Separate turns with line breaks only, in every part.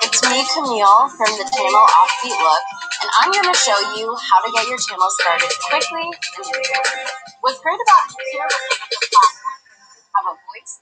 It's me, Camille, from the Tamo Offbeat Look, and I'm going to show you how to get your channel started quickly and easily. What's great about here is the platform have a voice.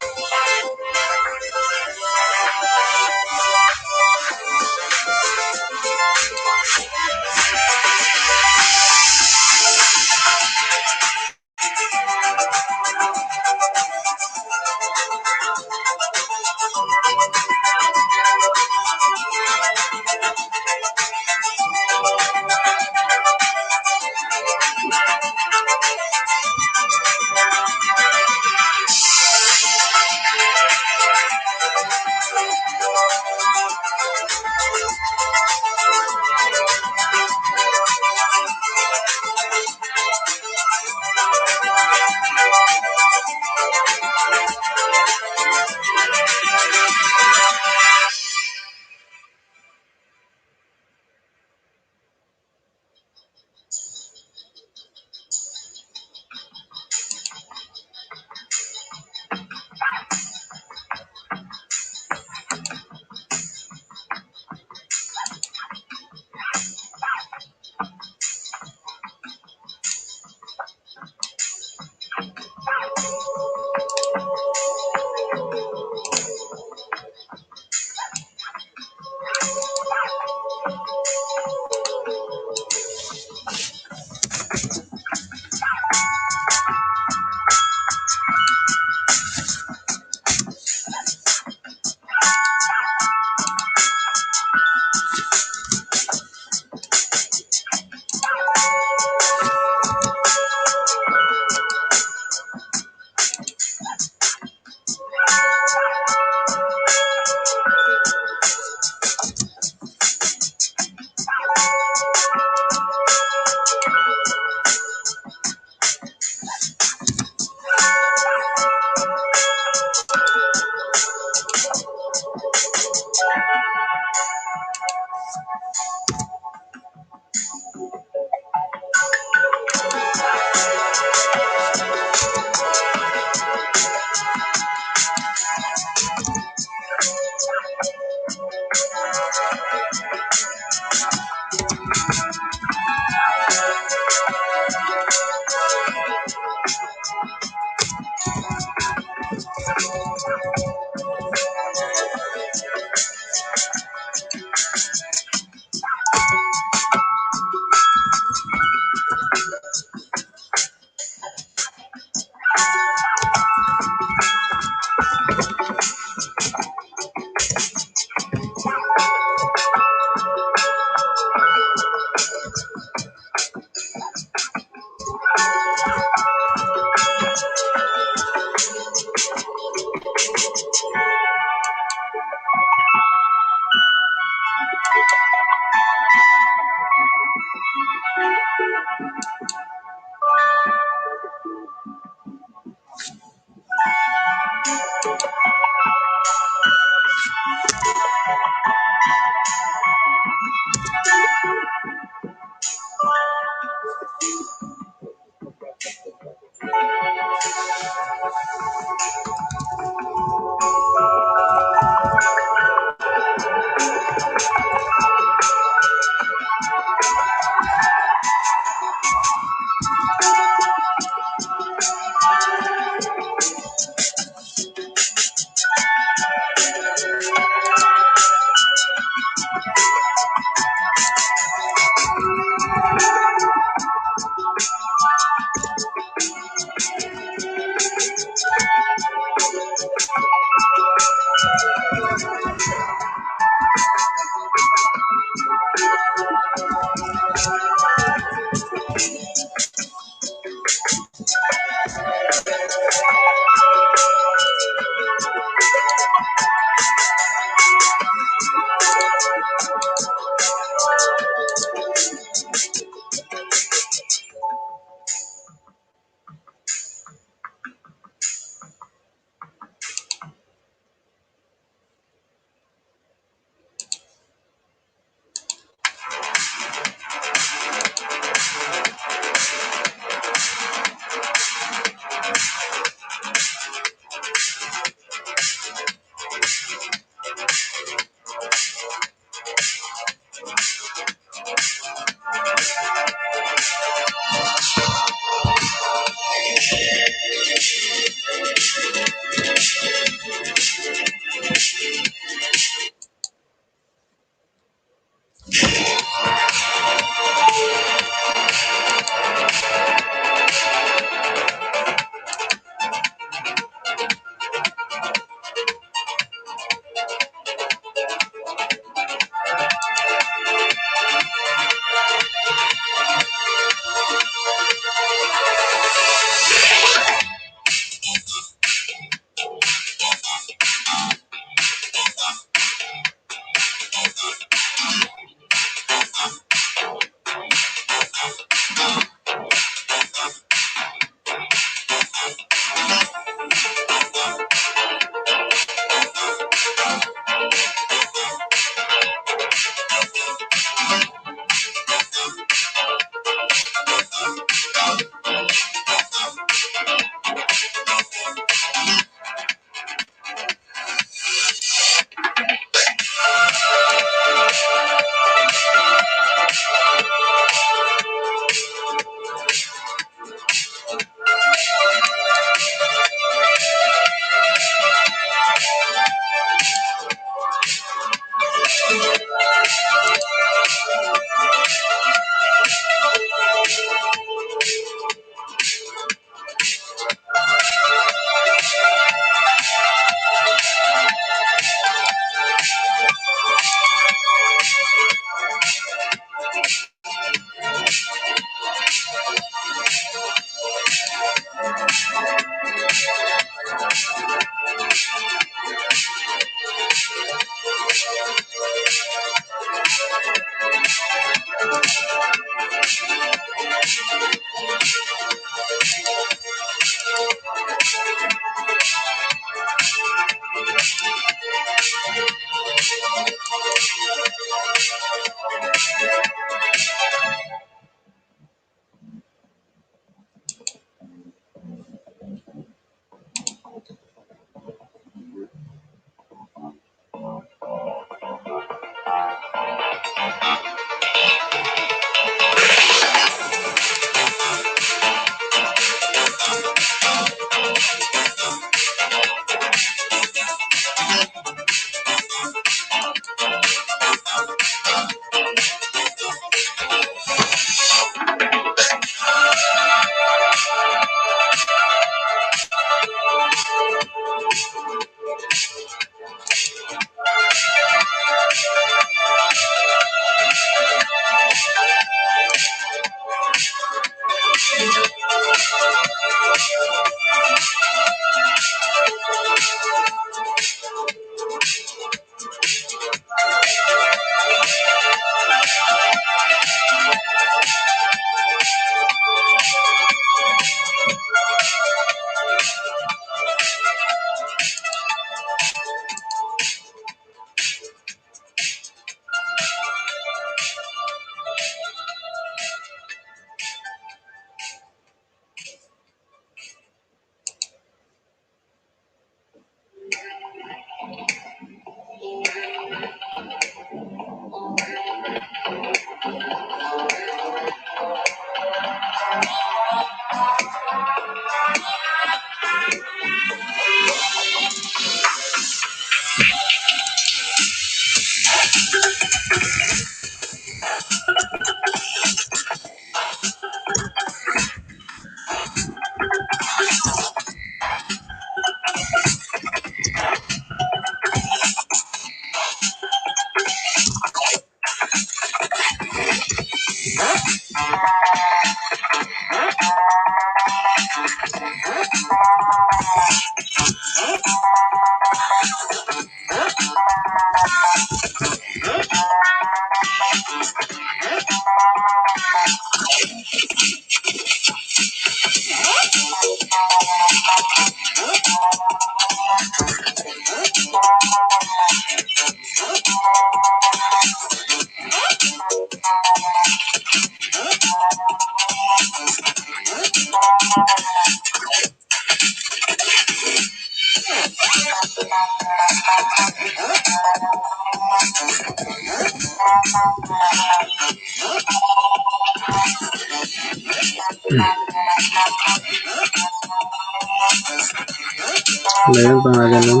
Ayan, pangalan nun.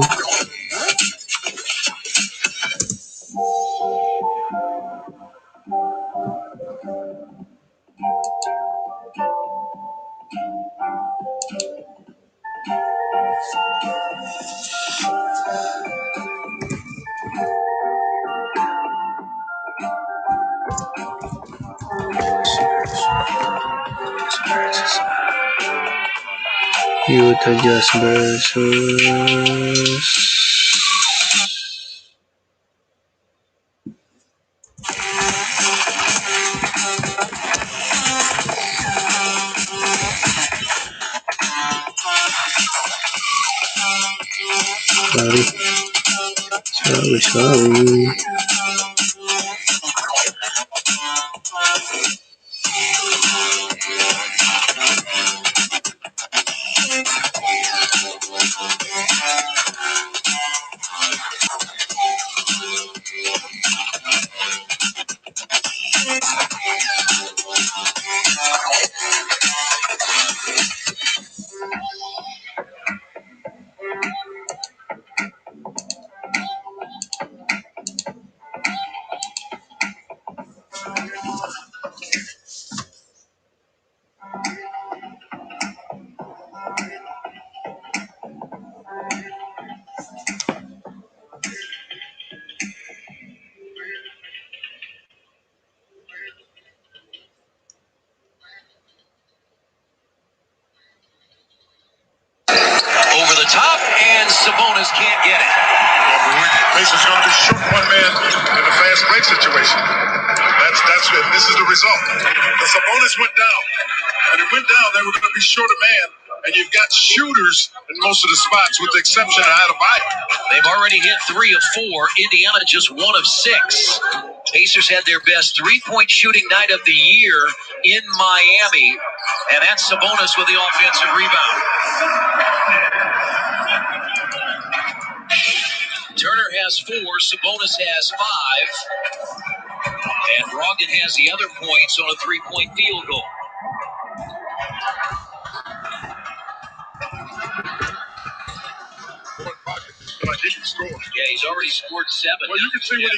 Utah Jazz versus sorry.
Over the top, and Sabonis can't get it.
Pacers going to be short one man in a fast break situation. That's it. This is the result. The Sabonis went down. When it went down, they were going to be short a man, and you've got shooters in most of the spots, with the exception of Adebayo.
They've already hit 3 of 4. Indiana just 1 of 6. Pacers had their best three-point shooting night of the year in Miami, and that's Sabonis with the offensive rebound. Turner has 4, Sabonis has 5, and Brogdon has the other points on a 3-point field goal.
Like he can score.
Yeah, he's already scored 7.
Well, you can see when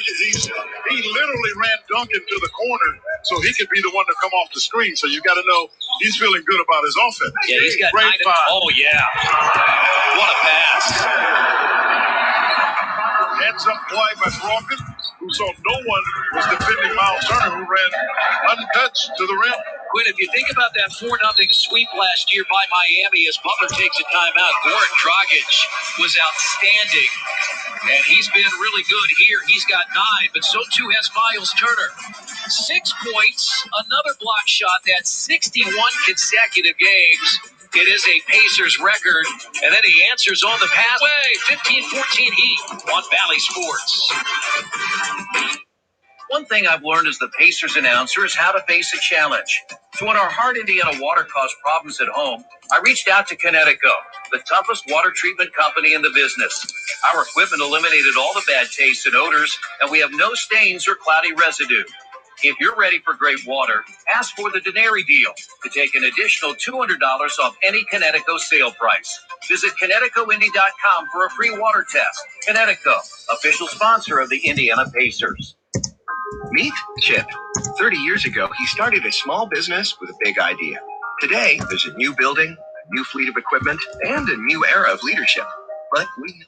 he literally ran Duncan to the corner so he could be the one to come off the screen. So you got to know he's feeling good about his offense.
Yeah, he's got
great
9.
five.
Oh, yeah. What a pass.
Hands-up play by Brogdon, who saw no one was defending Miles Turner, who ran untouched to the rim.
Quinn, if you think about that 4-0 sweep last year by Miami as Butler takes a timeout, Goran Dragic was outstanding, and he's been really good here. He's got 9, but so too has Miles Turner. 6 points, another block shot. That's 61 consecutive games. It is a Pacers record, and then he answers on the pass. 15-14 Heat on Valley Sports. One thing I've learned as the Pacers announcer is how to face a challenge. So when our Hard Indiana water caused problems at home, I reached out to Connecticut, the toughest water treatment company in the business. Our equipment eliminated all the bad tastes and odors, and we have no stains or cloudy residue. If you're ready for great water, ask for the Denary deal to take an additional $200 off any Connecticut sale price. Visit ConnecticutIndy.com for a free water test. Connecticut, official sponsor of the Indiana Pacers.
Meet Chip. 30 years ago, he started a small business with a big idea. Today, there's a new building, a new fleet of equipment, and a new era of leadership. But we...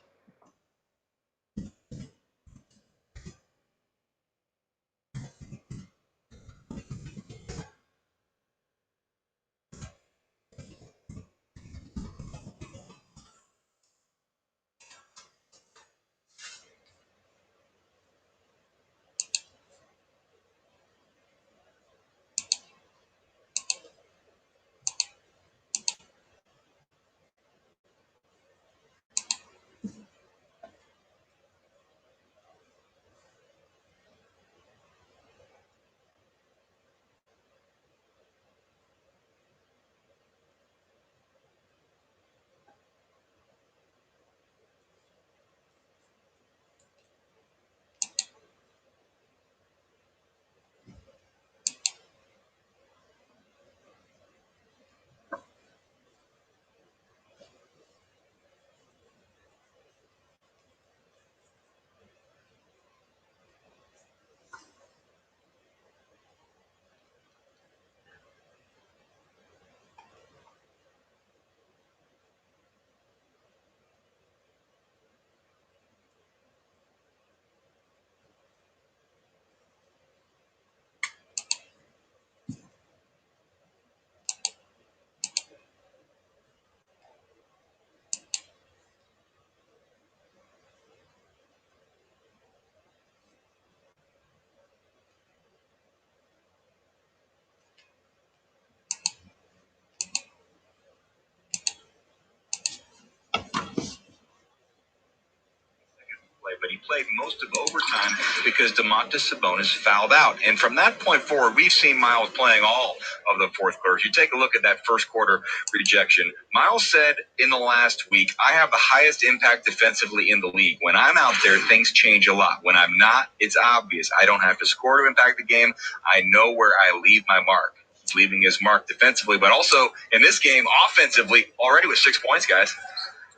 but he played most of overtime because Domantas Sabonis fouled out. And from that point forward, we've seen Miles playing all of the fourth quarters. You take a look at that first quarter rejection. Miles said in the last week, I have the highest impact defensively in the league. When I'm out there, things change a lot. When I'm not, it's obvious. I don't have to score to impact the game. I know where I leave my mark. He's leaving his mark defensively, but also in this game, offensively, already with 6 points, guys.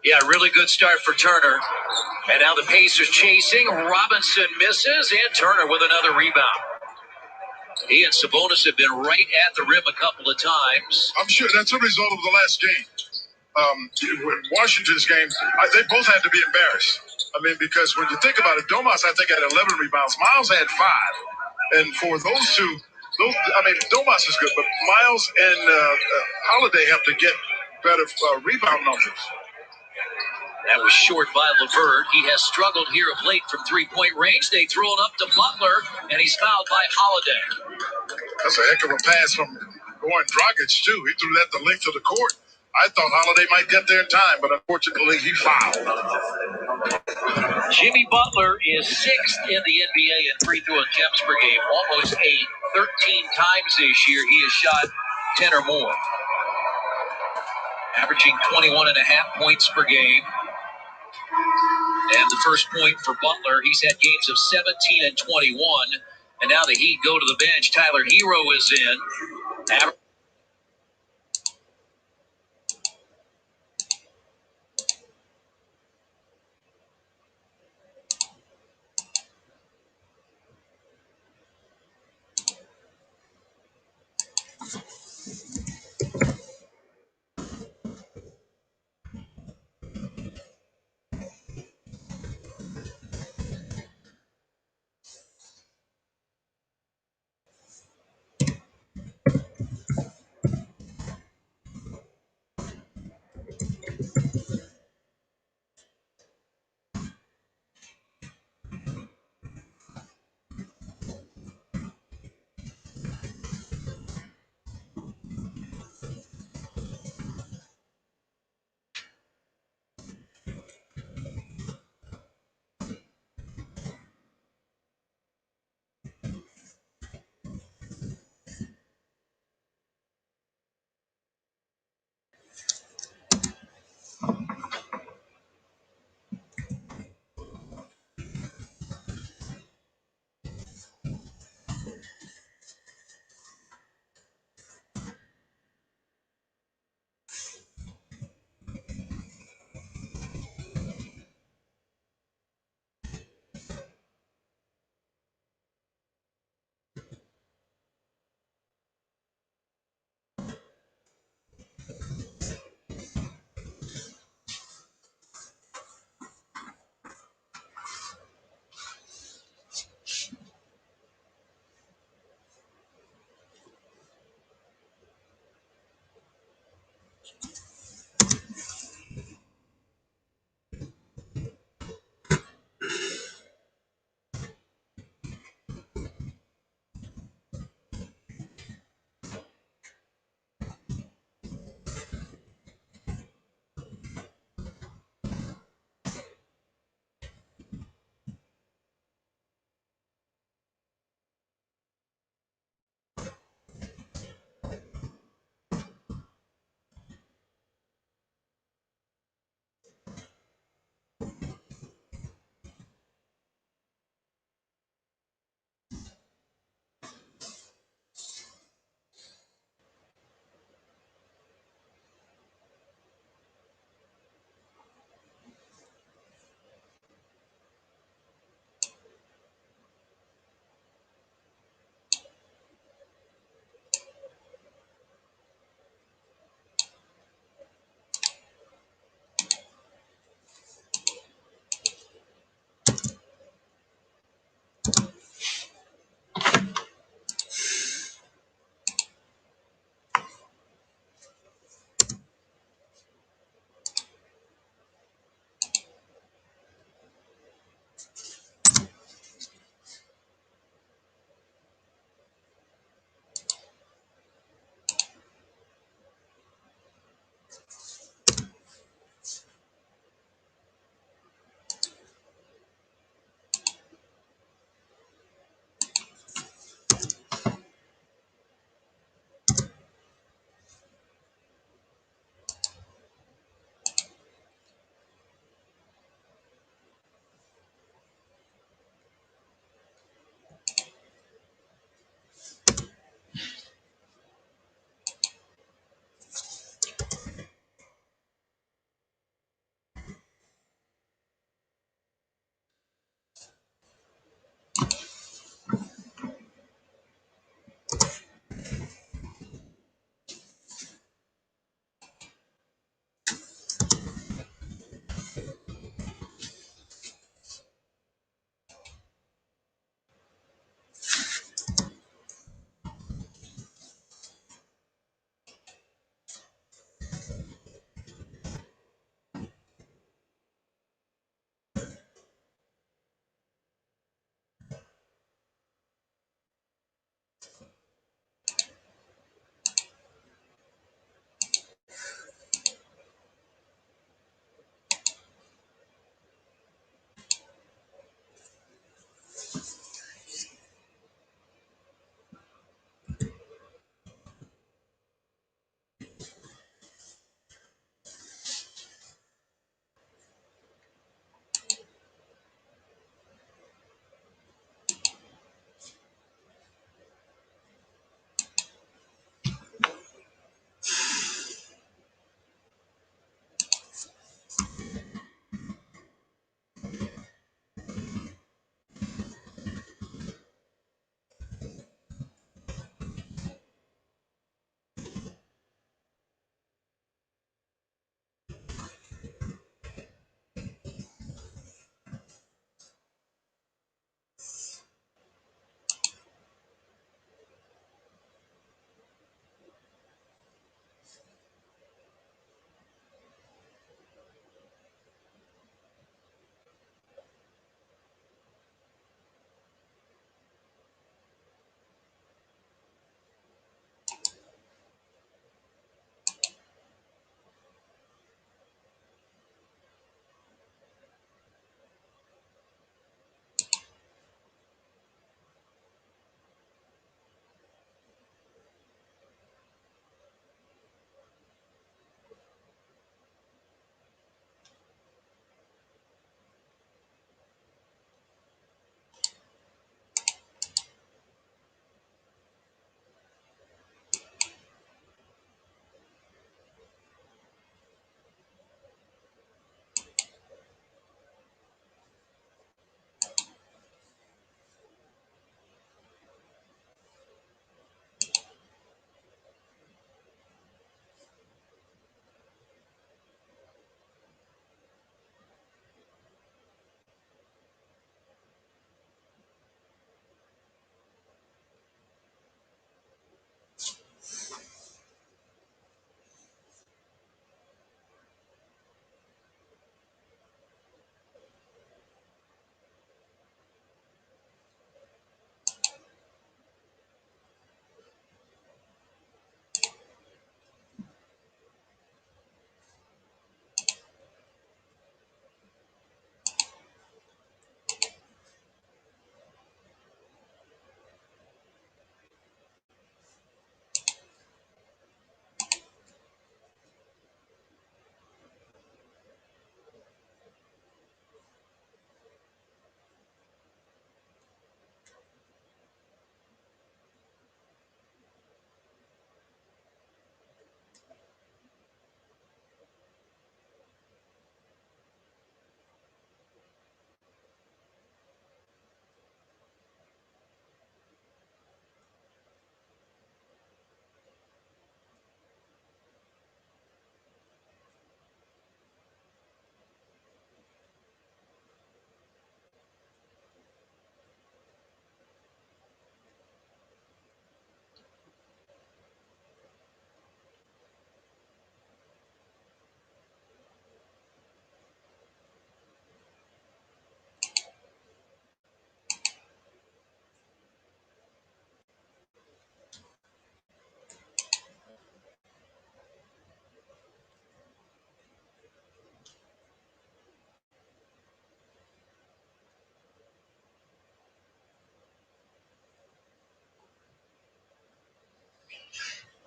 Yeah, really good start for Turner. And now the Pacers chasing. Robinson misses, and Turner with another rebound. He and Sabonis have been right at the rim a couple of times.
I'm sure that's a result of the last game. Washington's game, they both had to be embarrassed. I mean, because when you think about it, Domas, I think, had 11 rebounds. Miles had 5. And for those two, Domas is good, but Miles and Holiday have to get better rebound numbers.
That was short by LeVert. He has struggled here of late from three-point range. They throw it up to Butler, and he's fouled by Holiday.
That's a heck of a pass from Goran Dragic, too. He threw that the length of the court. I thought Holiday might get there in time, but unfortunately he fouled.
Jimmy Butler is 6th in the NBA in free throw attempts per game, almost 8. 13 times this year he has shot 10 or more. Averaging 21.5 points per game. And the first point for Butler, he's had games of 17 and 21. And now the Heat go to the bench. Tyler Hero is in.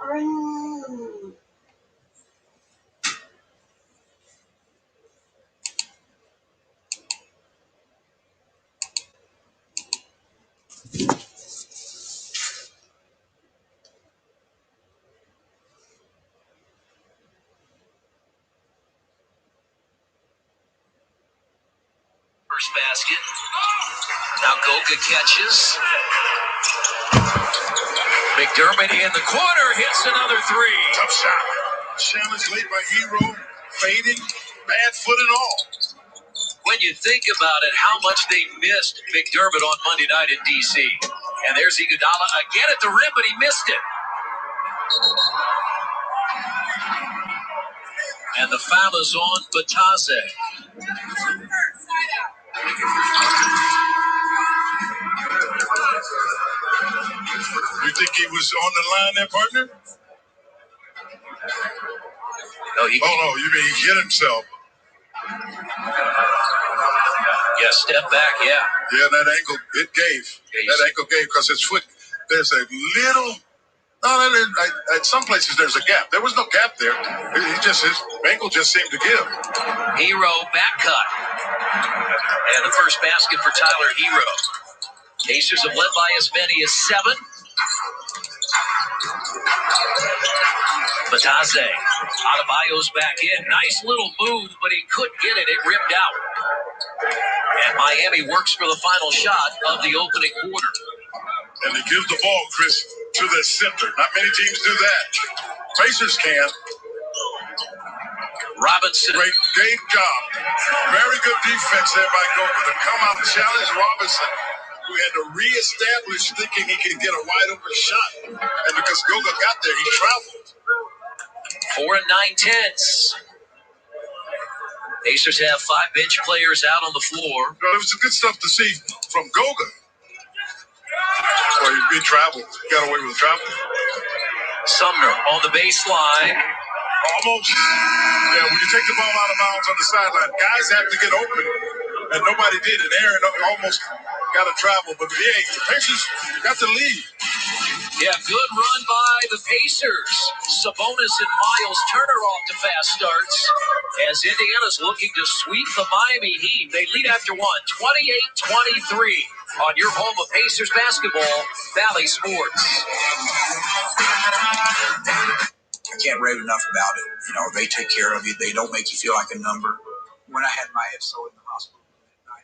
First basket. Now Goga catches. McDermott in the corner hits another three.
Tough shot. Challenge late by Hero. Fading. Bad foot and all.
When you think about it, how much they missed McDermott on Monday night in D.C. And there's Iguodala again at the rim, but he missed it. And the foul is on Batase.
You think he was on the line there, partner?
No,
no, you mean he hit himself.
Yeah, step back, yeah.
Yeah, that ankle, it gave.
Yeah,
that ankle gave because his foot, there's a little, at some places there's a gap. There was no gap there. His ankle just seemed to give.
Hero back cut. And the first basket for Tyler Hero. Pacers have led by as many as 7. Batase. Adebayo's back in. Nice little move, but he couldn't get it. It rimmed out. And Miami works for the final shot of the opening quarter.
And they give the ball, Chris, to the center. Not many teams do that. Pacers can.
Robinson.
Great job. Very good defense there by Goga. The come out challenge Robinson, who had to reestablish thinking he could get a wide open shot. And because Goga got there, he traveled.
4 and 9/10. Pacers have 5 bench players out on the floor.
Well, it was good stuff to see from Goga. Well, he traveled. Got away with travel.
Sumner on the baseline.
Almost. Yeah, when you take the ball out of bounds on the sideline, guys have to get open, and nobody did. And Aaron almost got to travel, but yeah, the Pacers got the lead.
Yeah, good run by the Pacers. Sabonis and Miles Turner off to fast starts as Indiana's looking to sweep the Miami Heat. They lead after one, 28-23 on your home of Pacers basketball, Valley Sports.
I can't rave enough about it. You know, they take care of you. They don't make you feel like a number. When I had my episode in the hospital, my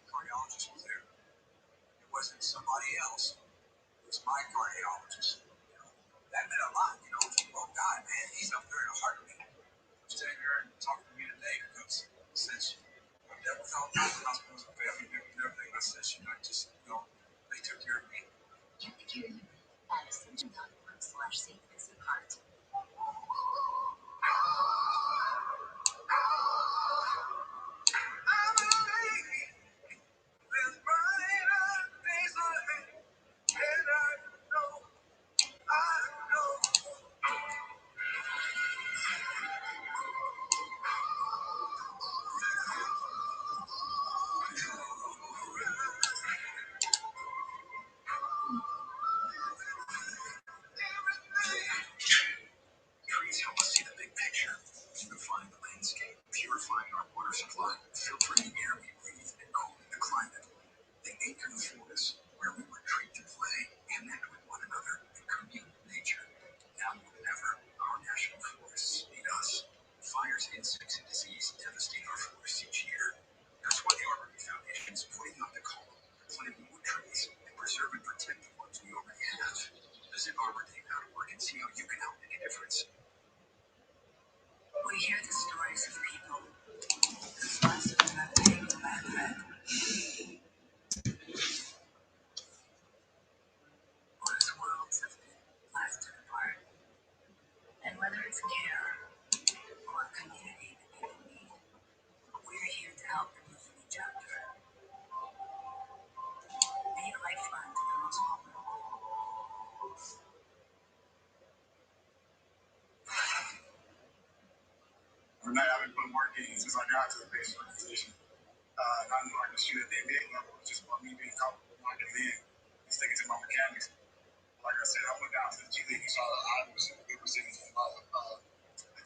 cardiologist was there. It wasn't somebody else. It was my cardiologist. You know, that meant a lot. You know, oh God, man, he's up there in a heartbeat. I'm standing here and talking to you today because since I've dealt with all kinds of hospitals and family members and everything, I said, you know, just, you know, they took care of me. Trees help us see the big picture, unifying the landscape, purifying our water supply, filtering the air we breathe, and cooling the climate. They anchor the forest, where we retreat to play, connect with one another, and commune with nature. Now more than ever, our national forests need us. Fires, insects, and disease devastate our forests each year. That's why the Arbor Day Foundation is putting out the call, planting more trees, and preserve and protect the ones we already have. Visit arborday.org and see how you can help make a difference. We hear the stories of people whose lives have been a big flat wreck. Whose worlds have been blasted apart. And whether it's care or a community that people need, we're here to help them with each other. Be a lifeline to the most vulnerable. Renee, I've been putting work in since I got to the base organization. I knew I could shoot at the NBA level. It's just about me being comfortable locking in and sticking to my mechanics. Like I said, I went down to the G League and saw the I was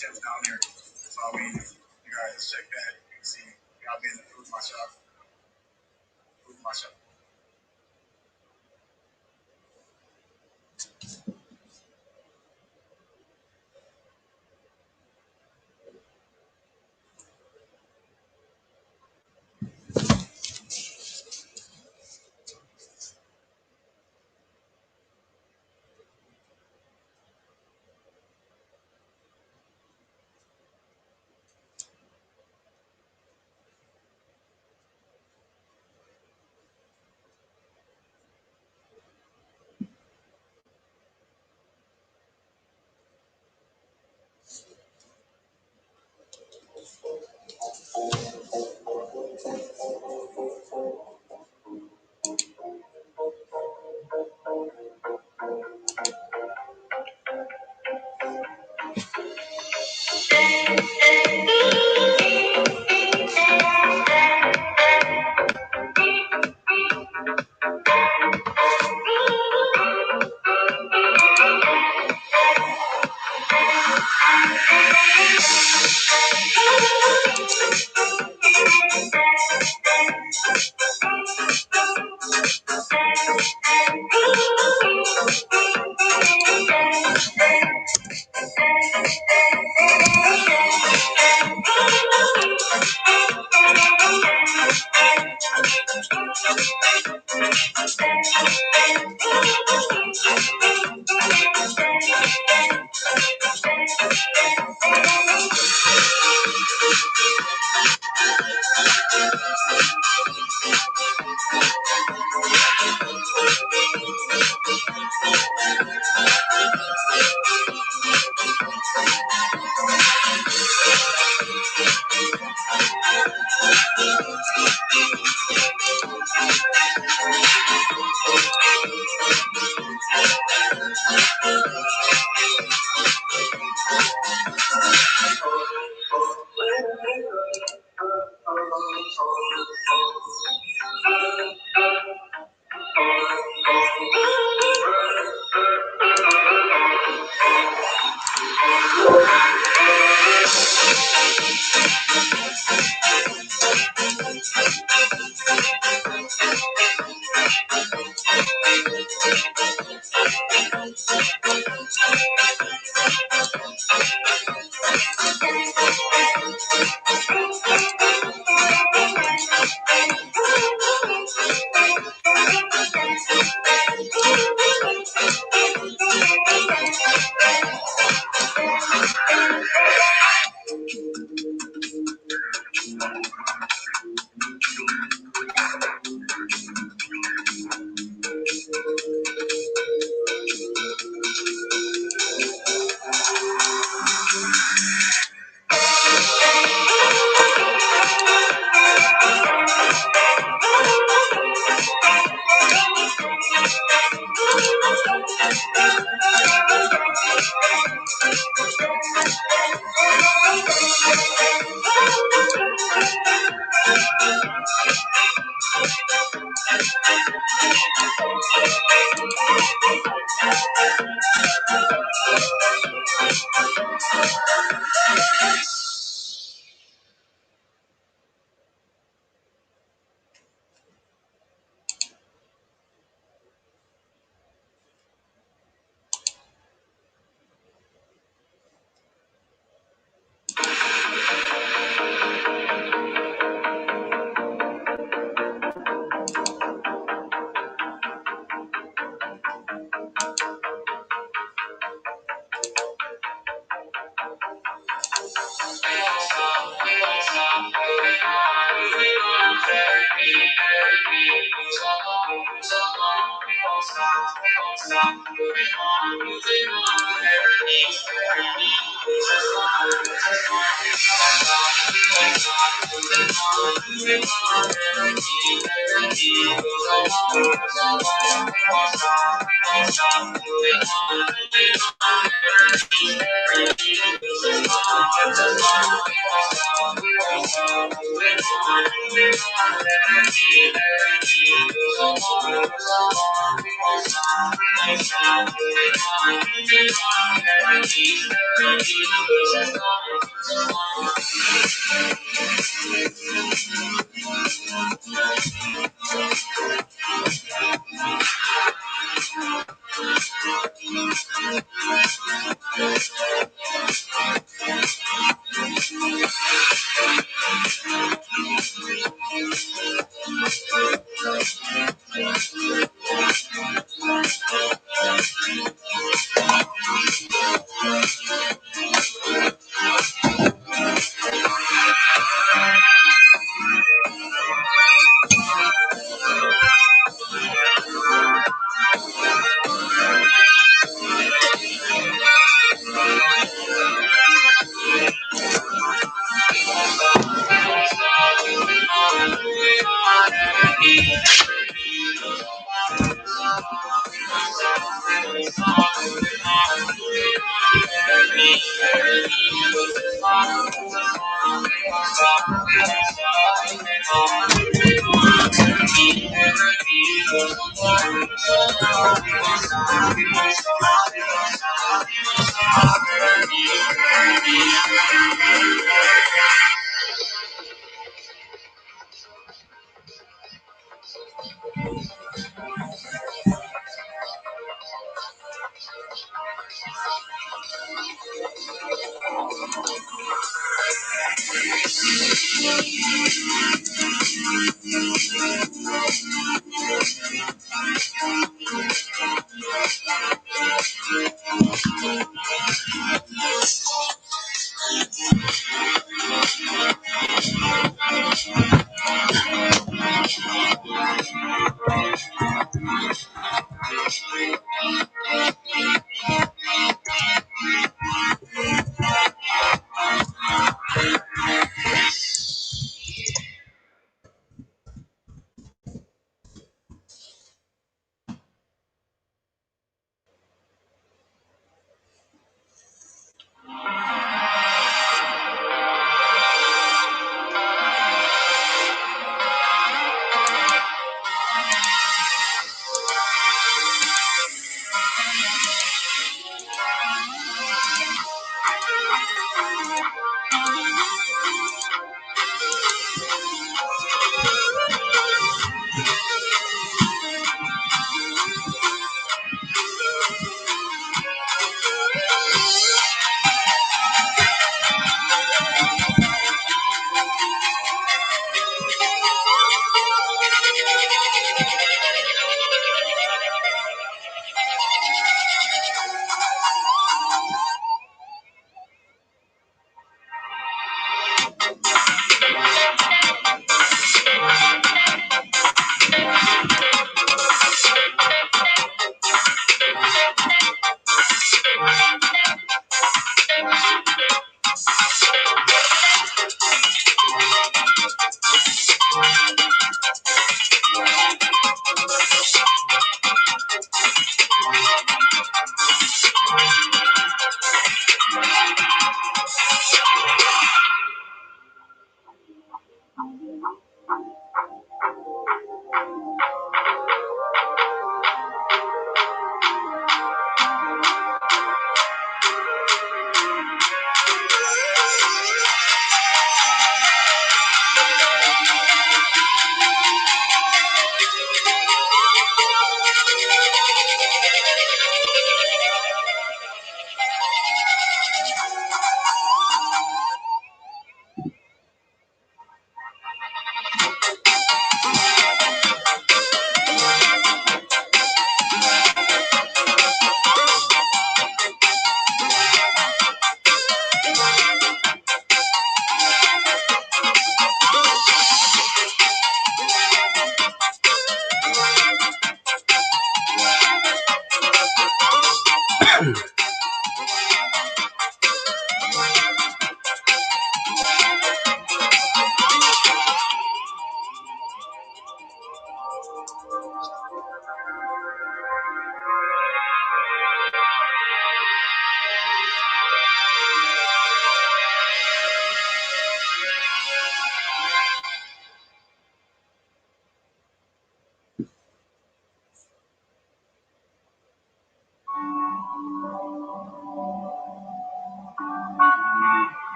tips down there. That's all we need. You guys just check that. You can see I've been improving myself.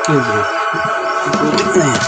Oke bro, berikutnya ya.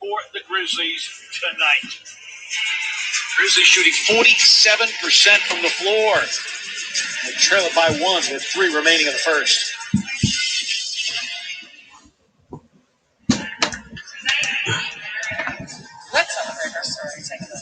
For the Grizzlies tonight. Grizzlies shooting 47% from the floor. They trail it by one with 3 remaining in the first.
Let's celebrate our story together.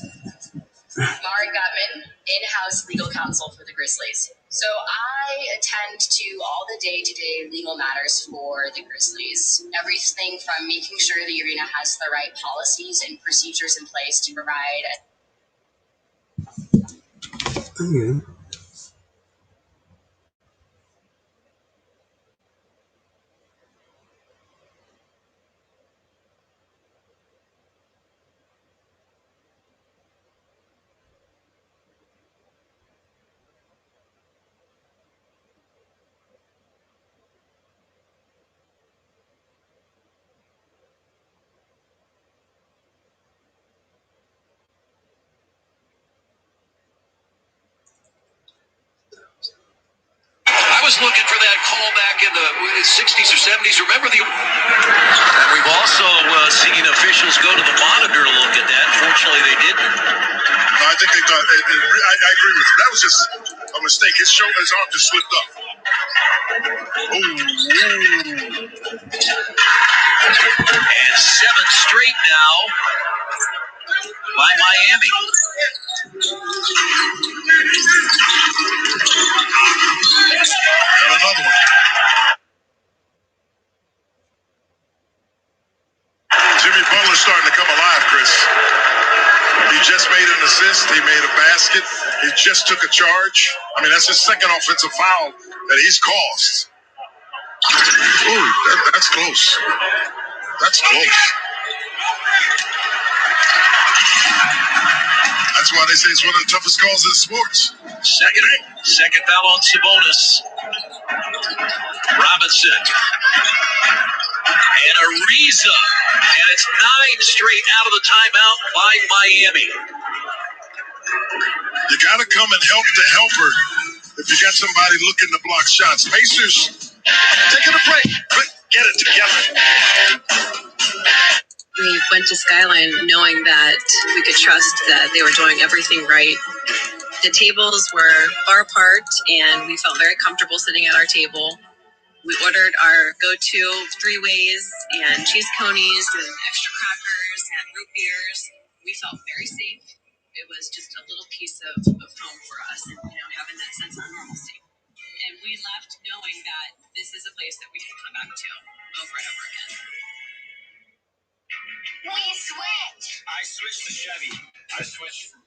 Mari Gutman, in-house legal counsel for the Grizzlies. So I attend to all the day-to-day legal matters for the Grizzlies. Everything from making sure the arena has the right policies and procedures in place to provide
Okay.
I was looking for that call back in the 60s or 70s. Remember the... And we've also seen officials go to the monitor to look at that. Fortunately, they didn't.
No, I think they thought. I agree with you. That was just a mistake. His arm just slipped up.
And 7 straight now by Miami.
And another one. Jimmy Butler's starting to come alive, Chris. He just made an assist. He made a basket. He just took a charge. I mean, that's his second offensive foul that he's caused. Ooh, that's close. That's close. That's why they say it's one of the toughest calls in sports.
Second foul on Sabonis. Robinson. And Ariza. And it's 9 straight out of the timeout by Miami.
You got to come and help the helper if you got somebody looking to block shots. Pacers taking a break. Get it together.
we went to Skyline knowing that we could trust that they were doing everything right. The tables were far apart, and we felt very comfortable sitting at our table. We ordered our go-to 3-ways and cheese conies and extra crackers and root beers. We felt very safe. It was just a little piece of home for us, and having that sense of normalcy. And we left knowing that this is a place that we can come back to over and over again. We switch. I switched to Chevy. I switched from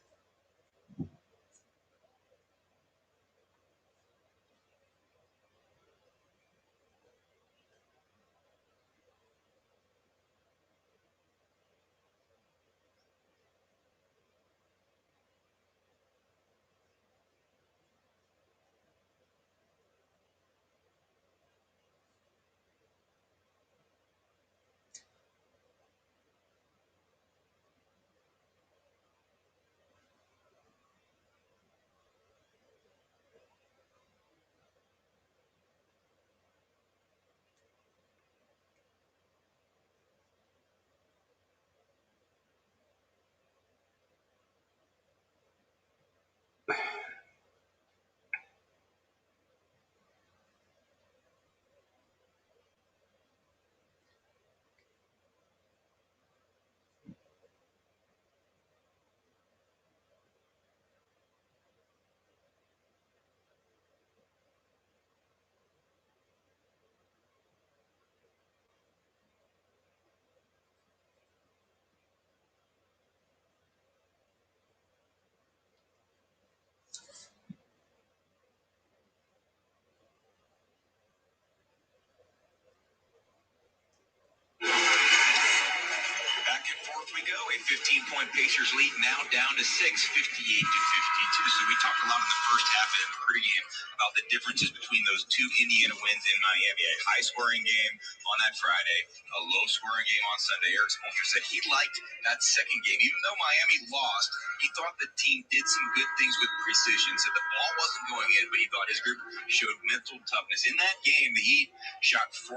go. A 15-point Pacers lead now down to 6, 58-52. So we talked a lot in the first half and in the pregame about the differences between those two Indiana wins in Miami. A high-scoring game on that Friday, a low-scoring game on Sunday. Eric Spoelstra said he liked that second game. Even though Miami lost, he thought the team did some good things with precision. Said the ball wasn't going in, but he thought his group showed mental toughness. In that game, the Heat shot 40%.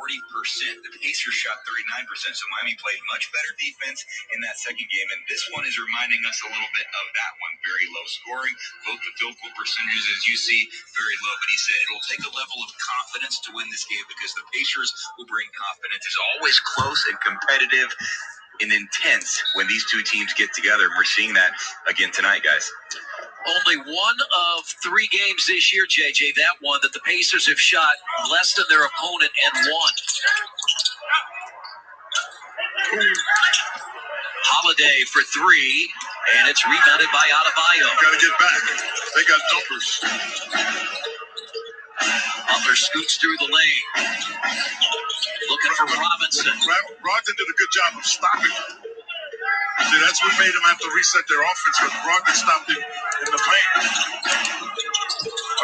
The Pacers shot 39%. So Miami played much better defense in that second game. And this one is reminding us a little bit of that one. Very low scoring. Both the field goal percentages, as you see, very low. But he said it'll take a level of confidence to win this game because the Pacers will bring confidence. It's always close and competitive and intense when these two teams get together. We're seeing that again tonight, guys. Only one of 3 games this year, JJ, that one that the Pacers have shot less than their opponent and won. Holiday for 3, and it's rebounded by Adebayo.
Got to get back. They got numbers.
Butler scoots through the lane. Looking for Robinson.
Brogdon did a good job of stopping him. See, that's what made them have to reset their offense because Brogdon stopped him in the paint.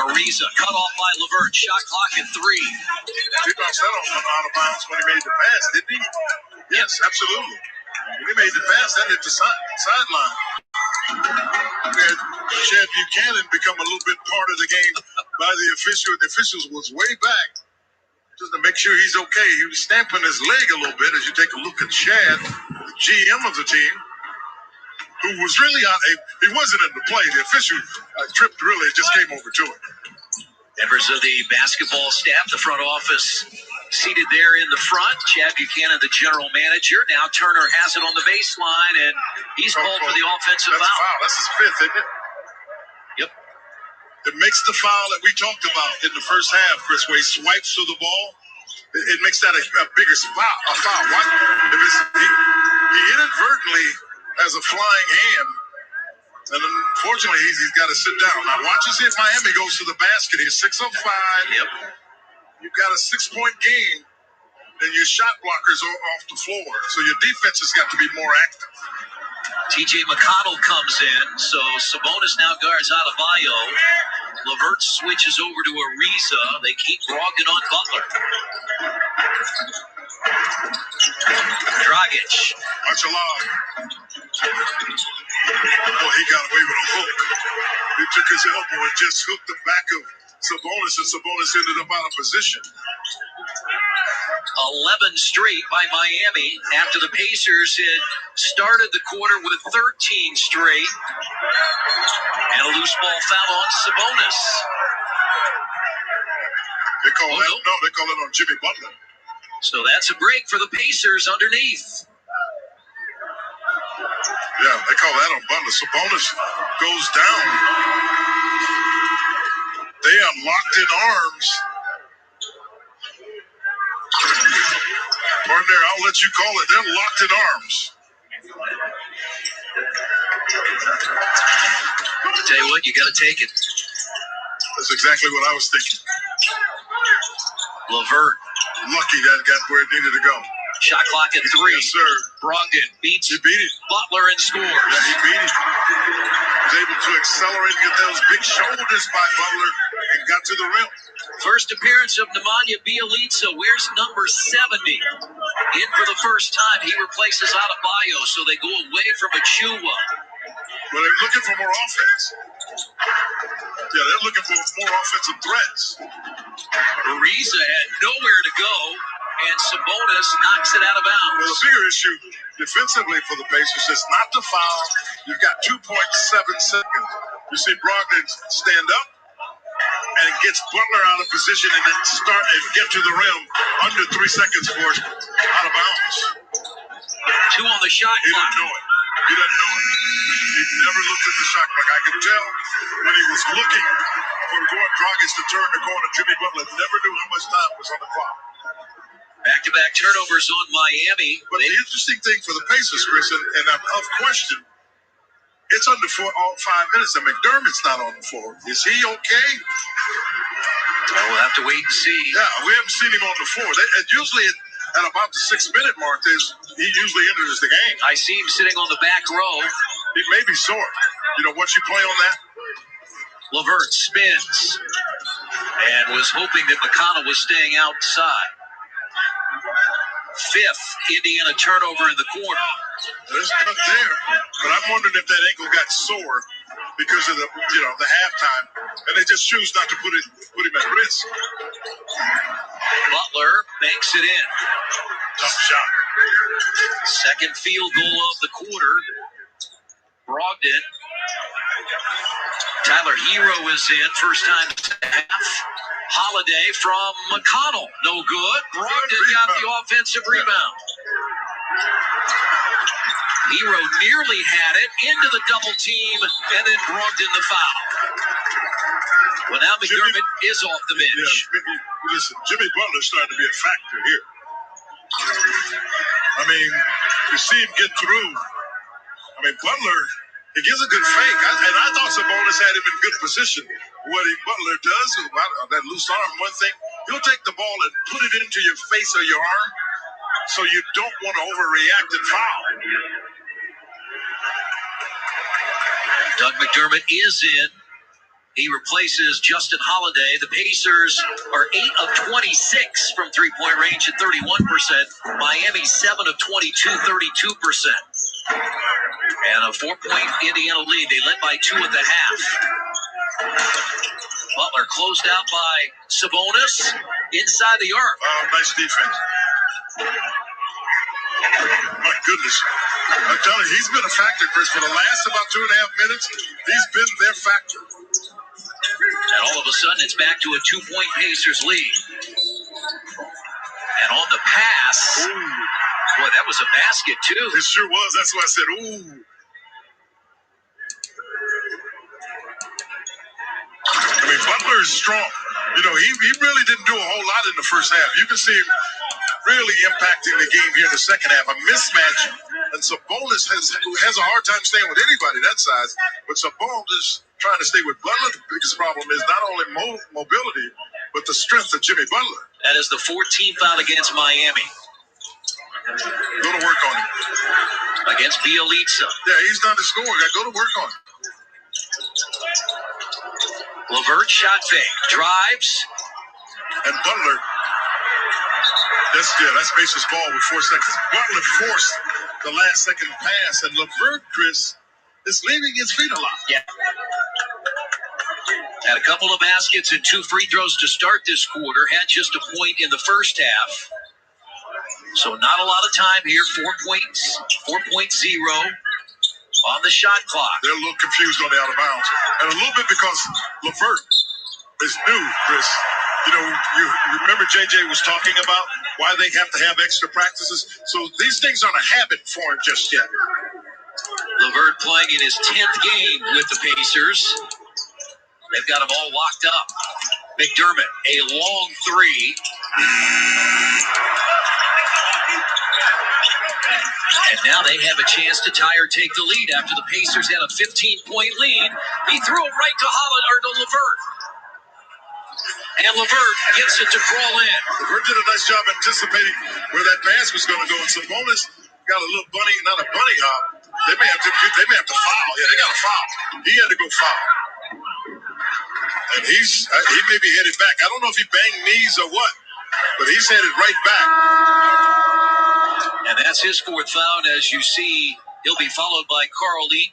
Ariza cut off by LeVert. Shot clock at 3.
He bounced that out of bounds when he made the pass, didn't he? Yes, absolutely. When he made the pass, that hit the sideline. We had Chad Buchanan become a little bit part of the game by the official. The officials was way back just to make sure he's okay. He was stamping his leg a little bit as you take a look at Chad, the GM of the team, who was really out. He wasn't in the play. The official tripped really. It just came over to him.
Members of the basketball staff, the front office, seated there in the front. Chad Buchanan, the general manager. Now Turner has it on the baseline, and he's called for the offensive foul.
That's his 5th, isn't it?
Yep.
It makes the foul that we talked about in the first half, Chris, where he swipes to the ball. It makes that a bigger foul. What? He inadvertently has a flying hand. And unfortunately, he's got to sit down. Now, watch and see if Miami goes to the basket. He's 6 of 5.
Yep.
You've got a 6-point game, and your shot blockers are off the floor. So your defense has got to be more active.
TJ McConnell comes in, so Sabonis now guards Adebayo. LeVert switches over to Ariza. They keep Brogdon on Butler. Dragic.
Much alive. Oh, he got away with a hook. He took his elbow and just hooked the back of Sabonis, and Sabonis ended up out of position.
11 straight by Miami after the Pacers had started the quarter with 13 straight. And a loose ball foul on Sabonis.
They call it on Jimmy Butler.
So that's a break for the Pacers underneath.
Yeah, they call that on Butler. Sabonis goes down. They are locked in arms. Partner, I'll let you call it. They're locked in arms.
I'll tell you what, you got to take it.
That's exactly what I was thinking.
LeVert.
Lucky that got where it needed to go.
Shot clock at 3.
Yes, sir.
Brogdon beats
He beat it.
Butler and scores.
Yeah, he beat it. He was able to accelerate and get those big shoulders by Butler and got to the rim.
First appearance of Nemanja Bjelica. Where's number 70? In for the first time. He replaces Adebayo, so they go away from Achua.
Well, they're looking for more offense. Yeah, they're looking for more offensive threats.
Ariza had nowhere to go, and Sabonis knocks it out of bounds.
Well, the bigger issue defensively for the Pacers is not the foul. You've got 2.7 seconds. You see Brogdon stand up and gets Butler out of position and then start and get to the rim under 3 seconds for it out of bounds.
2 on the shot
He
clock.
didn't know it. He doesn't know it. He never looked at the shot clock. I could tell when he was looking for Dragic to turn the corner. Jimmy Butler never knew how much time was on the clock.
Back-to-back turnovers on Miami.
But the interesting thing for the Pacers, Chris, and of question, it's under 5 minutes, and McDermott's not on the floor. Is he okay?
Well, we'll have to wait and see.
Yeah, we haven't seen him on the floor. Usually at about the 6-minute mark, he usually enters the game.
I see him sitting on the back row.
He may be sore. Once you play on that.
LeVert spins and was hoping that McConnell was staying outside. Fifth Indiana turnover in the quarter.
There's cut there, but I'm wondering if that ankle got sore because of the halftime, and they just choose not to put him at risk.
Butler makes it in.
Tough shot.
Second field goal of the quarter. Brogdon. Tyler Hero is in. First time half. Holiday from McConnell. No good. Brogdon got the offensive rebound. Hero nearly had it into the double team, and then Brogdon the foul. Well, now McDermott is off the bench.
Yeah, Jimmy Butler's starting to be a factor here. You see him get through. Butler, he gives a good fake. I thought Sabonis had him in good position. What Butler does, that loose arm, one thing, he'll take the ball and put it into your face or your arm so you don't want to overreact and foul.
Doug McDermott is in. He replaces Justin Holiday. The Pacers are 8 of 26 from three-point range at 31%. Miami 7 of 22, 32%. And a 4-point Indiana lead. They led by 2 at the half. Butler closed out by Sabonis inside the arc.
Nice defense. My goodness. I'm telling you, he's been a factor, Chris. For the last about 2.5 minutes, he's been their factor.
And all of a sudden, it's back to a 2-point Pacers lead. And on the pass, boy, that was a basket, too.
It sure was. That's why I said, ooh. Butler is strong. He really didn't do a whole lot in the first half. You can see him really impacting the game here in the second half. A mismatch, and Sabonis has a hard time staying with anybody that size. But Sabonis trying to stay with Butler. The biggest problem is not only mobility, but the strength of Jimmy Butler.
That is the 14th foul against Miami.
Go to work on him.
Against Bielitsa.
Yeah, he's not the scorer. Got to go to work on him.
LeVert shot fake. Drives.
And Butler. That's Pacers ball with 4 seconds. Butler forced the last second pass, and LeVert, Chris, is leaving his feet a lot.
Yeah. Had a couple of baskets and 2 free throws to start this quarter. Had just a point in the first half. So not a lot of time here. 4.0 on the shot clock.
They're a little confused on the out of bounds. And a little bit because LeVert is new, Chris. You remember JJ was talking about why they have to have extra practices. So these things aren't a habit for him just yet.
LeVert playing in his 10th game with the Pacers. They've got them all locked up. McDermott, a long 3. And now they have a chance to tie or take the lead after the Pacers had a 15-point lead. He threw it right to LeVert. And LeVert gets it to crawl in.
LeVert did a nice job anticipating where that pass was going to go. And Sabonis got a little not a bunny hop. They may have to foul. Yeah, they got to foul. He had to go foul. And he may be headed back. I don't know if he banged knees or what, but he's headed right back.
And that's his 4th foul. And as you see, he'll be followed by Carl Lee.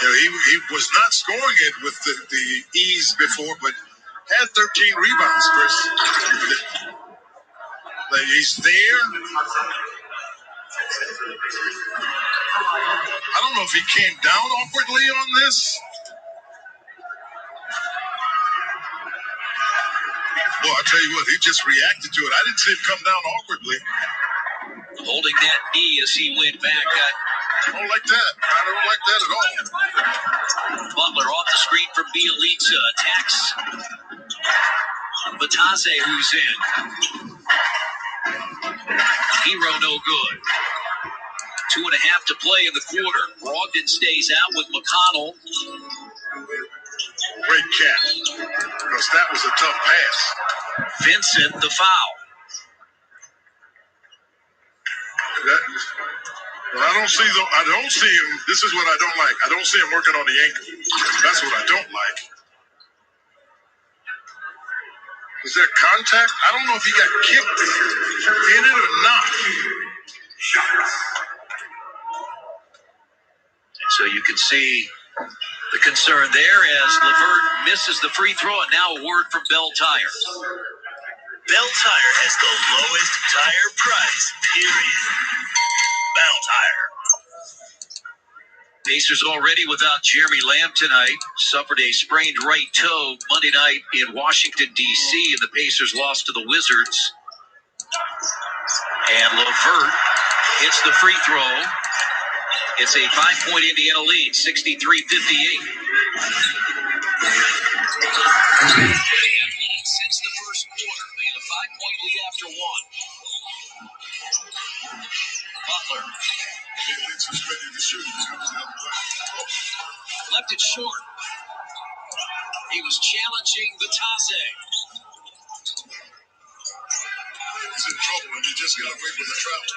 He was not scoring it with the ease before, but had 13 rebounds, Chris. He's there. I don't know if he came down awkwardly on this. Well, I'll tell you what, he just reacted to it. I didn't see him come down awkwardly.
Holding that knee as he went back.
I don't like that. I don't like that at all.
Butler off the screen from Bielitsa. Attacks Batase, who's in. Hero no good. 2.5 to play in the quarter. Brogdon stays out with McConnell.
Great straight cat because that was a tough pass.
Vincent, the foul.
But I don't see him. This is what I don't like. I don't see him working on the ankle. That's what I don't like. Is there contact? I don't know if he got kicked in it or not.
And so you can see the concern there as LeVert misses the free throw, and now a word from Bell Tire.
Bell Tire has the lowest tire price, period. Bell Tire.
Pacers already without Jeremy Lamb tonight. Suffered a sprained right toe Monday night in Washington, D.C., and the Pacers lost to the Wizards. And LeVert hits the free throw. It's a 5-point Indiana lead, 63-58. They have led since the first quarter. They had a 5-point lead after one. Butler
Is ready to shoot.
left it short. He was challenging Batase.
He's in trouble and he just got away with the travel.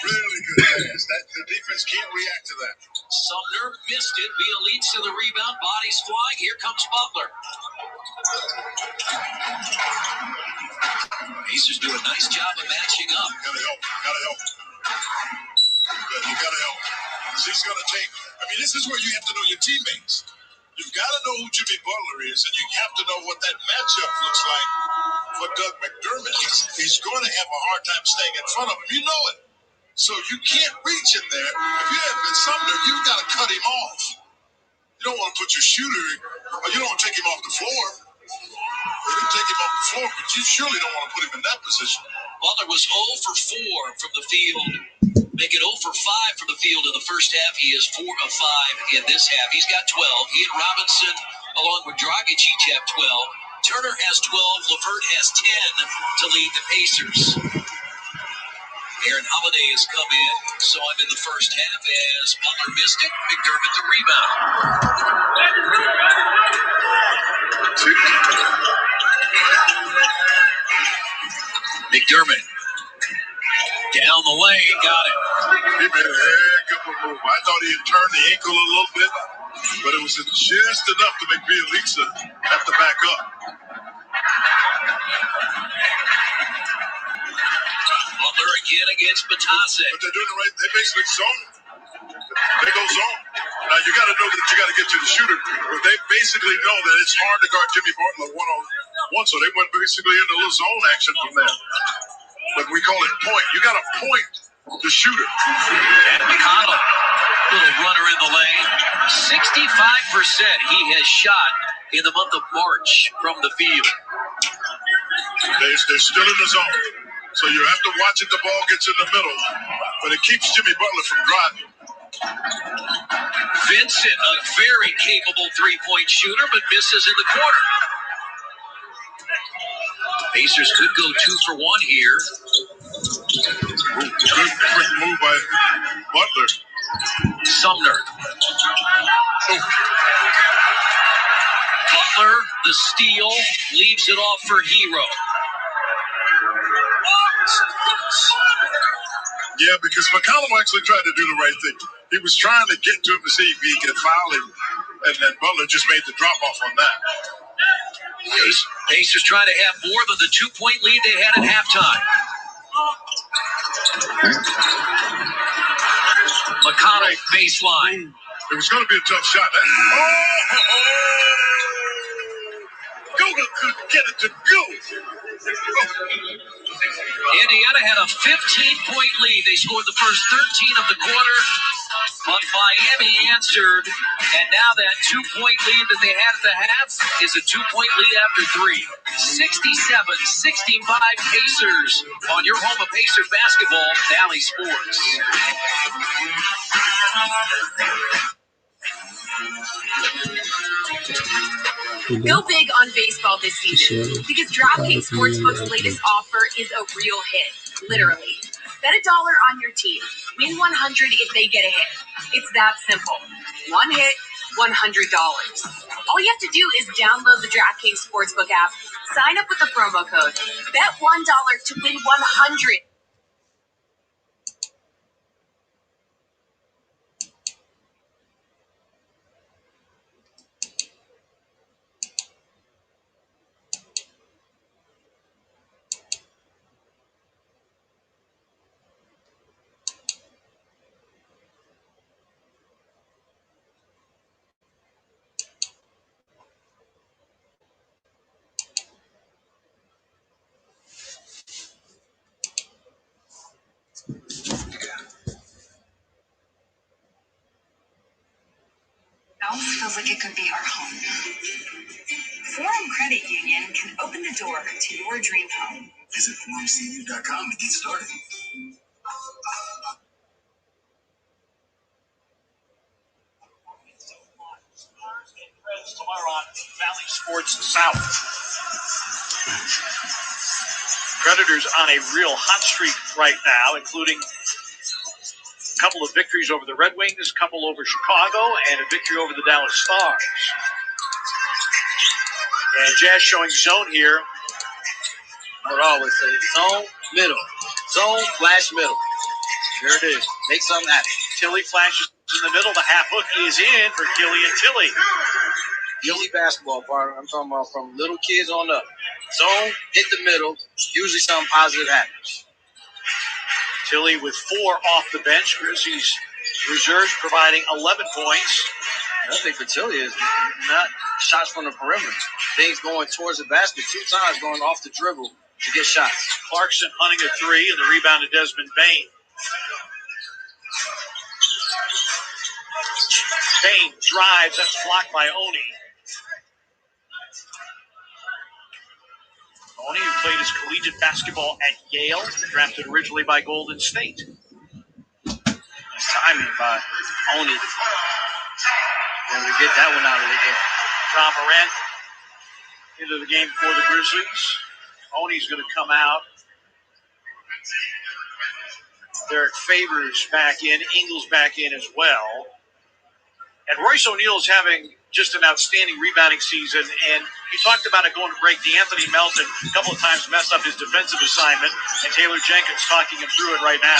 Really good pass. The defense can't react to that.
Sumner missed it. Beal leads to the rebound. Bodies flying. Here comes Butler. Pacers do a nice job of matching up.
Gotta help. You gotta help. Because he's gonna take. I mean, this is where you have to know your teammates. You've got to know who Jimmy Butler is, and you have to know what that matchup looks like for Doug McDermott. He's going to have a hard time staying in front of him. You know it. So you can't reach in there. If you have been Sumner, you've got to cut him off. You don't want to put your shooter, or you don't want to take him off the floor. You can take him off the floor, but you surely don't want to put him in that position.
Butler was 0 for 4 from the field. Make it 0 for 5 from the field in the first half. He is 4 of 5 in this half. He's got 12. He and Robinson, along with Dragic, each have 12. Turner has 12. LeVert has 10 to lead the Pacers. Aaron Holiday has come in. Saw him in the first half as Butler missed it. McDermott the rebound. McDermott down the lane, got it.
He made a heck of a move. I thought he had turned the ankle a little bit, but it was just enough to make Bielitsa have to back up.
Butler again against Batase.
But they're doing it right. They basically zone. They go zone. Now you got to know that you got to get to the shooter, but they basically know that it's hard to guard Jimmy Butler one-on-one, so they went basically into a little zone action from there. But we call it point. You got to point the shooter.
And McConnell, little runner in the lane. 65% he has shot in the month of March from the field.
They're still in the zone. So you have to watch it. The ball gets in the middle, but it keeps Jimmy Butler from driving.
Vincent, a very capable three-point shooter, but misses in the corner. Pacers could go 2 for 1 here.
Good quick move by Butler.
Sumner. Butler, the steal, leaves it off for Hero.
Yeah, because McCollum actually tried to do the right thing. He was trying to get to him to see if he could foul him, and then Butler just made the drop-off on that.
Pacers trying to have more than the 2-point lead they had at halftime. McConnell, baseline.
It was going to be a tough shot. Goga could get it to go.
Indiana had a 15-point lead. They scored the first 13 of the quarter, but Miami answered, and now that 2-point lead that they had at the half is a 2-point lead after 3. 67-65 Pacers on your home of Pacers basketball, Valley Sports.
Go big on baseball this season because DraftKings Sportsbook's latest offer is a real hit. Literally. Bet $1 on your team. Win 100 if they get a hit. It's that simple. One hit, $100. All you have to do is download the DraftKings Sportsbook app, sign up with the promo code, bet $1 to win 100.
House feels like it could be our home. Forum Credit Union can open the door to your dream home. Visit forumcu.com to get started.
Tomorrow on Valley Sports South. Predators on a real hot streak right now, including a couple of victories over the Red Wings, a couple over Chicago, and a victory over the Dallas Stars. And Jazz showing zone here.
I would always say zone, middle. Zone, flash, middle. There it is. Make something happen.
Tilly flashes in the middle. The half hook is in for Killian Tilly.
Gilly basketball, partner. I'm talking about from little kids on up. Zone, hit the middle. Usually something positive happens.
Tilly with 4 off the bench. Grizzlies reserves providing 11 points.
I think for Tilly is not shots from the perimeter. Things going towards the basket 2 times, going off the dribble to get shots.
Clarkson hunting a 3, and the rebound to Desmond Bain. Bain drives. That's blocked by Oni. Oni, who played his collegiate basketball at Yale, drafted originally by Golden State.
Nice timing by Oni. Able to get that one out of the air.
John Morant into the game for the Grizzlies. Oni's going to come out. Derek Favors back in. Ingles back in as well. And Royce O'Neal's having just an outstanding rebounding season. And he talked about it going to break. D'Anthony Melton a couple of times messed up his defensive assignment. And Taylor Jenkins talking him through it right now.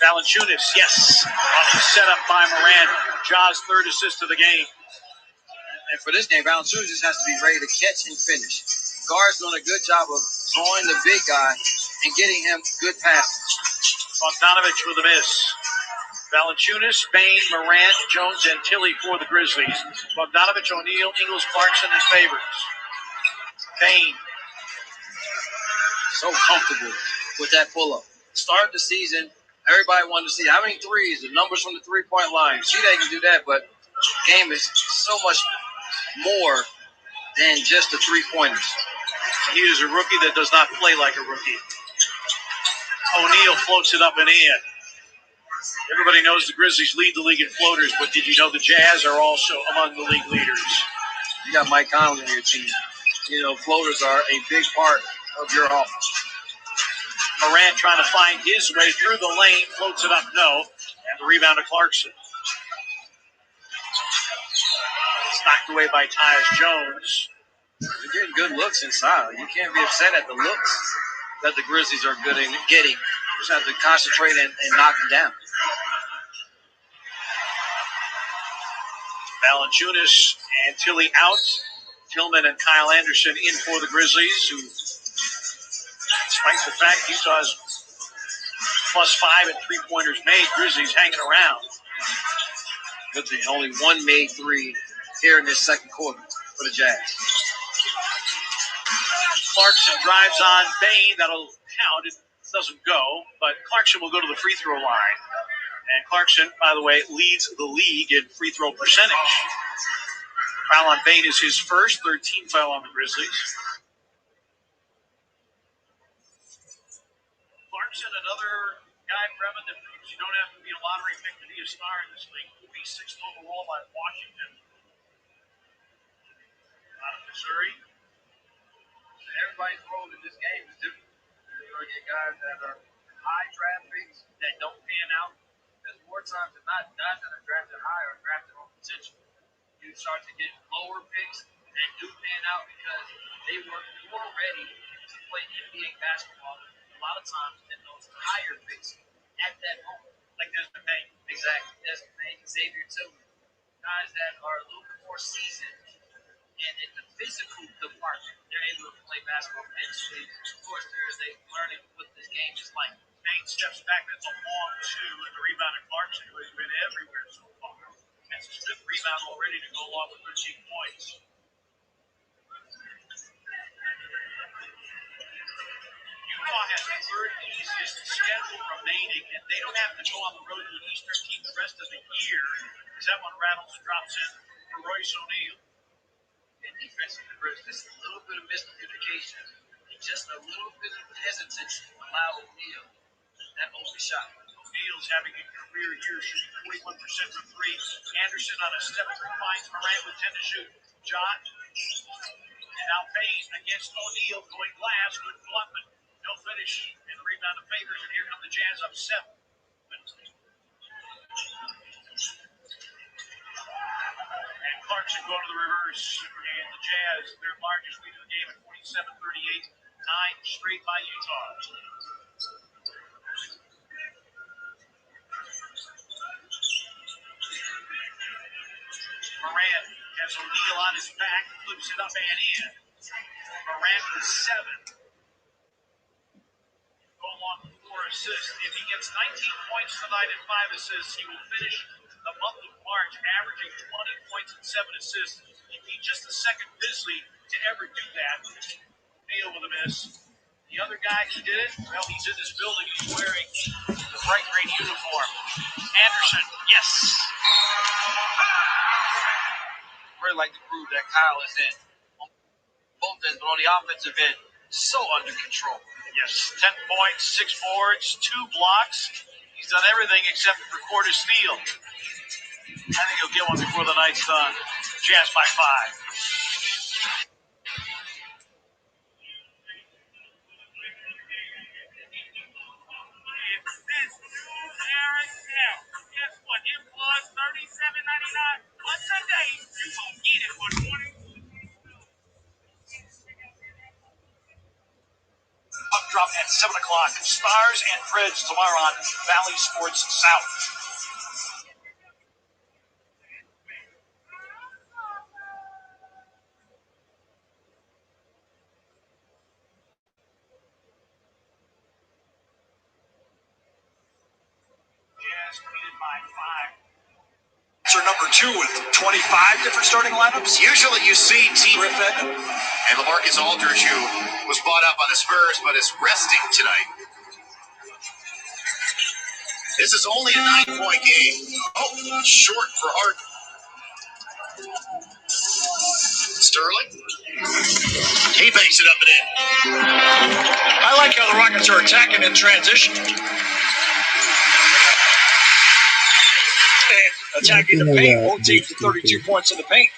Valanciunas, yes. Set up by Morant. Ja's 3rd assist of the game.
And for this game, Valanciunas just has to be ready to catch and finish. Guard's doing a good job of drawing the big guy and getting him good passes.
Bogdanovich with a miss. Valanciunas, Bain, Morant, Jones, and Tilly for the Grizzlies. Bogdanovich, O'Neal, Ingles, Clarkson, and Favors. Bain.
So comfortable with that pull-up. Start the season, everybody wanted to see how many threes, the numbers from the three-point line. See, they can do that, but game is so much more than just the three-pointers.
He is a rookie that does not play like a rookie. O'Neal floats it up and in. Everybody knows the Grizzlies lead the league in floaters, but did you know the Jazz are also among the league leaders?
You got Mike Conley on your team. You know, floaters are a big part of your offense.
Morant trying to find his way through the lane, floats it up, no, and the rebound to Clarkson. It's knocked away by Tyus Jones.
They're getting good looks inside. You can't be upset at the looks that the Grizzlies are good in getting. Just have to concentrate and knock them down.
Valanciunas and Tilly out. Tillman and Kyle Anderson in for the Grizzlies, who, despite the fact Utah's +5 and three-pointers made, Grizzlies hanging around.
Good thing only one made 3 here in this second quarter for the Jazz.
Clarkson drives on Bain. That'll count. It doesn't go, but Clarkson will go to the free throw line. And Clarkson, by the way, leads the league in free throw percentage. Foul on Bain is his first, 13th foul on the Grizzlies. Clarkson, another guy, Brevin, that proves you don't have to be a lottery pick to be a star in this league. Will be 6th overall by Washington. Out of Missouri.
Everybody's role in this game is different. You're going to get guys that are
high draft picks that don't pan out. Because more times than not, guys that are drafted high are drafted on potential. You start to get lower picks that do pan out because they were more ready to play NBA basketball a lot of times than those higher picks at that moment. Like Desmond Bain, exactly. Desmond Bain, Xavier Tillman, guys that are a little bit more seasoned and in the physical department, they're able to play basketball mentally. Of course, they're learning what this game is like. Bain steps back, that's a long two, and the rebound in Clarkson, who has been everywhere so far. That's a good rebound already to go along with 13 points. Utah has the third easiest schedule remaining, and they don't have to go on the road to an Eastern team the rest of the year, because that one rattles and drops in for Royce O'Neal. And defensively, Bruce, just a little bit of miscommunication and just a little bit of hesitance allow O'Neal that open shot. O'Neal's having a career year, shooting 41% from three. Anderson on a step through finds Morant with 10 to shoot. John, and now Payne against O'Neal going glass with Bluntman. No finish, and the rebound of Favors, and here come the Jazz up 7. And Clarkson going to the reverse, and the Jazz, their largest lead of the game at 47-38, 9 straight by Utah. Morant has O'Neal on his back, flips it up and in. Morant with 7. Go along with 4 assists. If he gets 19 points tonight and 5 assists, he will finish the month of March averaging 20 points and 7 assists. He'd be just the second Grizzly to ever do that. O'Neal with a miss. The other guy who did it, well, he's in this building. He's wearing the bright green uniform. Anderson, yes. Really like to prove that Kyle is in. On both ends, but on the offensive end, so under control. Yes, 10 points, 6 boards, 2 blocks. He's done everything except record a steal. I think he'll get one before the night's done. Jazz by 5. Guess what? It was $37.99, but today you gonna get it for $20. Puck drop at 7 o'clock. Stars and Preds tomorrow on Valley Sports South. Jazz leading by 5. Answer number 2 with 25 different starting lineups.
Usually you see Team
Griffin.
and LaMarcus Aldridge, who was bought up by the Spurs but is resting tonight. This is only a 9-point game. Oh, short for Harden. Sterling. He banks it up and in.
I like how the Rockets are attacking in transition. And attacking the paint. Both teams to 32 points in the paint.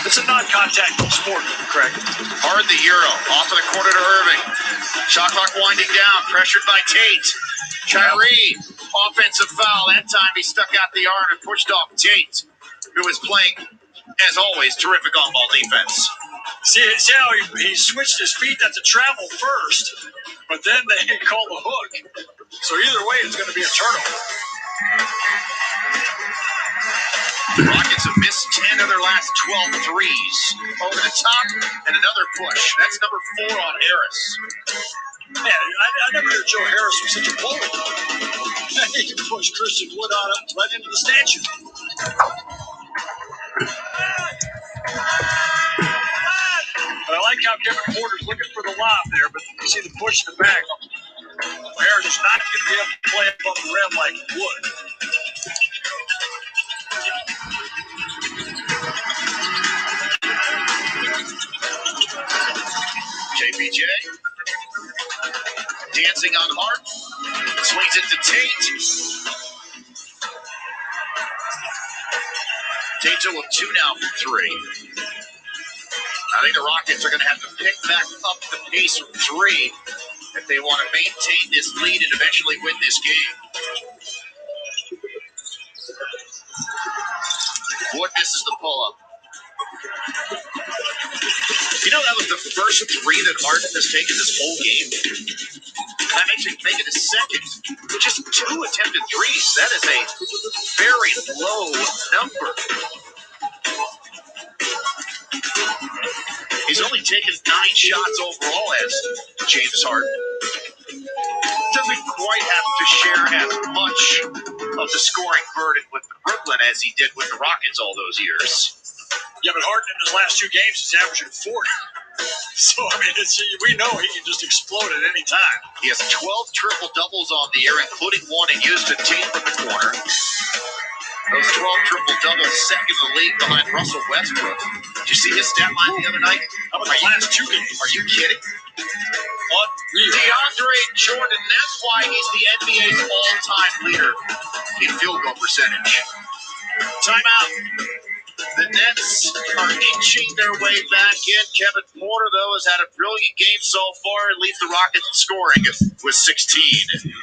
It's a non-contact sport, Craig.
Hard the Euro. Off of the corner to Irving. Shot clock winding down. Pressured by Tate. Kyrie. Offensive foul. That time he stuck out the arm and pushed off Tate. who is playing, as always, terrific on-ball defense.
See how he switched his feet to travel first, but then they call the hook. So either way, it's going to be a turnover.
The Rockets have missed 10 of their last 12 threes. Over the top, and another push. That's number 4 on Harris.
Man, I never knew Joe Harris was such a bully. He pushed Christian Wood on him right into the statue. But I like how Kevin Porter's looking for the lob there, but you see the push in the back. Harris is not going to be able to play above the rim like Wood.
JPJ dancing on Hart. Swings it to Tate. Tate's with 2 now from 3. I think the Rockets are going to have to pick back up the pace from 3 if they want to maintain this lead and eventually win this game. Wood misses the pull-up. You know, that was the first 3 that Harden has taken this whole game. That makes me think of the second. With just 2 attempted threes, that is a very low number. He's only taken 9 shots overall as James Harden. Doesn't quite have to share as much of the scoring burden with Brooklyn as he did with the Rockets all those years.
Yeah, but Harden in his last 2 games is averaging 40. So, I mean, we know he can just explode at any time.
He has 12 triple-doubles on the year, including 1 in Houston, Tate from the corner. Those 12 triple-doubles, second in the league behind Russell Westbrook. Did you see his stat line the other night?
How about the last 2 games?
Are you kidding? DeAndre Jordan, that's why he's the NBA's all-time leader in field goal percentage. Timeout. The Nets are inching their way back in. Kevin Porter, though, has had a brilliant game so far and leads the Rockets in scoring with 16.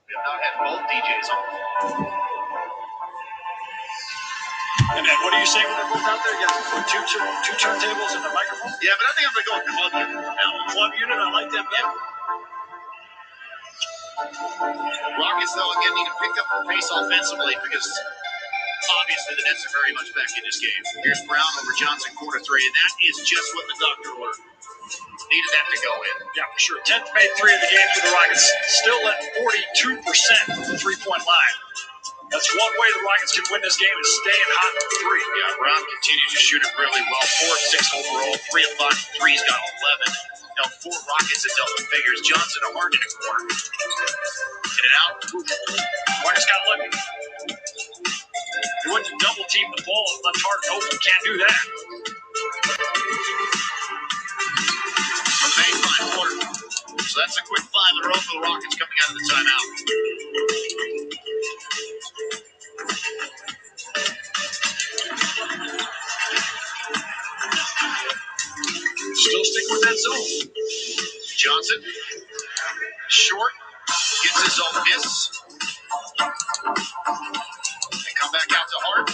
We have not had both DJs on. And then what do you say when they're both out there? You got two turntables and a microphone? Yeah, but I think I'm going to go with club unit. Now, club unit, I like that better. Rockets, though, again, need to pick up the pace offensively because obviously the Nets are very much back in this game. Here's Brown over Johnson, quarter three, and that is just what the doctor learned. Needed that to go in. Yeah, for sure. 10th made three of the game for the Rockets. Still at 42% from the three-point line. That's one way the Rockets can win this game is staying hot from three. Yeah, Brown continues to shoot it really well. 4 of 6 overall, 3 of 5 from three. He's got 11. Now 4 Rockets at double figures. Johnson a hard in a corner. In and out. Rockets got lucky. They went to double team the ball and left Harden open. Can't do that. From baseline corner. So that's a quick 5 in a row for the Rockets coming out of the timeout. Still sticking with that zone. Johnson, short, gets his own miss. They come back out to Hart.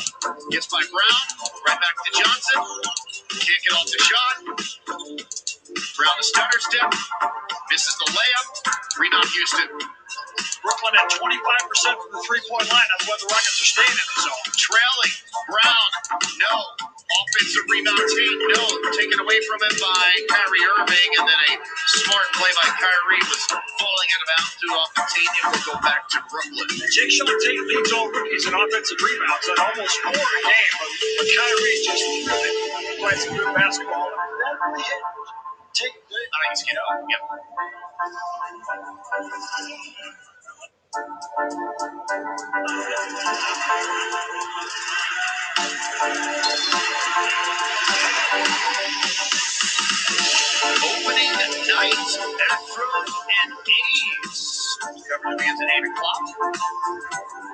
Gets by Brown. Right back to Johnson. Can't get off the shot. Brown the stutter step. Misses the layup. Rebound Houston. Brooklyn at 25% from the three-point line. That's why the Rockets are staying in the zone. Trailing. Brown. No. Offensive rebound. Tate. No. Taken away from him by Kyrie Irving. And then a smart play by Kyrie was falling out of bounds through off the Tate. And will go back to Brooklyn. Jake Sean Tate leads all rookies in offensive rebounds at almost 4 a game. But Kyrie just really played some good basketball. That really hit Tate good. I think he's getting up. Yep. Opening night, Astros and A's. Coverage begins at 8 o'clock.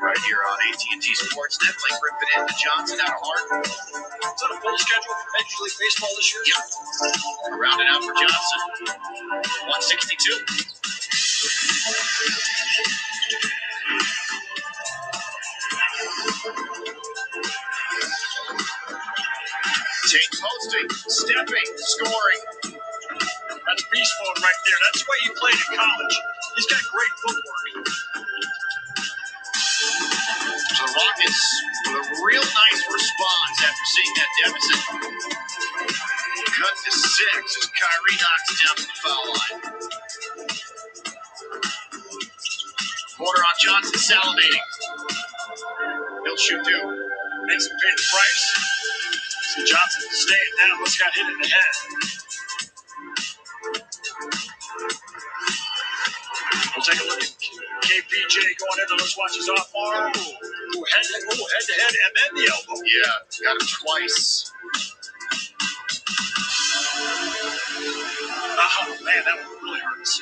Right here on AT&T Sportsnet. Blake ripped it into Johnson out of Harden. Is that a full schedule for Major League Baseball this year? Yep. Rounded out for Johnson. 162. Tate posting, stepping, scoring. That's beast mode right there. That's the way he played in college. He's got great footwork. So the Rockets with a real nice response after seeing that deficit. Cut to 6 as Kyrie knocks it down to the foul line. Corner on Johnson salivating. He'll shoot 2. Makes him pay the price. See Johnson staying down. What's got hit in the head? We'll take a look at KPJ going in. Let's watch his off arm. Head to head, and then the elbow. Yeah, got him twice. Oh, man, that really hurts.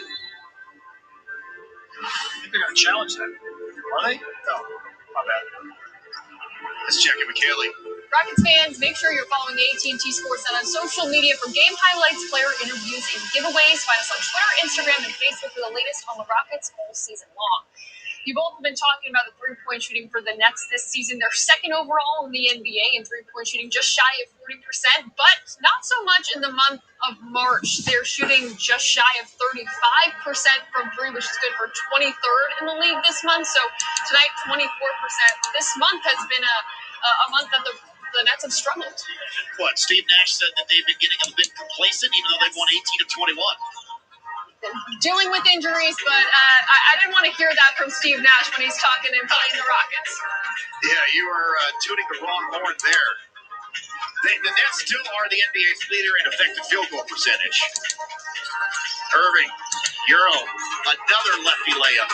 I think they're going to challenge that. Are they? No, my bad. Let's check in with Kelly.
Rockets fans, make sure you're following AT&T Sportsnet on social media for game highlights, player interviews, and giveaways. Find us on Twitter, Instagram, and Facebook for the latest on the Rockets all season long. You both have been talking about the three-point shooting for the Nets this season. They're second overall in the NBA in three-point shooting, just shy of 40%, but not so much in the month of March. They're shooting just shy of 35% from three, which is good for 23rd in the league this month. So tonight, 24%. This month has been a month that the Nets have struggled.
What, Steve Nash said that they've been getting a bit complacent, even though they've won 18 of 21.
Dealing with injuries, but I didn't want to hear that from Steve Nash when he's talking and playing the Rockets.
Yeah, you were tuning the wrong horn there. The Nets still are the NBA's leader in effective field goal percentage. Irving, Euro, another lefty layup.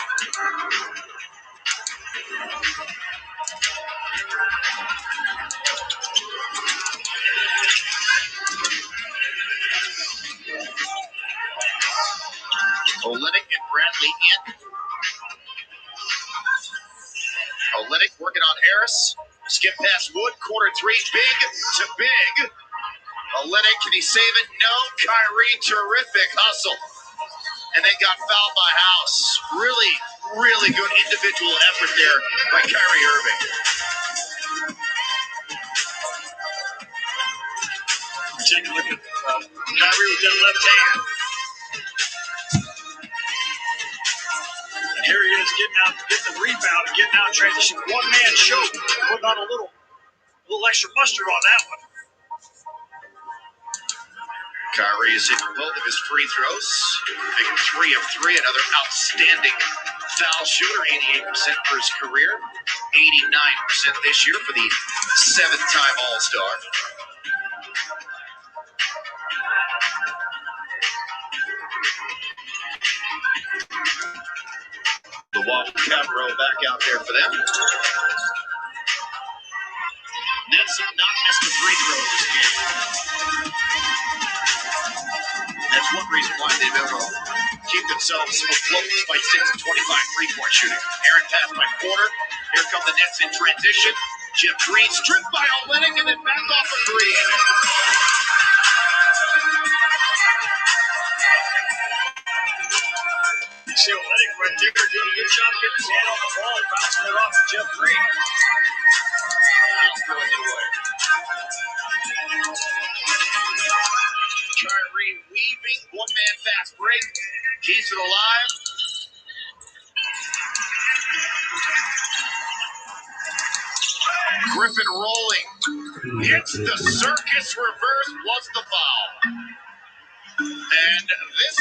Olynyk and Bradley in. Olynyk working on Harris. Skip past Wood, corner 3, big to big. Olynyk, can he save it? No. Kyrie, terrific hustle. And then got fouled by House. Really,
Really good individual effort there by Kyrie Irving.
Take a look at Kyrie with that left hand. And here he is getting the rebound and getting out in transition. One man show, putting on a little extra mustard on that one.
Kyrie is hitting both of his free throws, making 3 of 3. Another outstanding foul shooter, 88% for his career, 89% this year for the 7th-time All-Star. Milwaukee Cabarro back out there for them. Nets have not missed a free throw this game. That's one reason why they've been able to keep themselves afloat despite 6 of 25 three-point shooting. Aaron pass by Porter. Here come the Nets in transition. Jeff Green stripped by Olynyk and then back off of Green.
You see Olynyk right there doing a good job getting his hand on the ball and bouncing it off to Jeff Green.
Throwing it away. Kyrie weaving, one-man fast break. Keys to the line. Griffin rolling. Hits the circus reverse plus the foul. And this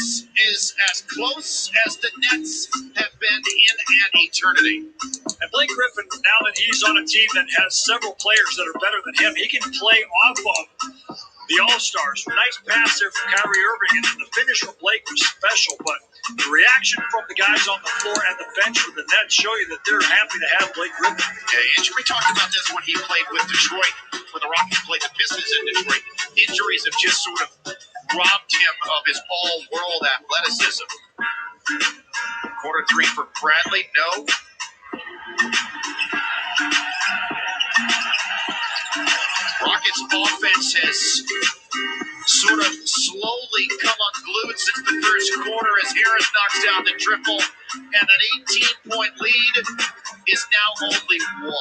is as close as the Nets have been in an eternity.
And Blake Griffin, now that he's on a team that has several players that are better than him, he can play off of the All-Stars. Nice pass there from Kyrie Irving, and then the finish from Blake was special. But the reaction from the guys on the floor and the bench for the Nets show you that they're happy to have Blake Griffin.
Yeah, and we talked about this when he played with Detroit, when the Rockets played the Pistons in Detroit. Injuries have just sort of robbed him of his all-world athleticism. Quarter 3 for Bradley, no. Rockets offense has sort of slowly come unglued since the first quarter as Harris knocks down the triple, and an 18-point lead is now only 1.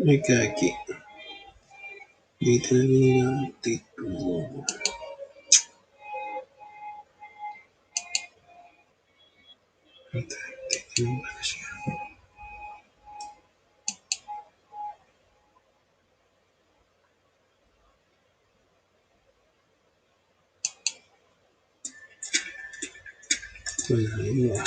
Me queda aquí. Vitamina tipo. Bueno, ahí va.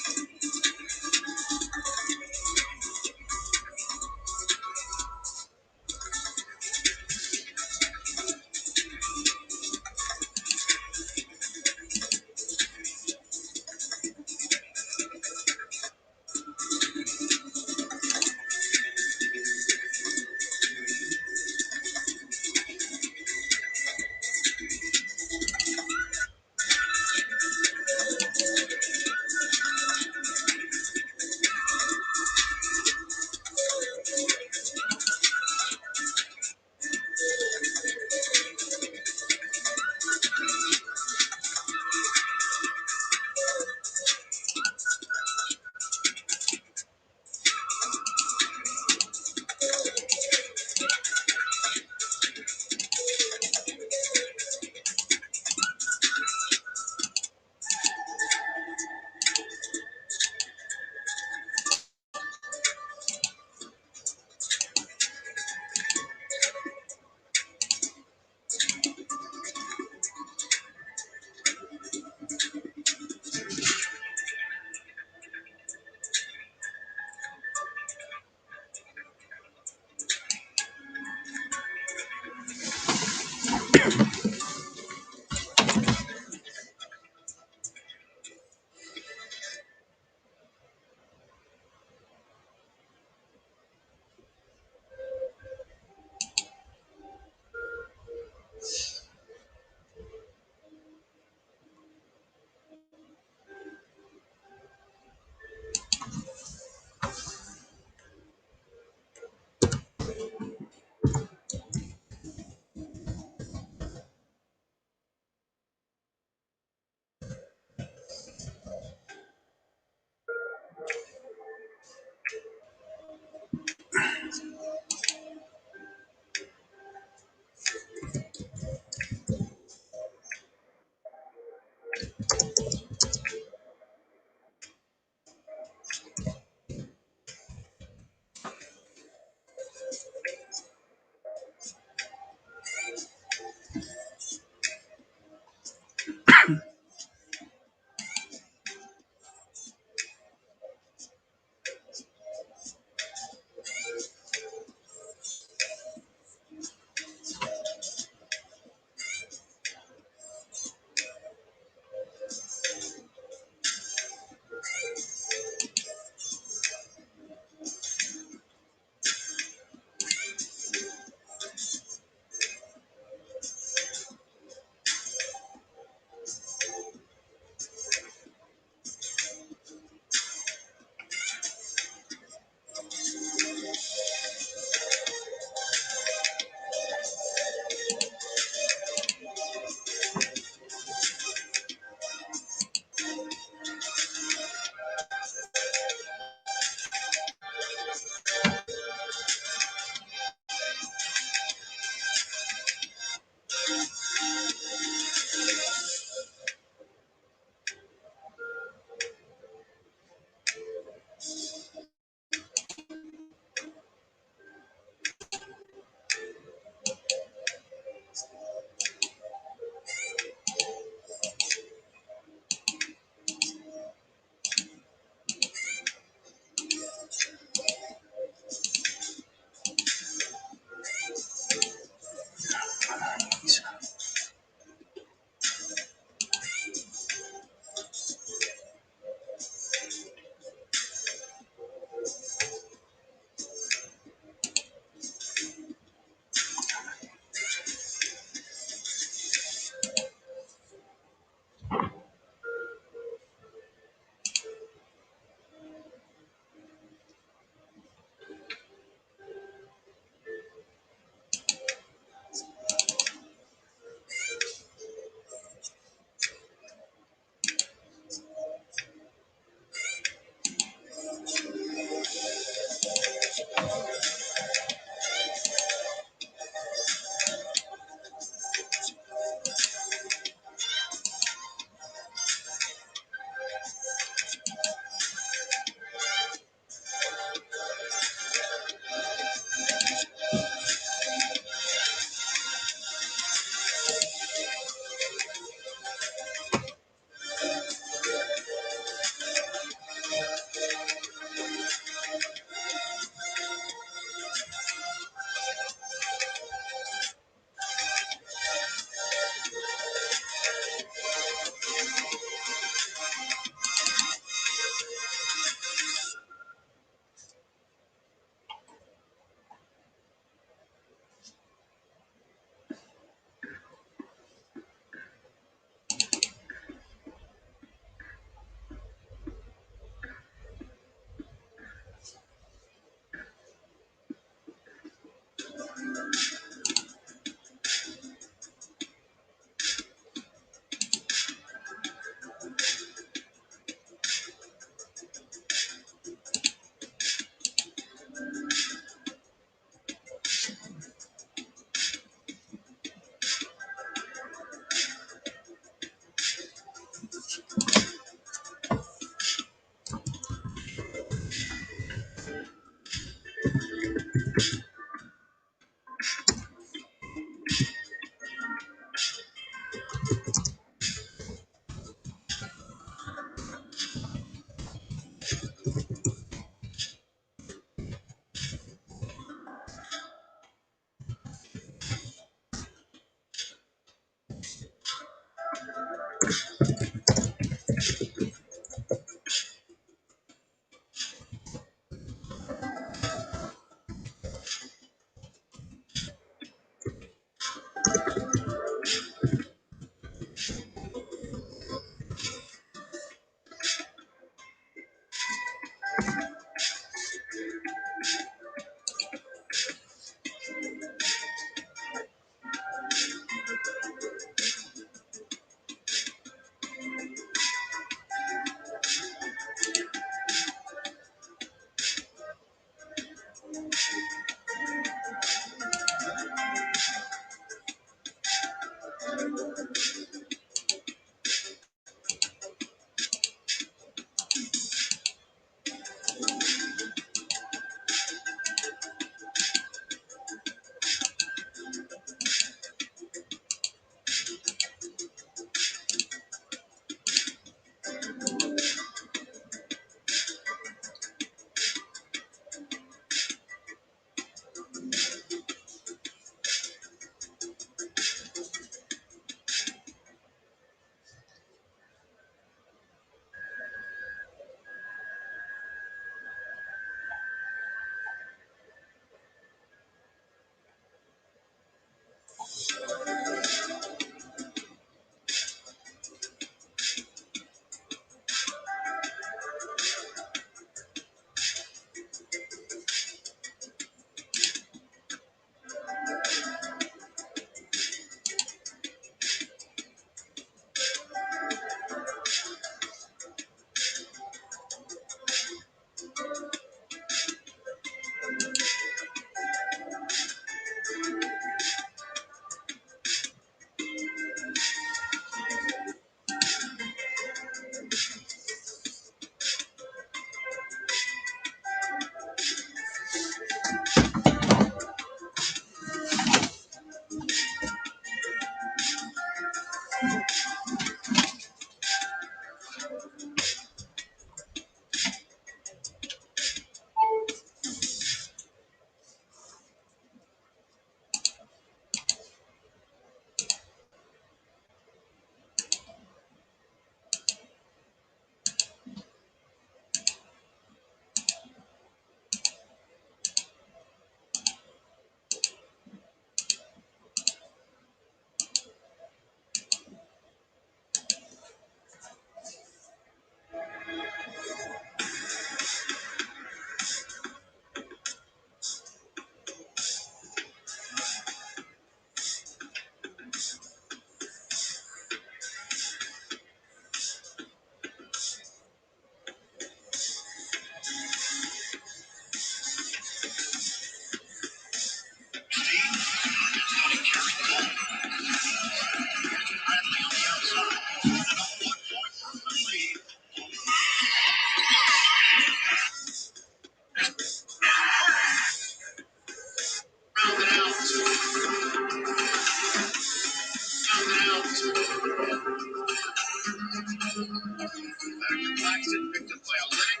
Paxton picked up by Olynyk.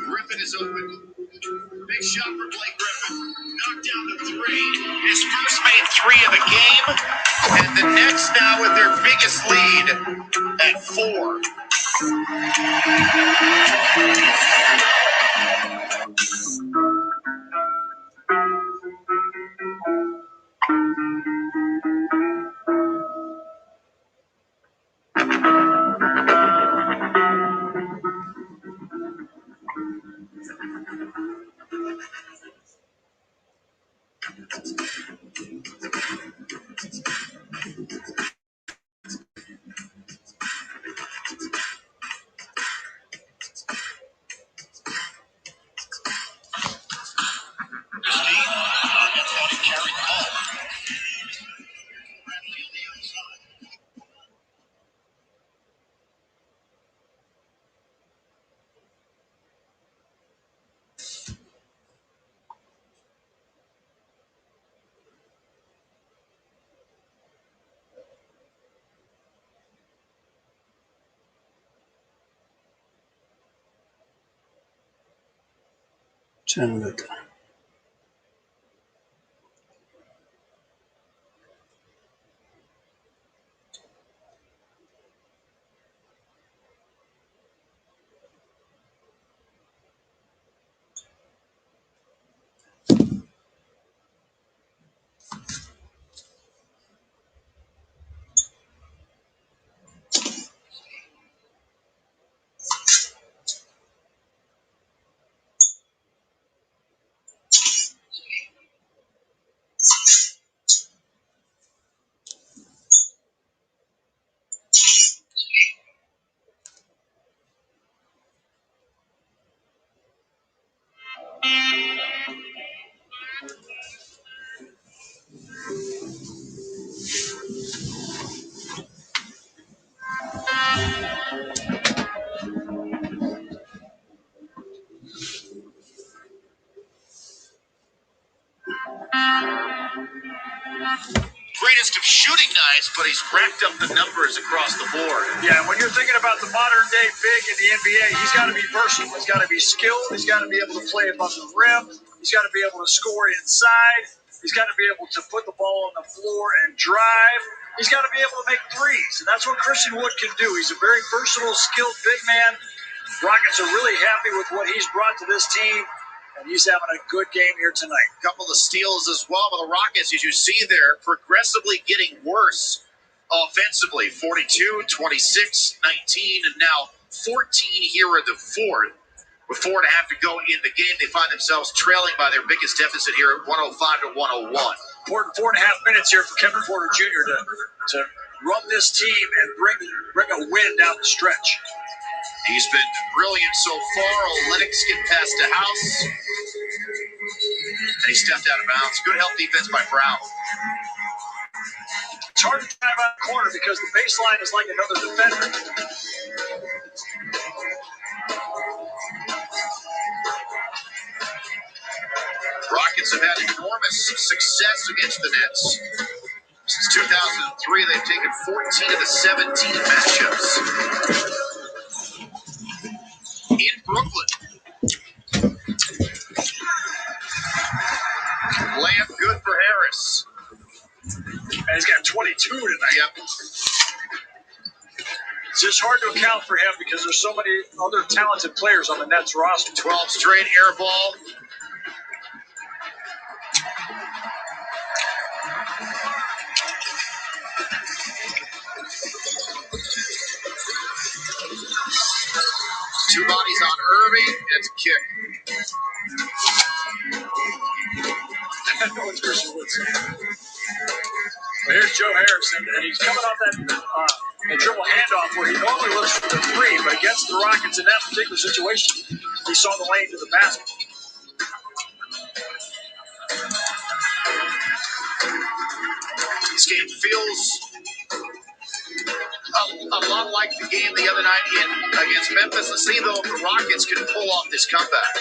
Griffin is open. Big shot for Blake Griffin. Knocked down the three. His first made three of the game. And the Knicks now with their biggest lead at 4.
Chandler.
Greatest of shooting nights, but he's racked up the numbers across the board.
Yeah, when you're thinking about the modern day big in the NBA, he's got to be versatile. He's got to be skilled. He's got to be able to play above the rim. He's got to be able to score inside. He's got to be able to put the ball on the floor and drive. He's got to be able to make threes, and that's what Christian Wood can do. He's a very versatile, skilled big man. Rockets are really happy with what he's brought to this team, and he's having a good game here tonight.
Couple of steals as well, but the Rockets, as you see there, progressively getting worse offensively. 42, 26, 19, and now 14 here in the fourth. With 4.5 to go in the game, they find themselves trailing by their biggest deficit here at 105 to 101.
Important 4.5 minutes here for Kevin Porter Jr. to run this team and bring a win down the stretch.
He's been brilliant so far. Olynyk getting past the house. And he stepped out of bounds. Good help defense by Brown.
It's hard to drive out the corner because the baseline is like another defender.
Rockets have had enormous success against the Nets. Since 2003, they've taken 14 of the 17 matchups. In Brooklyn. Layup good for Harris.
And he's got 22 tonight.
Yep.
It's just hard to account for him because there's so many other talented players on the Nets roster.
12 straight air ball. Two bodies on Irving. It's a kick.
But here's Joe Harris, and he's coming off that dribble handoff where he normally looks for the three, but against the Rockets in that particular situation, he saw the lane to the basket.
This game feels a lot like the game the other night against Memphis. Let's see, though, if the Rockets can pull off this comeback.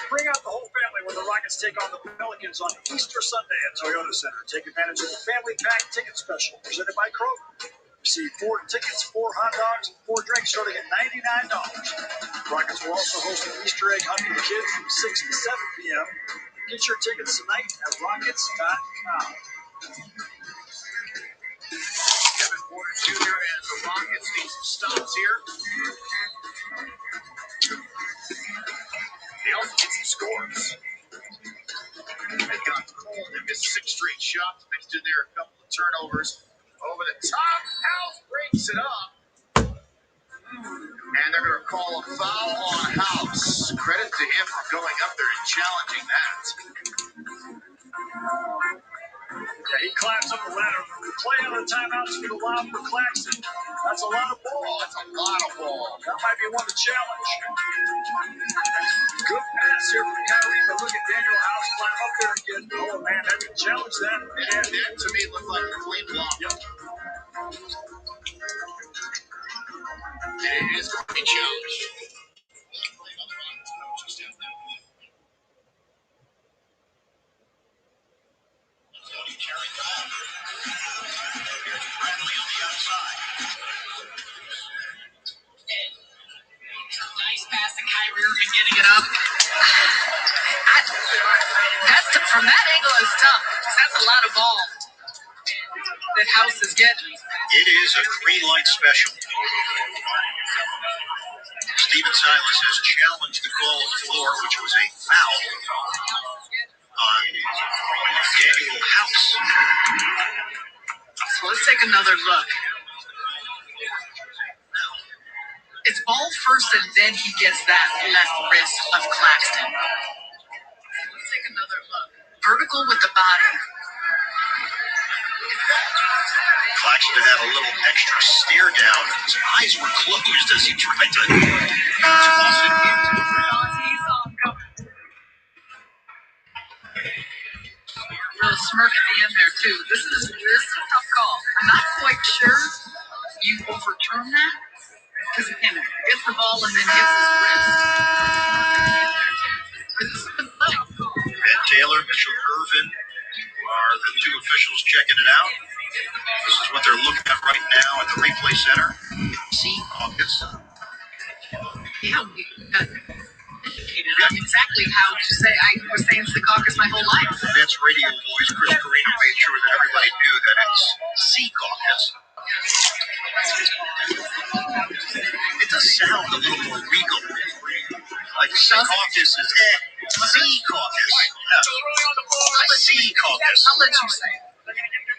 Bring out the whole family when the Rockets take on the Pelicans on Easter Sunday at Toyota Center. Take advantage of the Family Pack Ticket Special presented by Kroger. Receive 4 tickets, 4 hot dogs, and 4 drinks starting at $99. Rockets will also host an Easter egg hunt for the kids from 6 to 7 p.m. Get your tickets tonight at rockets.com.
Kevin Porter Jr. and the Rockets need some stops here. They also get some scores. They got cold and missed 6 straight shots. Mixed in there a couple of turnovers. Over the top, House breaks it up. And they're going to call a foul on House. Credit to him for going up there and challenging that.
Yeah, he climbs up the ladder. The play on the timeouts for the lob for Claxton. That's a lot of ball.
Oh, that's a lot of ball.
That might be one to challenge. Good pass here from Kyrie, but look at Daniel House climb up there and get, oh man, that could challenge that.
And that to me looked like a clean block.
Yep.
It is going to be challenged. Carry the ball. Here's Bradley on the outside.
Nice pass to Kyrie Irving getting it up. From that angle is tough. That's a lot of ball that House is getting.
It is a green light special. Steven Silas has challenged the call on the floor, which was a foul on Daniel House.
So let's take another look. It's ball first, and then he gets that left wrist of Claxton. Let's take another look. Vertical with the body.
Claxton had a little extra stare down. His eyes were closed as he tried to toss it into the ground.
Little smirk at the end there too. This is a tough call. I'm not quite sure you overturn that because again, gets the ball and then hits his wrist.
Ben Taylor, Mitchell Irvin are the 2 officials checking it out. This is what they're looking at right now at the replay center. CELTICS.
Yeah, I'm exactly how to say. I was saying Secaucus my whole life.
That's radio voice. Chris Carino made sure that everybody knew that it's CELTICS. It does sound a little more regal. Like Secaucus is CELTICS. CELTICS.
I'll let you say it.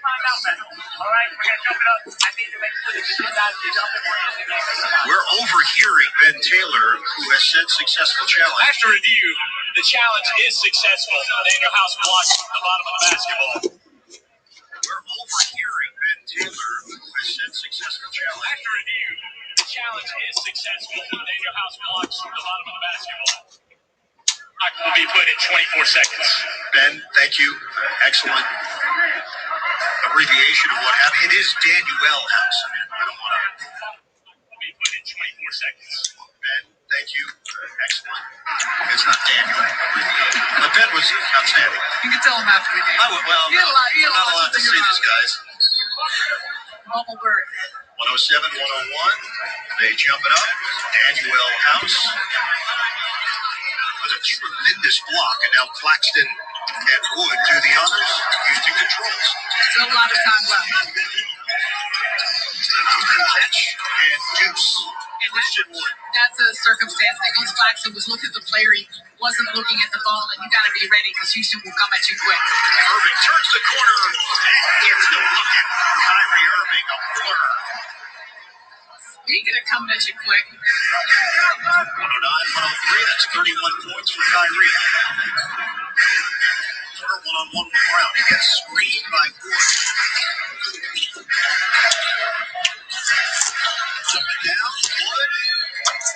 All right, we're going to jump it up. I need to make sure that you guys jump it.
We're overhearing Ben Taylor, who has said successful challenge.
After review, the challenge is successful. Daniel House blocks the bottom of the basketball.
We're overhearing Ben Taylor, who has said successful challenge.
After review, the challenge is successful. Daniel House blocks the bottom of the basketball. I will be put in 24 seconds.
Ben, thank you. Excellent abbreviation of what happened. It is Daniel House. I don't want to.
Will be put in 24 seconds.
Ben, thank you. Excellent. It's not Daniel. But Ben was outstanding.
You can tell him after the game.
Well,
you had a lot,
not allowed to see these guys.
Bubble bird.
107, 101. They jump it up. Daniel House with a tremendous block, and now Claxton and Wood do the honors using controls.
Still a lot of time left.
Catch and deuce.
Christian Wood.
That's a circumstance. Nicholas Claxton was looking at the player. He wasn't looking at the ball, and you got to be ready because Houston will come at you quick.
Irving turns the corner and gets the bucket. Kyrie Irving, a blur.
Speaking of coming at you quick,
109, 103. That's 31 points for Kyrie. Turner one-on-one with Brown. He gets screened by Gordon. Jumping down, Wood.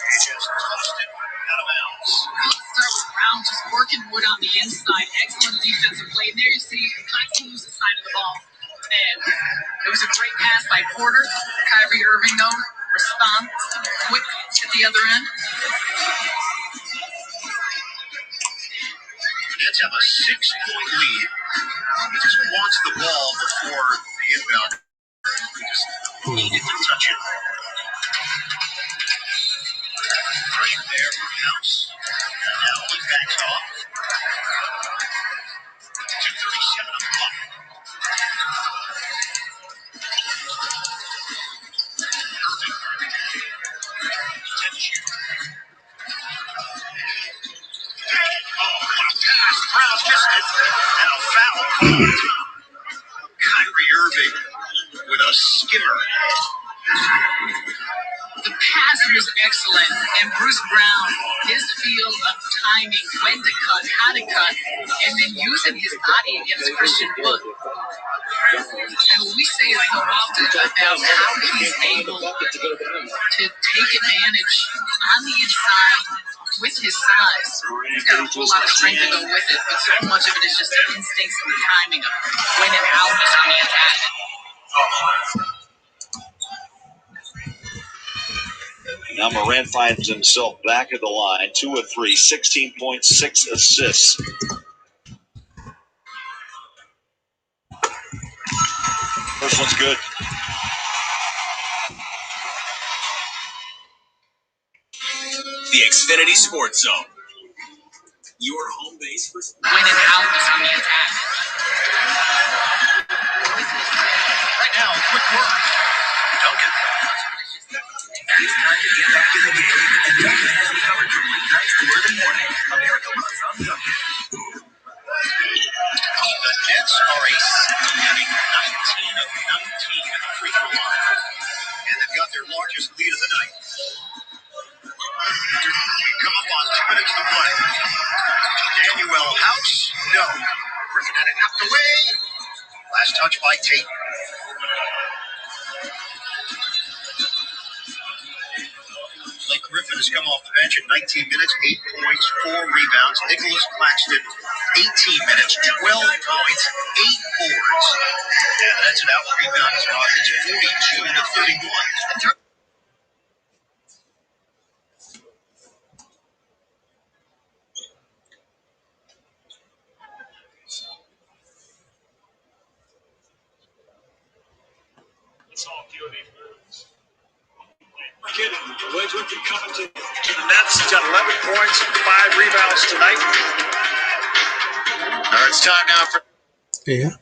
He just tossed it out of bounds.
let's start with Brown just working Wood on the inside. Excellent defensive play. And there you see Claxton lose the side of the ball. And it was a great pass by Porter. Kyrie Irving, though, responds quick at the other end.
The Nets have a 6-point lead. He just wants the ball before the inbound. He just needed to touch it. Pressure there from House. Now he backs off. 2:37 on the clock. Irving. 10 shoot. Oh, what a pass. Brown's missed it. Now foul called. Kyrie Irving with a skimmer.
The pass was excellent, and Bruce Brown, his feel of timing, when to cut, how to cut, and then using his body against Christian Wood. And we say it so often about how he's able to take advantage on the inside with his size. He's got a whole lot of strength to go with it, but so much of it is just the instincts and the timing of when and how he's on the attack.
Now Morant finds himself back at the line, 2 of 3, 16 points, 6 assists. First one's good.
The Xfinity Sports Zone. Your home base for
When and how he's on the attack.
Right now, quick work. Duncan.
It's time to get back in the game. And Duncan has you covered from weeknights to early morning. America runs on Duncan.
The Nets are shooting 19 of 19 at the free throw line. And they've got their largest lead of the night. We come up on 2 minutes to play. Daniel House, no. Griffin had it knocked away. Last touch by Tate. Blake Griffin has come off the bench in 19 minutes, 8 points, 4 rebounds. Nicholas Claxton, 18 minutes, 12 points, 8 boards. And that's an out-rebound as Rockets 42 to 31.
It's all a few of these moves. Kidding. Blake Griffin coming to the Nets. He's got 11 points and 5 rebounds tonight.
All right, it's time now for
Yeah.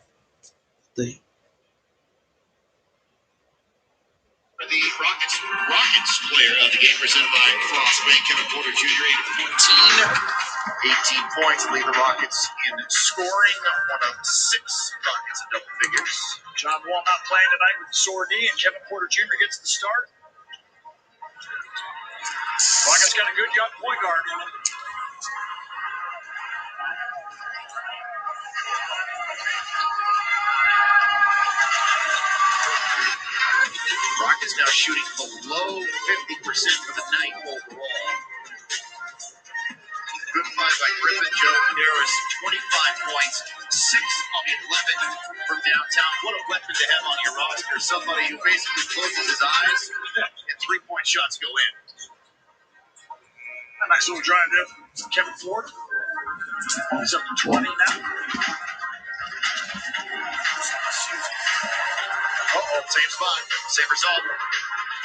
the Rockets player of the game, presented by Frostbank. Kevin Porter Jr. 18 points, lead the Rockets in scoring. One of 6 Rockets in double figures.
John Wall not playing tonight with a sore knee, and Kevin Porter Jr. gets the start. Rockets got a good young point guard.
Rockets now shooting below 50% for the night overall. Good find by Griffin. Joe Harris, 25 points, 6 of 11 from downtown. What a weapon to have on your roster. Somebody who basically closes his eyes and 3-point shots go in.
A nice little drive there from Kevin Ford. He's up to 20 now.
Same spot, same result.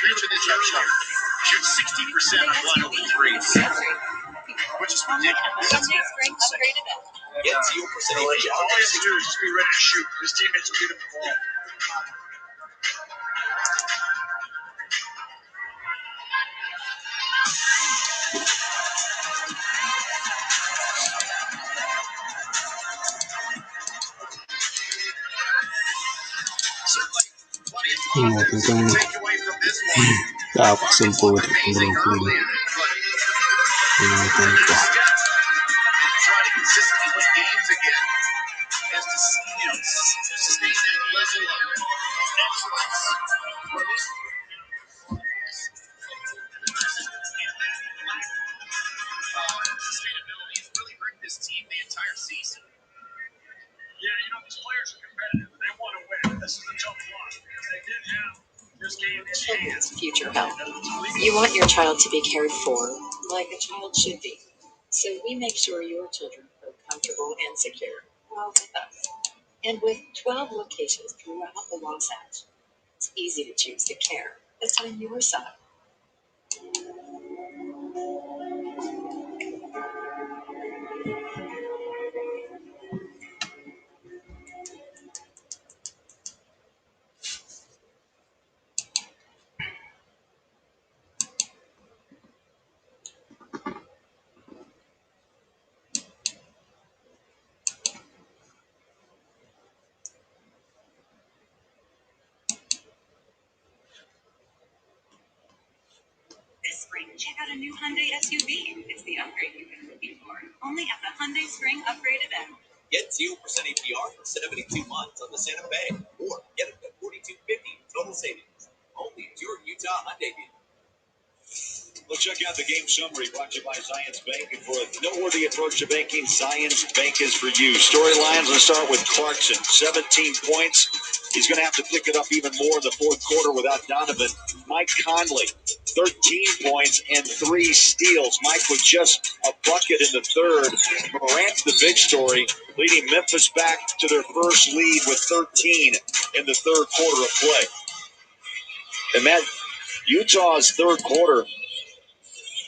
Reaching this shot. Shoots 60% on wide open threes, which is ridiculous.
All he has to do is just be ready to shoot. His teammates will get him the ball.
Tentang apa sempur berangkuli tentang
Try to consistently win games again is to sustain that level of excellence. Or at least sustainability has really hurt this team the entire season.
Yeah, these players are competitive. They want to win. This is a tough one because they did have this game in hand.
Future health. You want your child to be cared for like a child should be. So we make sure your children feel comfortable and secure while with us. And with 12 locations throughout the Wasatch, it's easy to choose the care that's on your side.
This spring, check out a new Hyundai SUV. It's the upgrade you've been looking for. Only at the Hyundai Spring Upgrade event.
Get 0% APR for 72 months on the Santa Fe, or get up to $4,250 total savings. Only at your Utah Hyundai dealer. Let's check out the game summary brought to you by Zions Bank. And for a noteworthy approach to banking, Zions Bank is for you. Storylines, let's start with Clarkson. 17 points. He's going to have to pick it up even more in the fourth quarter without Donovan. Mike Conley, 13 points and 3 steals. Mike with just a bucket in the third. Morant's the big story, leading Memphis back to their first lead with 13 in the third quarter of play. And Matt, Utah's third quarter,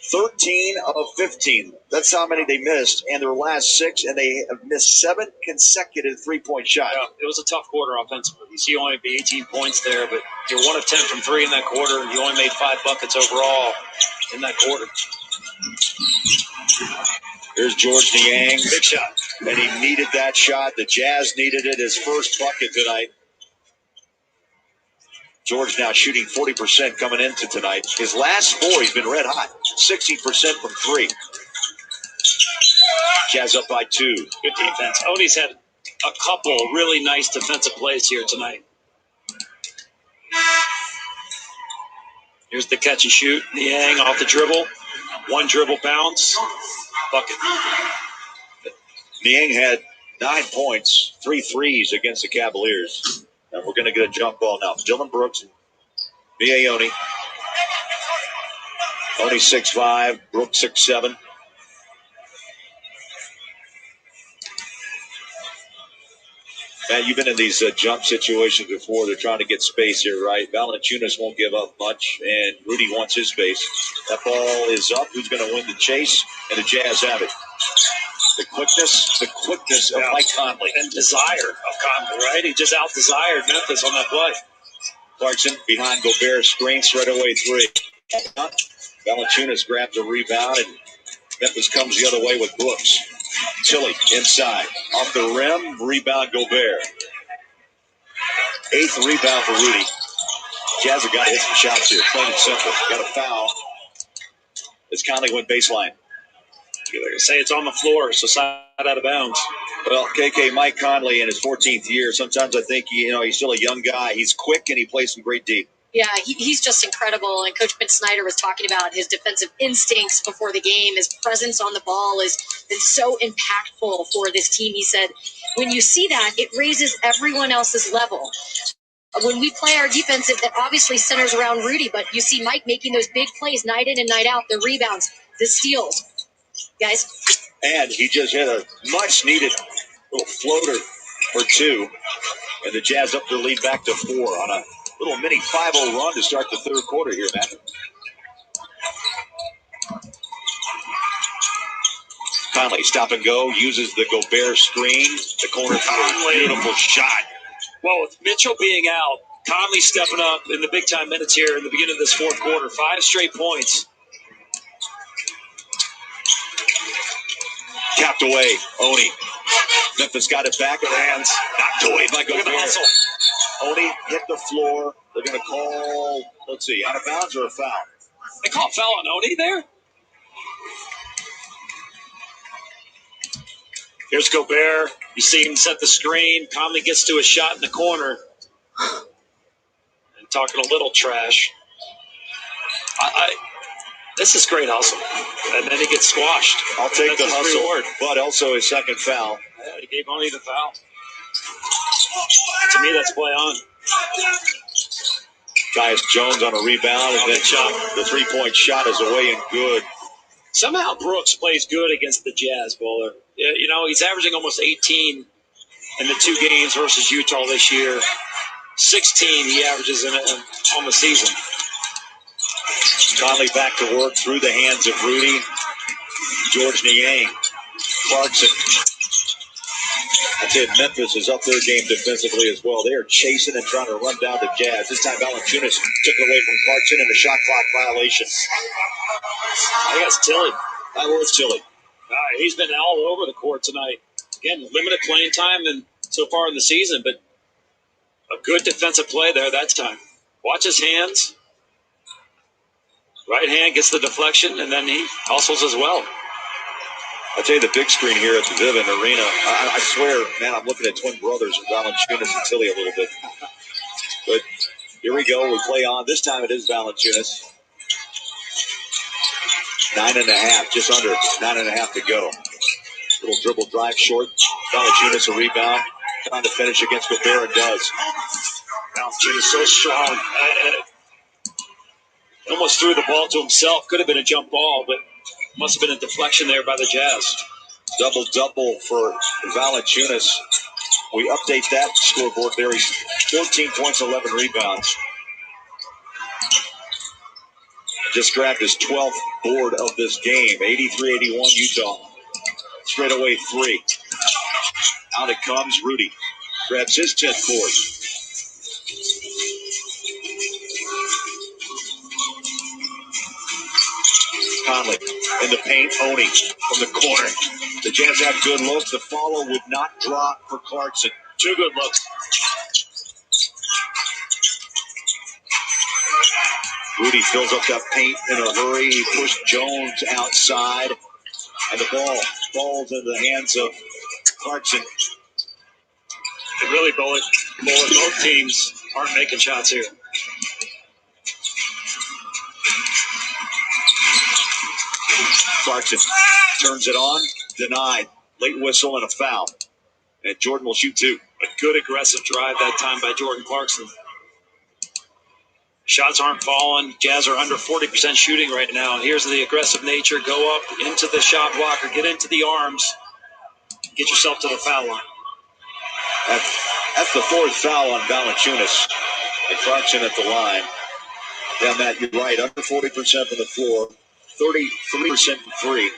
13 of 15. That's how many they missed, and their last 6, and they have missed 7 consecutive three-point shots.
Yeah, it was a tough quarter offensively. You see, you only be 18 points there, but you're 1 of 10 from 3 in that quarter, and you only made 5 buckets overall in that quarter.
Here's George Niang.
Big shot.
And he needed that shot. The Jazz needed it, his first bucket tonight. George now shooting 40% coming into tonight. His last 4, he's been red hot. 60% from 3. Jazz up by 2.
Good defense. Odie's had a couple really nice defensive plays here tonight. Here's the catch and shoot. Niang off the dribble. 1 dribble bounce. Bucket.
Niang had 9 points, 3 threes against the Cavaliers. And we're going to get a jump ball now. Dylan Brooks and Miaoni. Only 6'5", Brooks 6'7". Matt, you've been in these jump situations before. They're trying to get space here, right? Valanciunas won't give up much, and Rudy wants his space. That ball is up. Who's going to win the chase? And the Jazz have it. The quickness of Mike Conley.
And desire of Conley, right? He just out-desired Memphis on that play.
Clarkson behind Gobert, screen, straight away 3. Valanciunas grabs a rebound, and Memphis comes the other way with Brooks. Tilly inside. Off the rim, rebound Gobert. 8th rebound for Rudy. Jazz have got to hit some shots here, plain and simple. Got a foul. As Conley went baseline.
They say it's on the floor, so side out of bounds.
Well, KK, Mike Conley in his 14th year, sometimes I think, he's still a young guy. He's quick, and he plays some great D.
Yeah, he's just incredible. And Coach Ben Snyder was talking about his defensive instincts before the game. His presence on the ball has been so impactful for this team. He said, when you see that, it raises everyone else's level. When we play our defense, it obviously centers around Rudy, but you see Mike making those big plays night in and night out, the rebounds, the steals. Guys.
And he just had a much-needed little floater for 2. And the Jazz up their lead back to 4 on a little mini 5-0 run to start the third quarter here, Matt. Conley, stop and go, uses the Gobert screen. The corner for a beautiful shot.
Well, with Mitchell being out, Conley stepping up in the big-time minutes here in the beginning of this fourth quarter. 5 straight points.
Capped away, Oni. Memphis got it back in hands. Knocked away by Gobert. Oni hit the floor. They're going to call, let's see, out of bounds or a foul?
They call foul on Oni there? Here's Gobert. You see him set the screen. Conley gets to a shot in the corner. And talking a little trash. This is great hustle. And then he gets squashed.
I'll take
the
hustle,
reward.
but also his second foul.
Yeah, he gave Oni the foul. To me, that's play on.
Tyus Jones on a rebound, and then the three-point shot is away and good.
Somehow Brooks plays good against the Jazz, Bowler. You know, he's averaging almost 18 in the 2 games versus Utah this year. 16 he averages on the season.
Conley back to work through the hands of Rudy. George Niang. Clarkson. I'd say Memphis is up their game defensively as well. They are chasing and trying to run down the Jazz. This time Valanciunas took it away from Clarkson and a shot clock violation.
I think that's Tilly.
That was Tilly.
He's been all over the court tonight. Again, limited playing time and so far in the season, but a good defensive play there that time. Watch his hands. Right hand gets the deflection, and then he hustles as well.
I'll tell you the big screen here at the Vivint Arena. I swear, man, I'm looking at twin brothers, Valanciunas and Tilly a little bit. But here we go. We play on. This time it is Valanciunas. 9.5, just under 9.5 to go. Little dribble drive short. Valanciunas a rebound. Trying to finish against Gobert and does.
Valanciunas so strong. Almost threw the ball to himself. Could have been a jump ball, but must have been a deflection there by the Jazz.
Double-double for Valanciunas. We update that scoreboard there. He's 14 points, 11 rebounds. Just grabbed his 12th board of this game. 83-81 Utah. Straight away 3. Out it comes. Rudy grabs his 10th board. Conley in the paint. Oni from the corner. The Jazz have good looks. The follow would not drop for Clarkson.
2 good looks.
Rudy fills up that paint in a hurry. He pushed Jones outside. And the ball falls into the hands of Clarkson.
And really, both teams aren't making shots here.
Clarkson turns it on, denied. Late whistle and a foul. And Jordan will shoot 2.
A good aggressive drive that time by Jordan Clarkson. Shots aren't falling. Jazz are under 40% shooting right now. Here's the aggressive nature. Go up into the shot blocker. Get into the arms. Get yourself to the foul line.
That's the 4th foul on Valanciunas. And Clarkson at the line. Yeah, Matt, you're right. Under 40% from the floor. 33% from 3.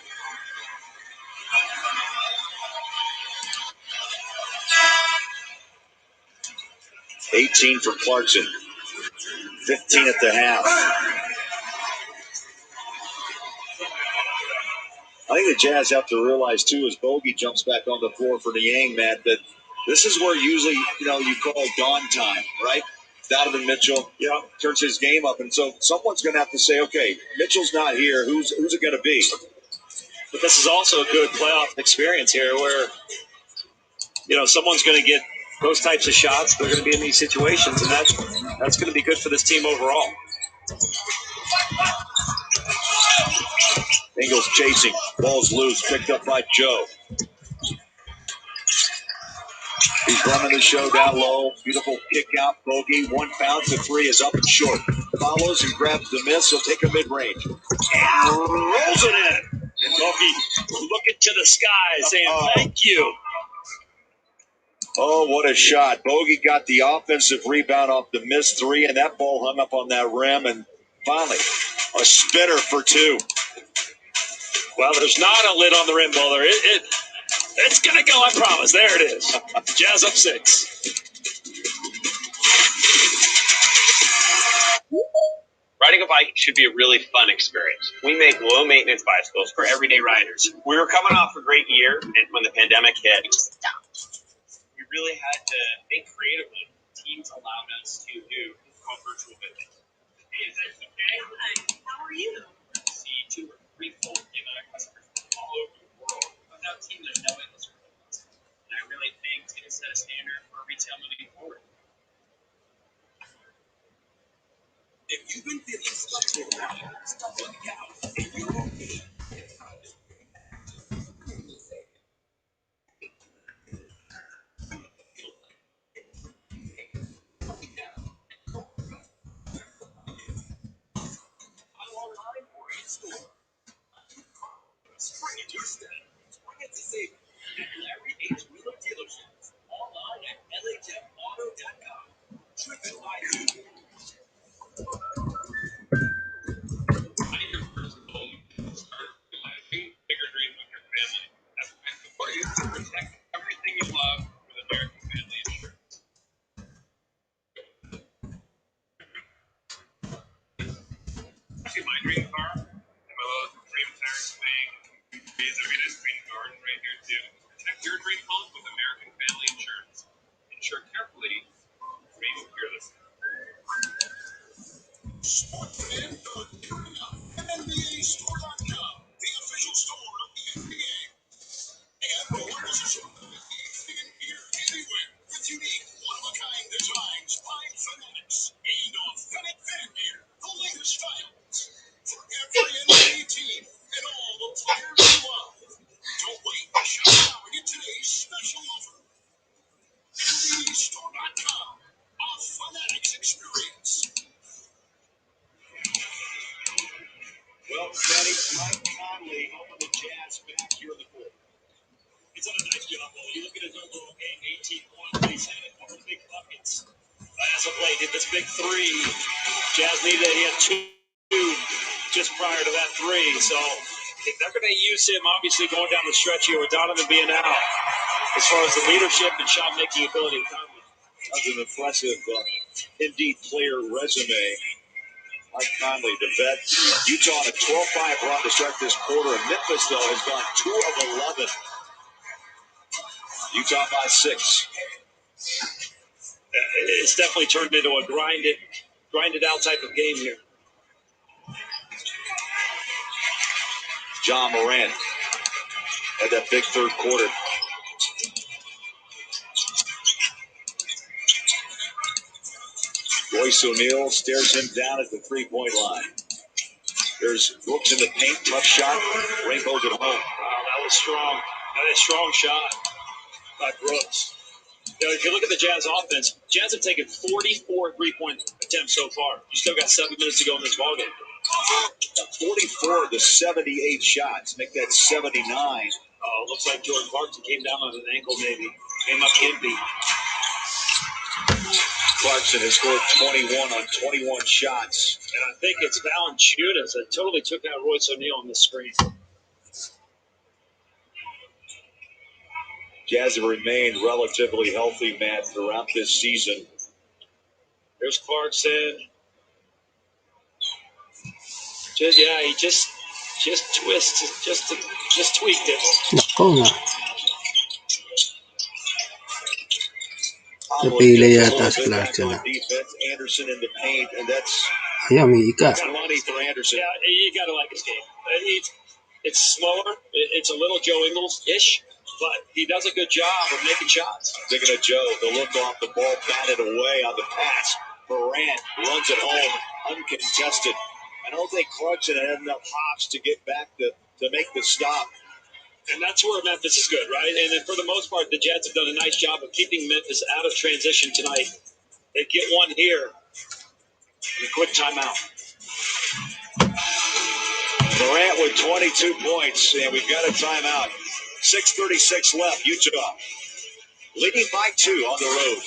$18 for Clarkson. 15 at the half. I think the Jazz have to realize, too, as Bogey jumps back on the floor for Niang, Matt, that this is where usually, you call dawn time, right? Donovan Mitchell turns his game up, and so someone's going to have to say, okay, Mitchell's not here. Who's it going to be?
But this is also a good playoff experience here where, someone's going to get those types of shots. They're going to be in these situations, and that's going to be good for this team overall.
Ingles chasing. Ball's loose. Picked up by Joe. He's running the show down low. Beautiful kick out. Bogey. 1 bounce. The 3 is up and short. Follows and grabs the miss. He'll take a mid-range.
And rolls it in. And Bogey looking to the sky saying thank you.
Oh, what a shot. Bogey got the offensive rebound off the missed 3, and that ball hung up on that rim. And finally, a spinner for 2.
Well, there's not a lid on the rim, Bowler. It's going to go, I promise. There it is. Jazz up 6.
Riding a bike should be a really fun experience. We make low-maintenance bicycles for everyday riders. We were coming off a great year, and when the pandemic hit, we just stopped. We really had to think creatively. teams allowed us to do called virtual business. Hey, is that okay? Hi, how are you? See 2 or 3 full customers from all over the world. Without team, there's no endless growth. And I really think it's going to set a standard for retail moving forward. If you've been feeling stuck for a while, stop looking out. And you're okay. Online or in store. Spring at your step. Spring at the savings. At Larry H. Wheeler Dealerships. Online at LHMauto.com. Driven by you. Bigger dreams with your family. That's for you to protect everything you love with American Family Insurance. See my dream car, MILWAUKEE's dream tire swing, Visa green garden right here too. Protect your dream home with American Family Insurance. Insure carefully, dream fearlessly. NBA Store.com, the official store of the NBA. And the largest assortment of anything here, anywhere, with unique, one-of-a-kind designs by Fanatics and authentic fan gear, the latest styles for every NBA team and all the players you love. Don't wait, shop now and get today's special offer. NBA Store.com, a Fanatics experience. Well, Scotty, Mike Conley helping the Jazz back here in the fourth. He's done a nice job, though. You look at his overall game, 18 points, but he's had a couple of big buckets. As of late, hit this big 3. Jazz needed it. He had 2 just prior to that 3. So if they're going to use him, obviously going down the stretch here with Donovan being out, as far as the leadership and shot-making ability.
That's an impressive, indeed, player resume. Mike Conley, the vet. Utah on a 12-5 run to start this quarter. And Memphis, though, has gone 2 of 11. Utah by 6.
It's definitely turned into a grinded out type of game here.
John Morant had that big third quarter. Royce O'Neal stares him down at the three-point line. There's Brooks in the paint, tough shot. Rainbows at home.
Wow, that was strong. That is a strong shot by Brooks. You know, if you look at the Jazz offense, Jazz have taken 44 three-point attempts so far. You still got 7 minutes to go in this ballgame.
44 of the 78 shots. Make that 79.
Oh, looks like Jordan Clarkson came down on an ankle maybe. Came up empty.
Clarkson has scored 21 on 21 shots.
And I think it's Valanciunas that totally took out Royce O'Neal on the screen.
Jazz have remained relatively healthy, Matt, throughout this season.
There's Clarkson. He just twists, just tweaked it.
Nako nga. Napili yata si Clarkson na.
Anderson in the paint, and that's
Ayan, may ika.
money for Anderson.
Yeah, you got to like his game. It's slower. It's a little Joe Ingles-ish, but he does a good job of making shots.
Thinking of Joe, the look off the ball, batted away on the pass. Morant runs it home, uncontested. I don't think Clarkson had enough hops to get back to make the stop.
And that's where Memphis is good, right? And then for the most part, the Jets have done a nice job of keeping Memphis out of transition tonight. They get one here. And a quick timeout.
Morant with 22 points, and we've got a timeout. 6:36 left. Utah leading by 2 on the road.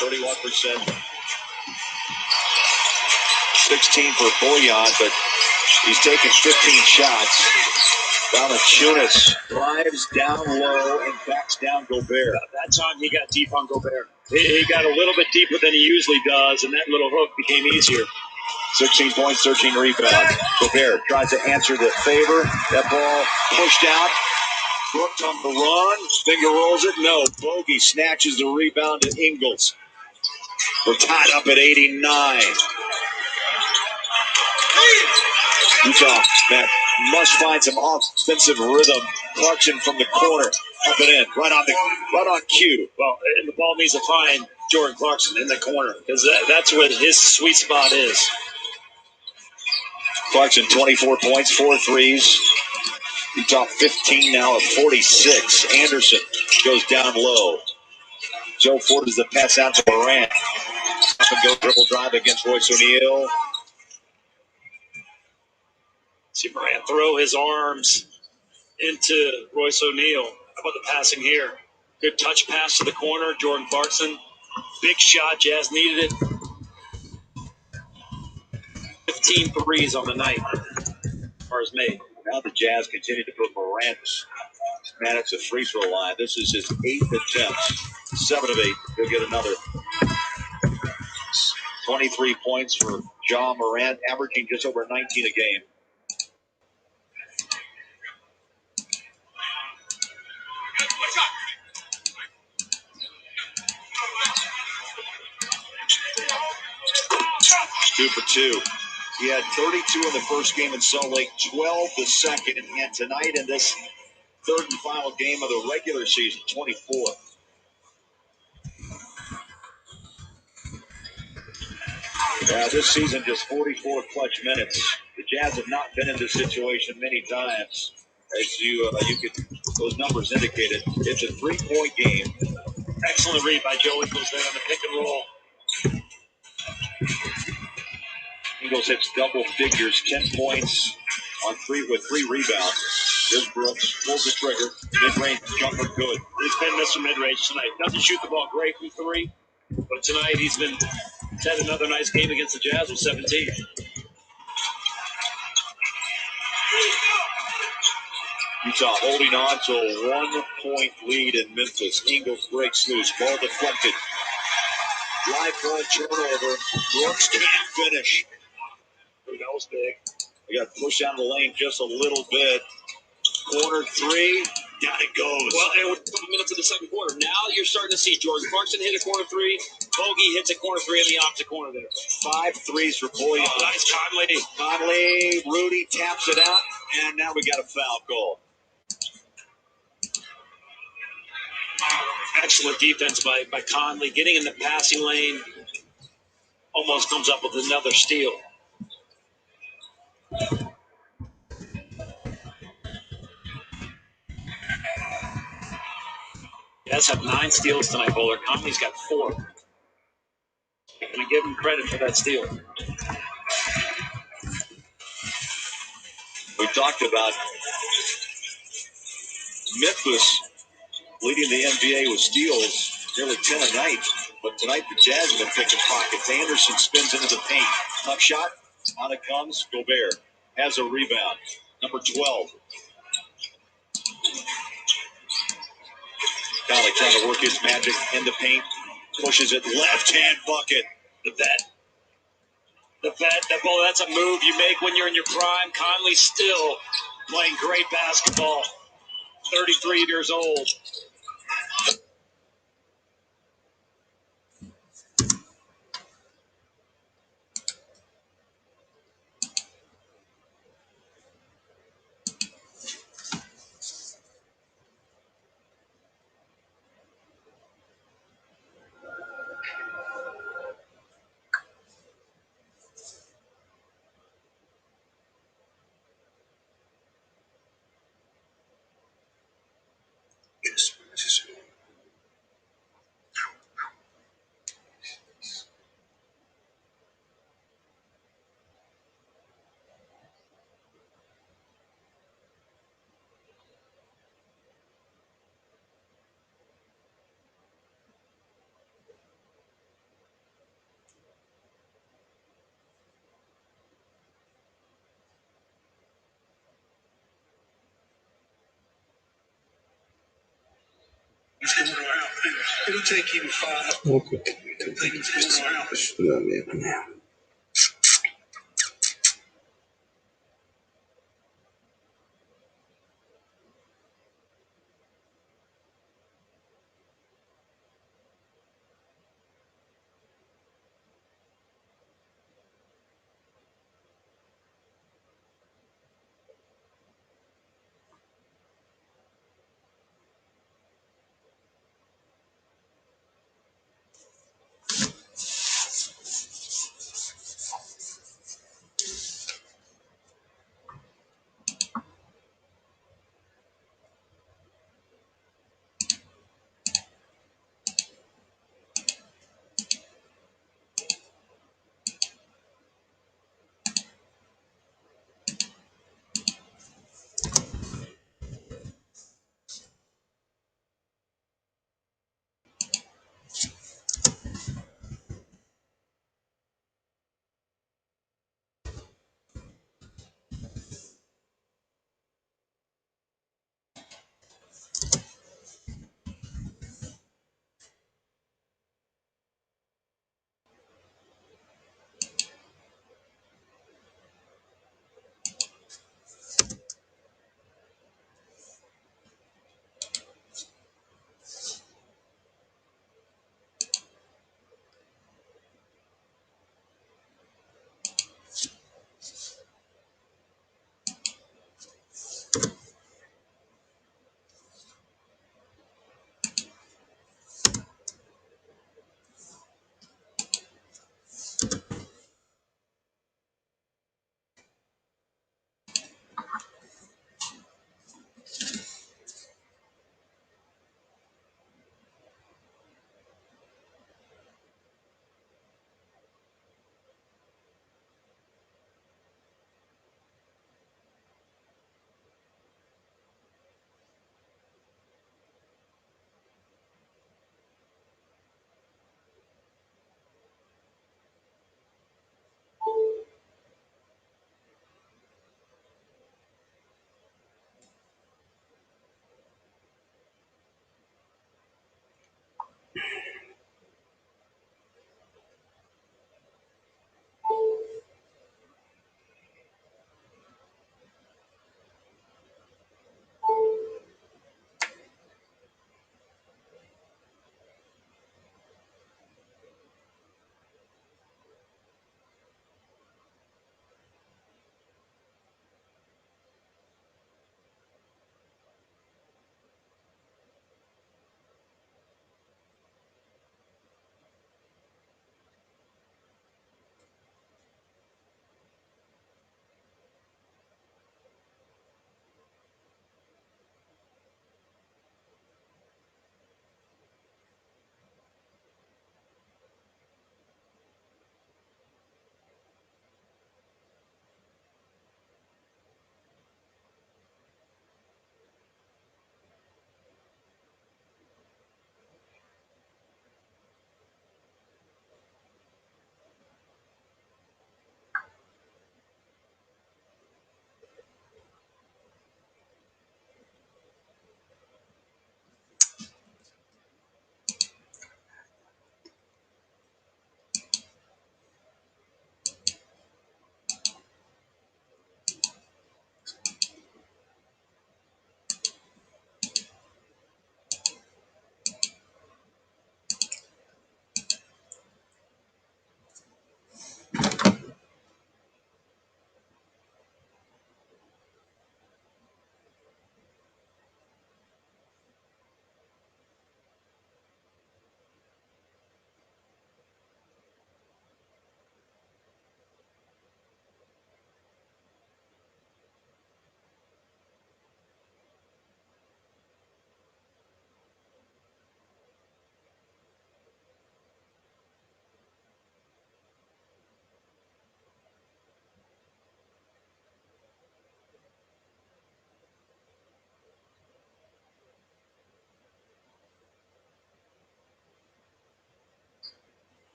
31%. 16 for Boyan, but he's taken 15 shots. Valanciunas drives down low and backs down Gobert.
That time he got deep on Gobert. He got a little bit deeper than he usually does, and that little hook became easier.
16 points, 13 rebounds. Gobert tries to answer the favor. That ball pushed out. Brooks on the run. Finger rolls it. No. Bogey snatches the rebound to Ingles. We're tied up at 89. Utah must find some offensive rhythm. Clarkson from the corner, up and in, right on cue.
Well, and the ball needs to find Jordan Clarkson in the corner because that's what his sweet spot is.
Clarkson, 24 points, 4 threes. Utah 15 now at 46. Anderson goes down low. Joe Ford is the pass out to Morant. Up and go dribble drive against Royce O'Neal.
See Morant throw his arms into Royce O'Neal. How about the passing here? Good touch pass to the corner. Jordan Clarkson. Big shot. Jazz needed it. 15 threes on the night. Bars made.
Now the Jazz continue to put Morant at the free throw line. This is his 8th attempt. 7 of 8. He'll get another. 23 points for Ja Morant, averaging just over 19 a game. Two for 2. He had 32 in the first game in Salt Lake, 12 the second, and tonight in this third and final game of the regular season, 24. This season, just 44 clutch minutes. The Jazz have not been in this situation many times. As you could, those numbers indicated, it's a 3-point game.
Excellent read by Joe Ingles there on the pick and roll.
Ingles hits double figures, 10 points on 3 with 3 rebounds. Here's Brooks, pulls the trigger, mid-range jumper good.
He's been Mr. Mid-range tonight. Doesn't shoot the ball great from 3, but tonight he's had another nice game against the Jazz with 17.
Utah holding on to a 1-point lead in Memphis. Ingles breaks loose. Ball deflected. Drive ball turnover. Brooks can't finish. That was big. They got pushed out of the lane just a little bit. Corner three. Down it goes.
Well, it was a couple minutes of the second quarter. Now you're starting to see Jordan Clarkson hit a corner three. Bogey hits a corner three in the opposite corner there.
5 threes for Boyan.
Oh, nice Conley.
Conley, Rudy taps it out, and now we got a foul call.
Excellent defense by Conley. Getting in the passing lane. Almost comes up with another steal. Jazz have 9 steals tonight, Bowler. Conley's got 4. And I give him credit for that steal.
We talked about Memphis leading the NBA with steals, nearly 10 a night. But tonight the Jazz have been picking pockets. Anderson spins into the paint. Tough shot. On it comes. Gobert has a rebound. Number 12. Conley trying to work his magic in the paint. Pushes it. Left-hand bucket. The
Ball, that's a move you make when you're in your prime. Conley still playing great basketball. 33 years old.
He's going around. It'll take you 5.
Okay.
I think he's going around.
Yeah.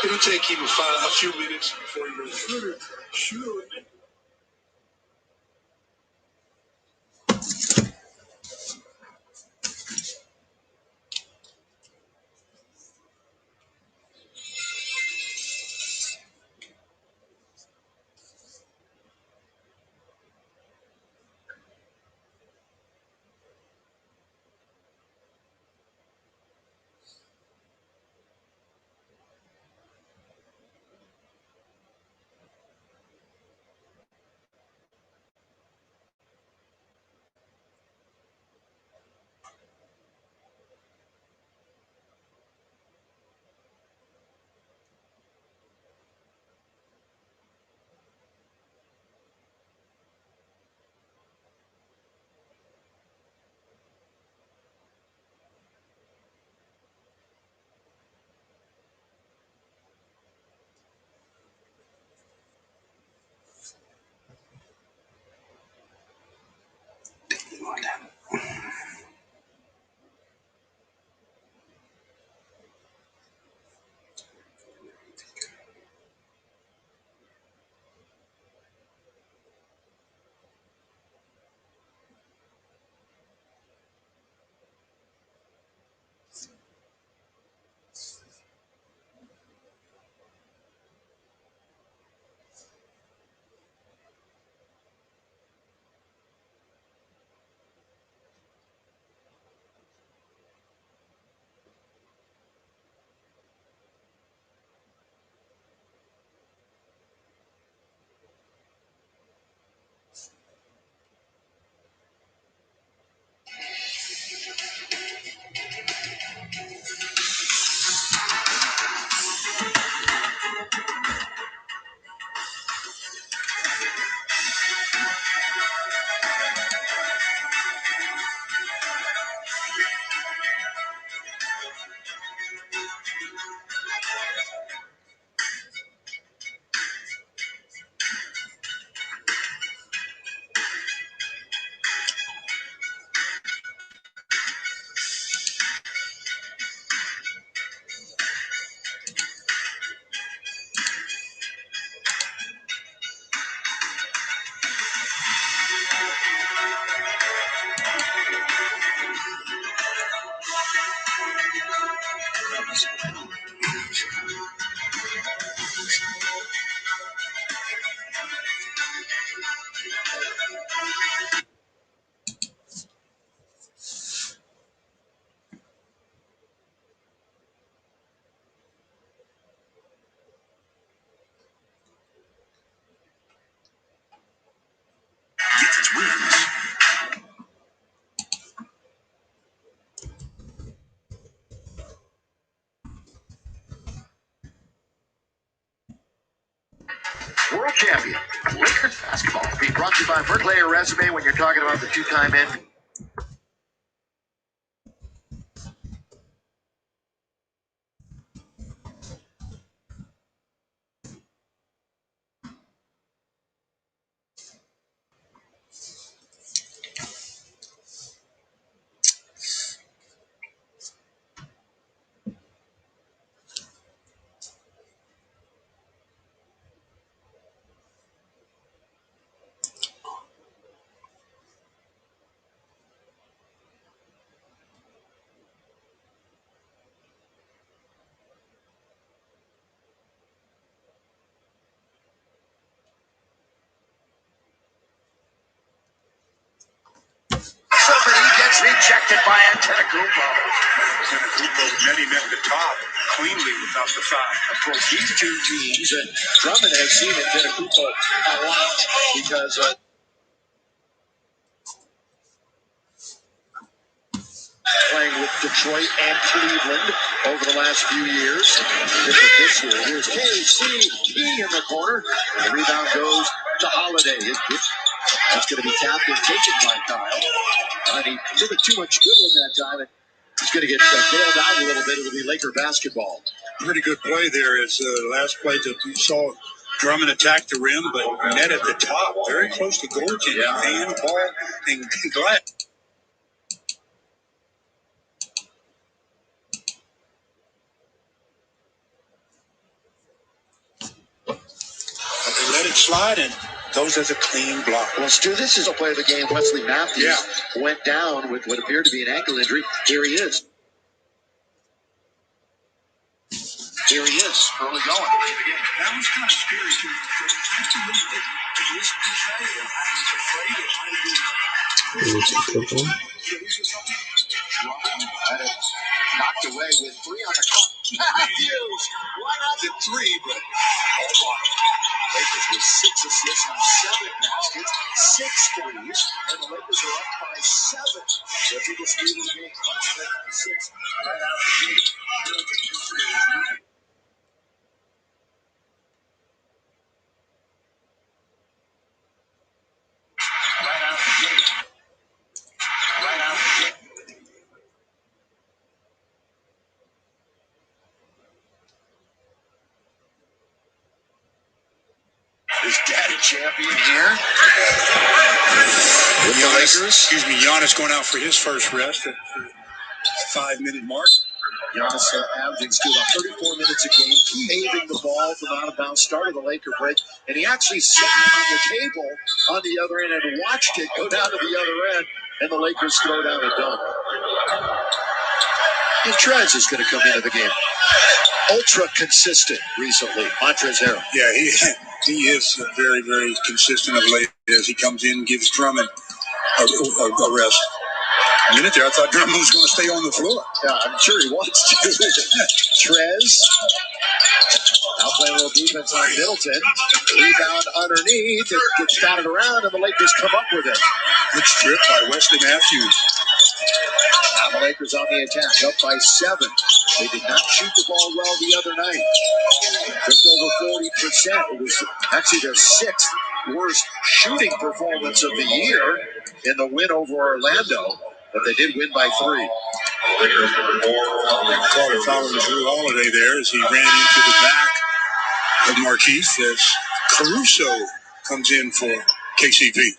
It'll take him a few minutes before he goes, shoot.
World champion, Lakers basketball. Being brought to you by Berkeley Resume when you're talking about the two-time MVP. Somebody gets rejected by Antetokounmpo.
Antetokounmpo met him at the top cleanly without the foul.
Of course, these two teams, and Drummond has seen Antetokounmpo a lot because playing with Detroit and Cleveland over the last few years. Different this year. Here's KCP in the corner. The rebound goes to Holiday. That's going to be tapped and taken by Kyle. And he committed too much dribble in that time. He's going to get bailed out a little bit. It'll be Laker basketball.
Pretty good play there. It's the last play that you saw Drummond attack the rim, but net at the top, very close to goaltending.
Yeah.
Man, ball, and glad. Quick slide and goes as a clean block.
Well, Stu, this is a play of the game. Wesley Matthews went down with what appeared to be an ankle injury. Here he is. Here he is, early going.
That was kind of scary, too. Actually, really didn't. He was afraid
Had it knocked away with 3 on the clock. Matthews, why not the 3, but Lakers with 6 assists on 7 baskets, 6 threes, and the Lakers are up by 7. So if he gets lead in the game, much better by 6 right out of the gate. Right out of the gate. Right out of the gate. Is Daddy champion here? With the Lakers.
Giannis going out for his first rest at the 5-minute mark.
Giannis averaging still about 34 minutes a game, paving the ball from out of bounds, started the Laker break, and he actually sat on the table on the other end and watched it go down to the other end, and the Lakers throw down a dunk. And Trez is going to come into the game. Ultra consistent recently, Montrezl Harrell.
Yeah, he is very, very consistent of late as he comes in and gives Drummond a rest. A minute there, I thought Drummond was going to stay on the floor.
Yeah, I'm sure he wants to. Trez. Now playing a little defense on Middleton. Rebound underneath. It gets batted around, and the Lakers come up with it.
Good strip by Wesley Matthews.
Now the Lakers on the attack, up by 7. They did not shoot the ball well the other night. Just over 40%. It was actually their 6th worst shooting performance of the year in the win over Orlando. But they did win by 3.
Lakers number 4. Carter following Drew Holiday there as he ran into the back of Marquise as Caruso comes in for KCP.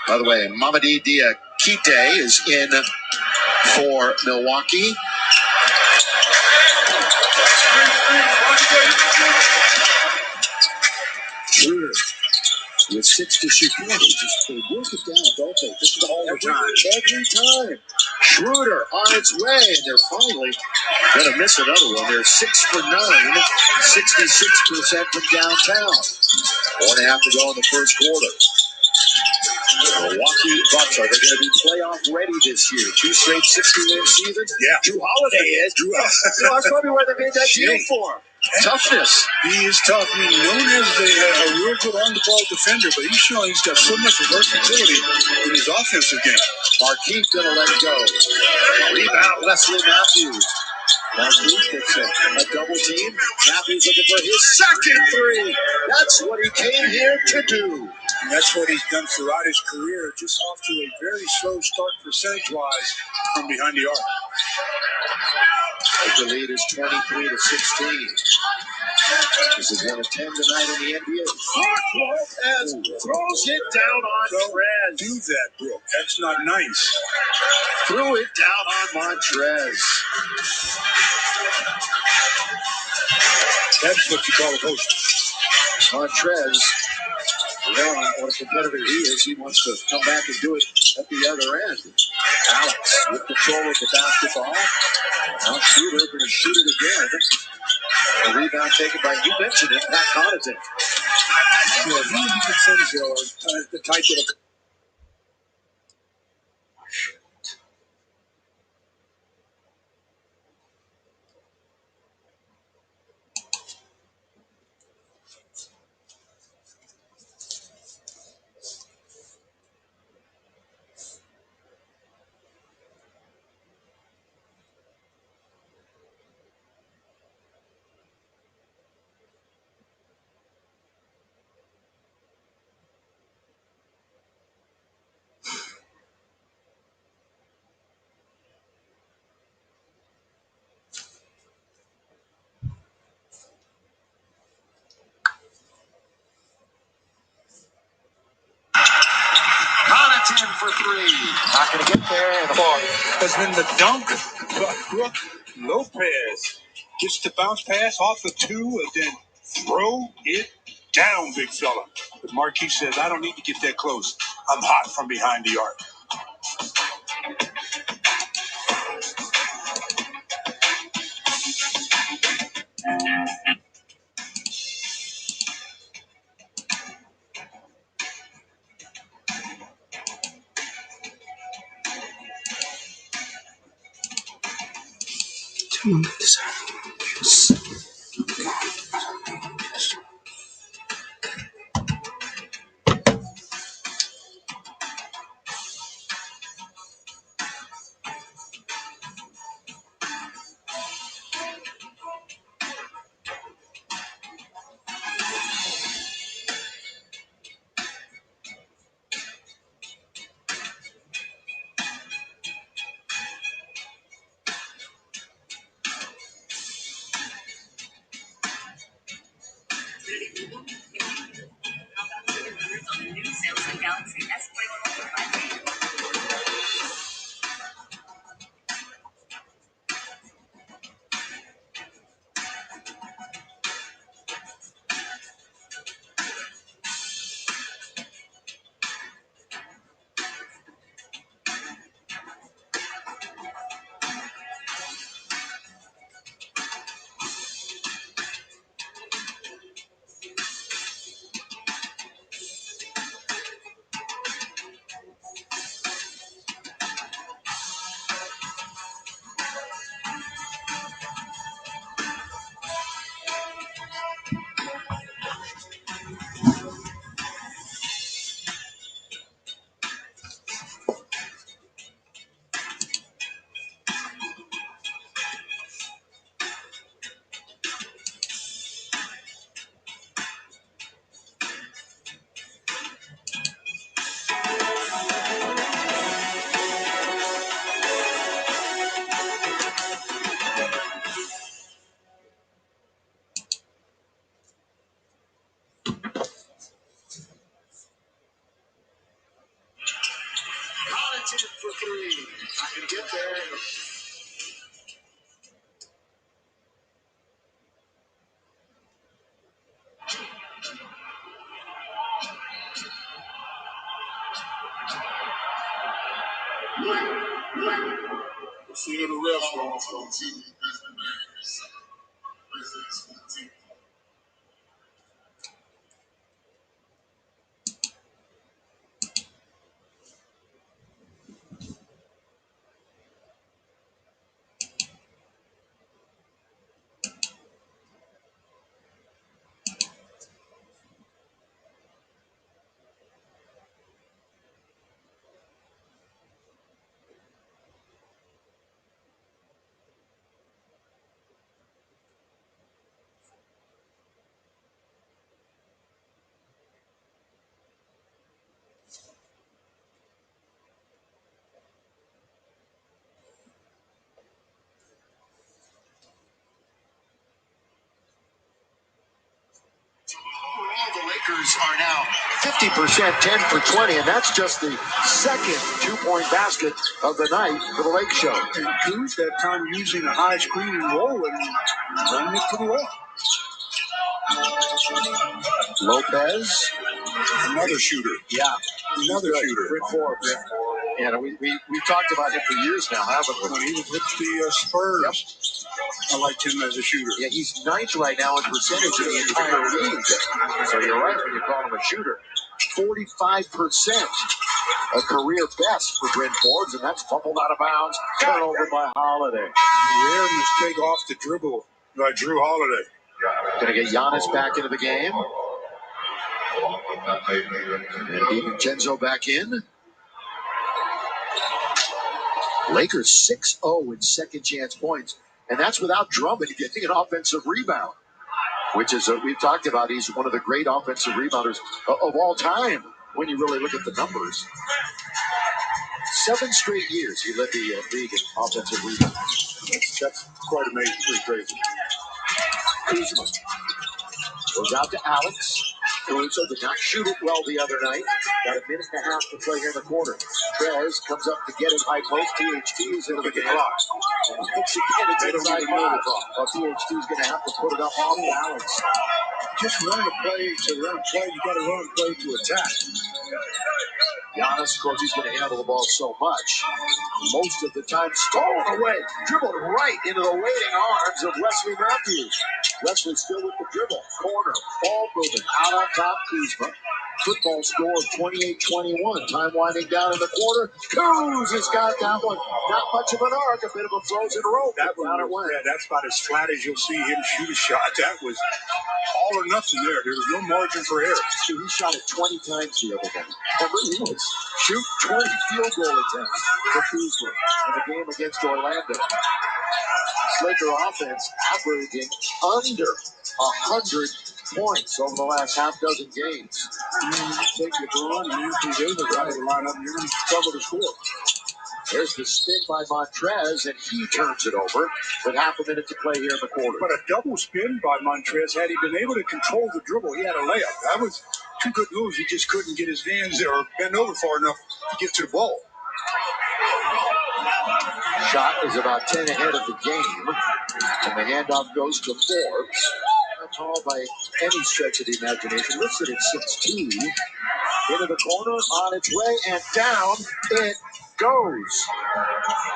By the way, Mamadi Diakite is in for Milwaukee. Schroeder with 6 to shoot. They work it down, don't they? Just all the time. Every time. Schroeder on its way, and they're finally going to miss another one. They're 6 for 9, 66% from downtown. 1.5 to go in the first quarter. Milwaukee Bucks, are they going to be playoff ready this year? 2 straight 60-win seasons?
Yeah.
Drew Holiday is. That's probably why they made that deal for him. Toughness.
He is tough. He's known as a real good on-the-ball defender, but he's showing he's got so much versatility in his offensive game.
Marquise going to let it go. Rebound, Wesley Matthews. Marquise gets a double team. Matthews looking for his second 3. That's what he came here to do.
And that's what he's done throughout his career, just off to a very slow start percentage-wise from behind the arc.
The lead is 23 to 16. This is 1 of 10 tonight in the NBA. Lopez throws it down on Montrez.
Do that, Brooke. That's not nice.
Threw it down on Montrez.
That's what you call a post.
Montrez, what a competitor he is. He wants to come back and do it at the other end. Alex with control of the basketball. Now Schroeder going to shoot it again. A rebound taken by, you mentioned it, Pat Connaughton.
Yeah, he and Vincenzo are the type that
Connaughton for 3. Not going to get there. The ball
has been the dunk by Brooke Lopez. Gets the bounce pass off the 2 and then throw it down, big fella. But Marquis says, I don't need to get that close. I'm hot from behind the arc.
On the new Samsung Galaxy S24 5G.
Connaughton for three. Not going to get there.
See you in the restaurant on TV.
Overall, the Lakers are now 50%, 10 for 20, and that's just the second two-point basket of the night for the Lake Show.
And Kuz that time using a high screen and roll and running it pretty well.
Lopez.
Another shooter.
Yeah.
Another shooter.
Brent Forbes. Yeah, we've talked about him for years now, haven't we?
When he was with the Spurs, I liked him as a shooter.
Yeah, he's ninth right now in percentage in the entire league. So you're right when you call him a shooter. 45%, a career best for Brent Forbes, and that's fumbled out of bounds. Turnover by Holiday.
Rare mistake off the dribble by Drew Holiday.
Going to get Giannis back into the game. And DiVincenzo back in. Lakers 6-0 in second chance points. And that's without Drummond getting an offensive rebound, which is, we've talked about, he's one of the great offensive rebounders of all time when you really look at the numbers. 7 straight years he led the league in offensive rebounds.
That's quite amazing, pretty crazy.
Kuzma goes out to Alex. Caruso did not shoot it well the other night. Got a minute and a half to play here in the quarter. Trez comes up to get his high post. THT is into the game. And he thinks again, it's inside five. Well, THT is going to have to put it up off balance.
just run a play to run a play. You got to run a play to attack.
Giannis, of course, he's going to handle the ball so much. Most of the time, stolen away, dribbled right into the waiting arms of Wesley Matthews. Wesley still with the dribble. Corner, ball moving, out on top, Kuzma. Football score of 28-21. Time winding down in the quarter. Kuz has got that one. Not much of an arc, a bit of a frozen rope.
That one, yeah, that's about as flat as you'll see him shoot a shot. That was all or nothing there. There was no margin for error.
See, he shot it 20 times the other day. Remember, he was shoot 20 field goal attempts for Kuzma in the game against Orlando. This Laker offense averaging under 100 points over the last half dozen games.
Take LeBron and Anthony Davis out of the lineup, you're going to struggle to score.
There's the spin by Montrez, and he turns it over with half a minute to play here in the quarter.
But a double spin by Montrez, had he been able to control the dribble, he had a layup. That was two good moves. He just couldn't get his hands there or bend over far enough to get to the ball.
Shot is about 10 ahead of the game, and the handoff goes to Forbes. Not tall by any stretch of the imagination. Listed at 6'2". Into the corner, on its way, and down it goes.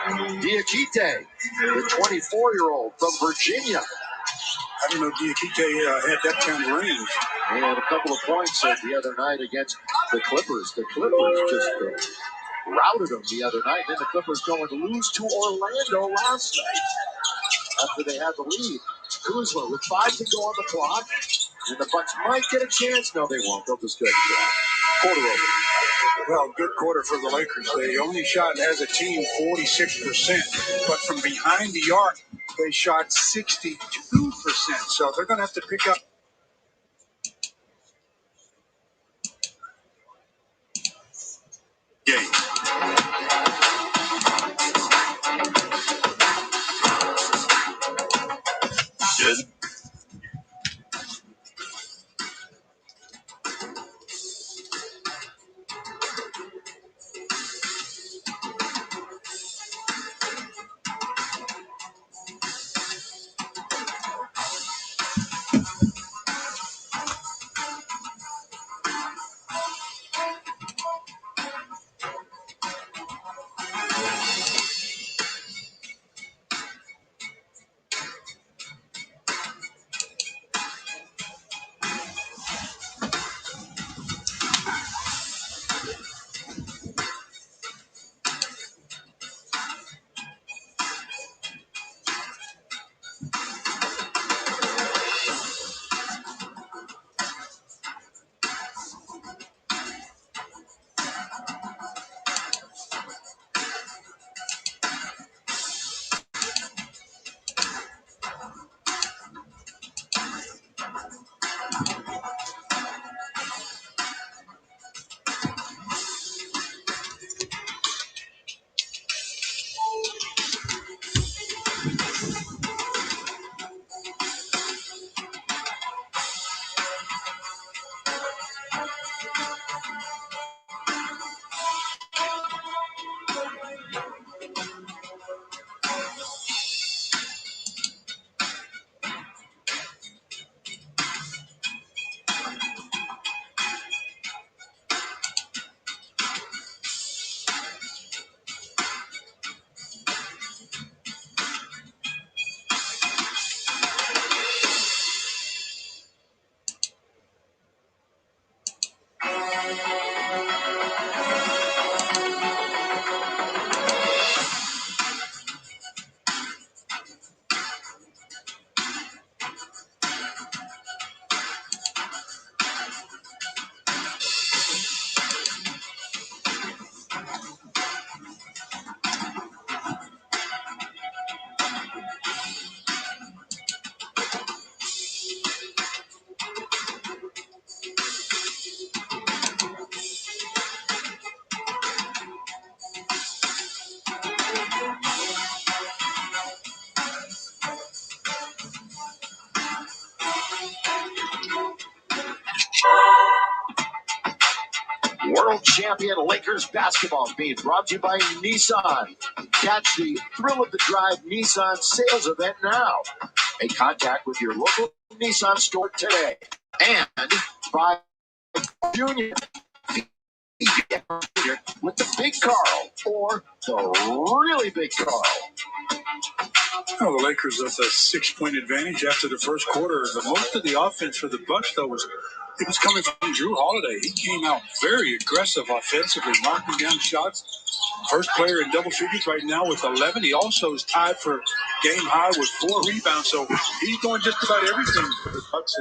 Diakite, the 24-year-old from Virginia.
I didn't know Diakite had that kind of range.
He had a couple of points the other night against the Clippers. The Clippers just routed them the other night. Then the Clippers going to lose to Orlando last night after they had the lead. Kuzma with 5 to go on the clock. And the Bucks might get a chance. No, they won't. They'll just get quarter over.
Well, good quarter for the Lakers. They only shot as a team 46%, but from behind the arc, they shot 62%. So they're going to have to pick up. Game.
Good.
champion Lakers basketball is being brought to you by Nissan. Catch the thrill of the drive Nissan sales event now. Make contact with your local Nissan store today. And by Junior. With the big Carl or the really big Carl.
Well, the Lakers with a 6-point advantage after the first quarter. The most of the offense for the Bucks, though, was coming from Drew Holiday. He came out very aggressive offensively, knocking down shots. First player in double figures right now with 11. He also is tied for game high with 4 rebounds. So he's doing just about everything for the Bucks.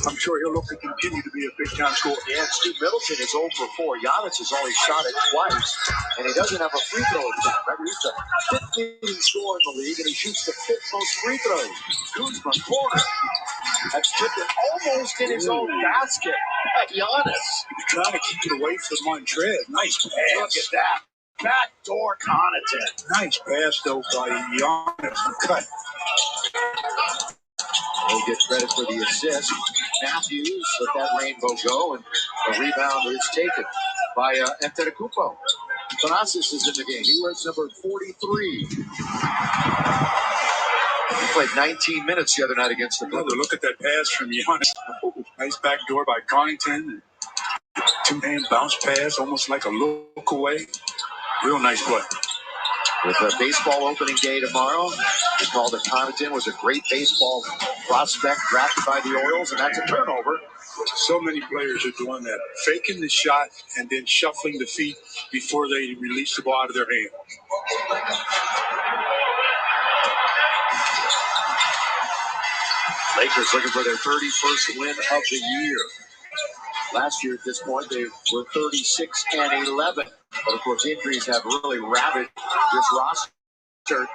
I'm sure he'll look to continue to be a big-time scorer.
Yeah, Stu Middleton is 0 for 4. Giannis has only shot it twice, and he doesn't have a free throw attempt. Remember, he's the 5th leading scorer in the league, and he shoots the 5th most free throws. Kuzma, corner. That's tipped it almost in his own basket. Like Giannis.
He's trying to keep it away from Montrez. Nice pass.
Look at that. Backdoor Connaughton.
Nice pass, though, by Giannis. Cut.
He'll get credit for the assist. Matthews let that rainbow go, and the rebound is taken by Antetokounmpo. Thanasis is in the game. He wears number 43. He played 19 minutes the other night against the Clippers.
Look at that pass from Giannis. Nice backdoor by Connaughton. Two-hand bounce pass, almost like a look away. Real nice play.
With a baseball opening day tomorrow, we called it Connaughton was a great baseball prospect drafted by the Orioles, and that's a turnover.
So many players are doing that, faking the shot and then shuffling the feet before they release the ball out of their hand.
Lakers looking for their 31st win of the year. Last year at this point, they were 36-11. But of course, injuries have really ravaged this roster.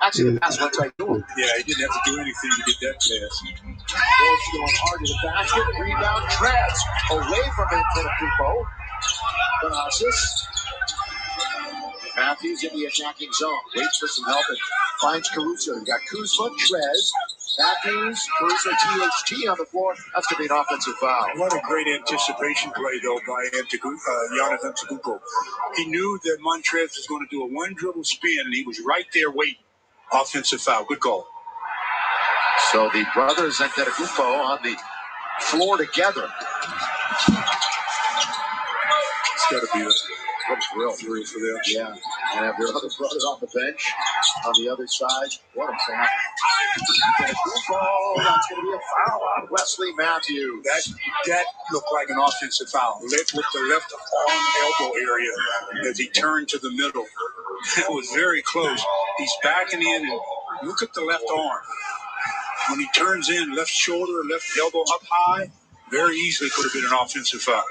Actually, the pass went right to him.
Yeah, he didn't have to do anything to get that pass.
Forbes going hard to the basket. Rebound, Trez away from Antetokounmpo. Thanasis. Matthews in the attacking zone. Waits for some help and finds Caruso. You've got Kuzma, Trez, Matthews, Caruso, THT on the floor. That's going to be an offensive foul.
What a great anticipation play, though, by Giannis Antetokounmpo. He knew that Montrez was going to do a one-dribble spin, and he was right there waiting. Offensive foul. Good call.
So the brothers Antetokounmpo on the floor together.
It's got to be a real thrill for them.
Yeah, and have their other brother on the bench on the other side. What a foul. That's going to be a foul on Wesley Matthews.
That looked like an offensive foul. With the left arm elbow area as he turned to the middle. That was very close. He's backing in, and look at the left arm. When he turns in, left shoulder, left elbow up high, very easily could have been an offensive foul.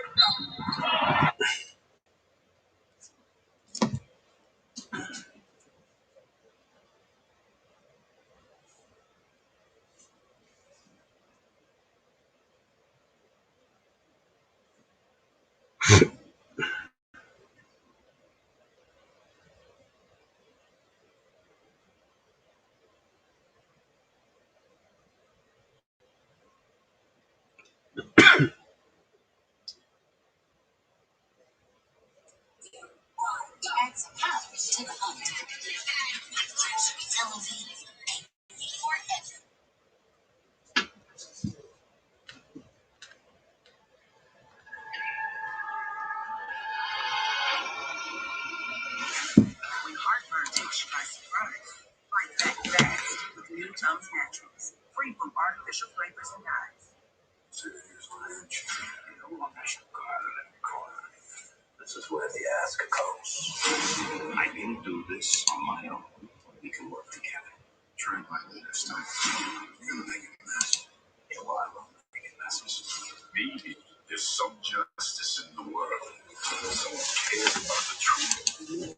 Adds power to the hunt. Elevated forever. When heartburn takes you by surprise, fight back fast with new Tums Naturals, free from artificial flavors and dyes.
This is where the ask goes. I didn't do this on my own. We can work together. Try my latest time. You're gonna make a mess. Yeah, well, I love making messes. Maybe there's some justice in the world. Someone cares about the truth.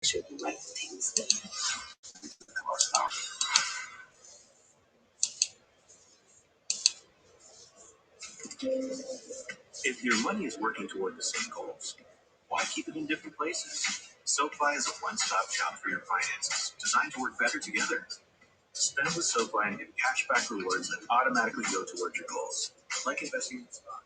Should the right things done.
If your money is working toward the same goals, why keep it in different places? SoFi is a one-stop shop for your finances, designed to work better together. Spend with SoFi and get cashback rewards that automatically go towards your goals, like investing in stock.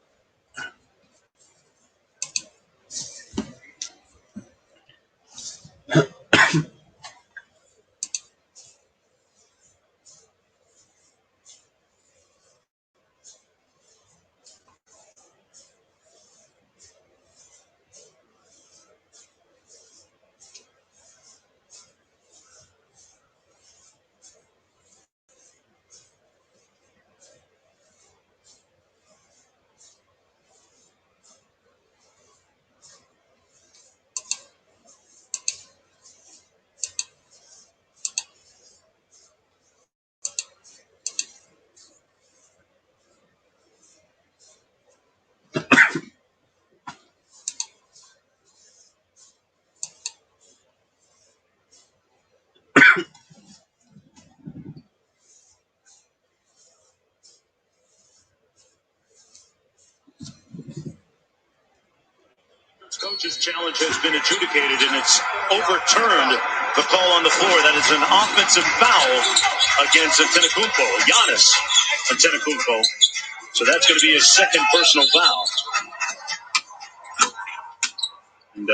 coach's challenge has been adjudicated, and it's overturned. The call on the floor, that is an offensive foul against Antetokounmpo, Giannis Antetokounmpo. So that's going to be his second personal foul. And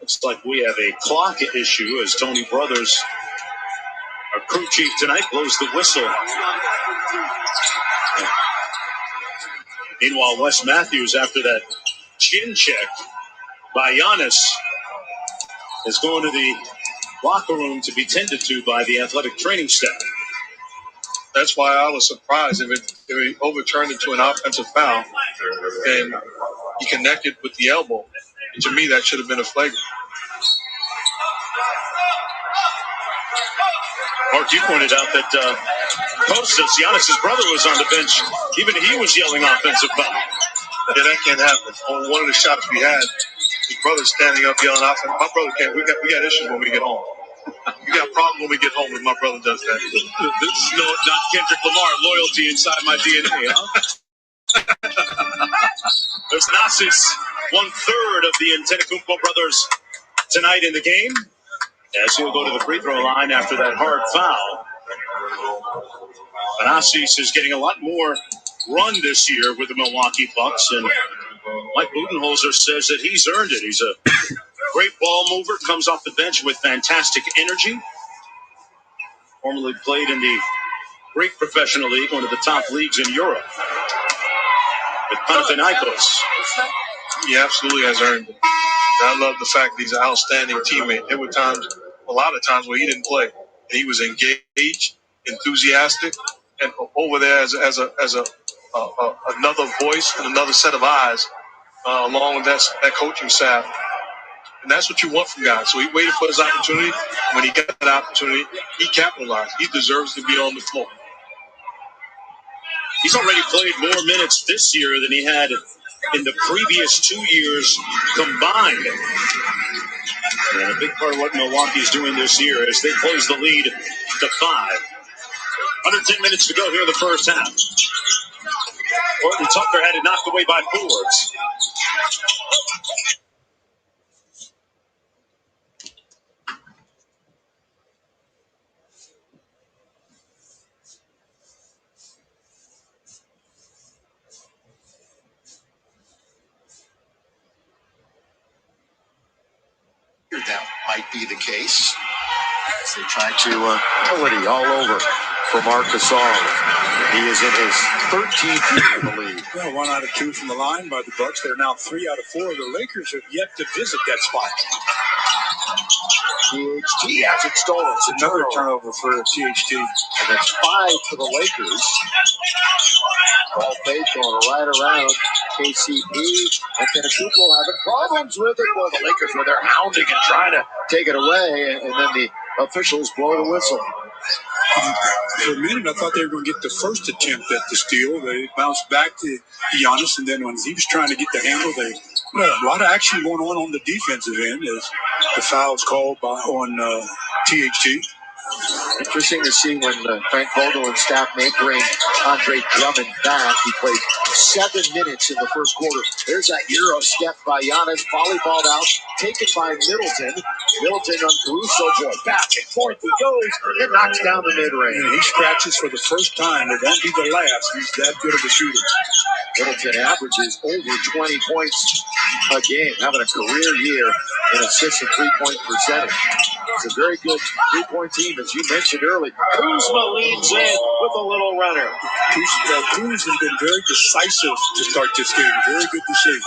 looks like we have a clock issue as Tony Brothers, our crew chief tonight, blows the whistle. Meanwhile, Wes Matthews, after that chin check by Giannis, is going to the locker room to be tended to by the athletic training staff.
That's why I was surprised if it overturned into an offensive foul and he connected with the elbow. And to me, that should have been a flagrant.
Mark, you pointed out that Kostas, Giannis' brother, was on the bench. Even he was yelling offensive foul.
Yeah, that can't happen. On one of the shots we had, his brother's standing up yelling offensive. My brother can't. We got issues when we get home. We got problems when we get home if my brother does that.
This is not Kendrick Lamar loyalty inside my DNA, huh? There's Nasis, 1/3 of the Antetokounmpo brothers tonight in the game, as he'll go to the free throw line after that hard foul. Nasis is getting a lot more run this year with the Milwaukee Bucks, and Mike Budenholzer says that he's earned it. He's a great ball mover, comes off the bench with fantastic energy. Formerly played in the Greek Professional League, one of the top leagues in Europe, with Panathinaikos.
He absolutely has earned it. And I love the fact that he's an outstanding teammate. There were times, a lot of times, where he didn't play, and he was engaged, enthusiastic, and over there as another voice and another set of eyes, along with that coaching staff. And that's what you want from guys. So he waited for his opportunity. When he got that opportunity, he capitalized. He deserves to be on the floor.
He's already played more minutes this year than he had in the previous 2 years combined. And a big part of what Milwaukee is doing this year is they close the lead to 5. Under 10 minutes to go here in the first half. Horton Tucker had it knocked away by Forbes.
That might be the case as they try to ability all over for Marcus Gasol. He is in his 13th year in the league.
Well, 1 out of 2 from the line by the Bucks. They're now 3 out of 4. The Lakers have yet to visit that spot.
THT has it stolen.
It's another turnover for THT.
And it's 5 for the Lakers. Ball fake going right around KCP. And Antetokounmpo having problems with it. Boy, the Lakers were there hounding and trying to take it away. And then the officials blow the whistle.
For a minute, I thought they were going to get the first attempt at the steal. They bounced back to Giannis, and then when he was trying to get the handle, a lot of action going on the defensive end as the fouls called on THT.
Interesting to see when Frank Vogel and staff may bring Andre Drummond back. He played 7 minutes in the first quarter. There's that Euro step by Giannis, volleyballed out, taken by Middleton. Middleton on Caruso, boy, back and forth he goes, and knocks down the mid-range.
And he scratches for the first time. It won't be the last. He's that good of a shooter.
Middleton averages over 20 points a game, having a career year in assists and three-point percentage. It's a very good three-point team, as you mentioned earlier. Kuzma leans in with a little runner.
Kuz has been very decisive to start this game. Very good to see.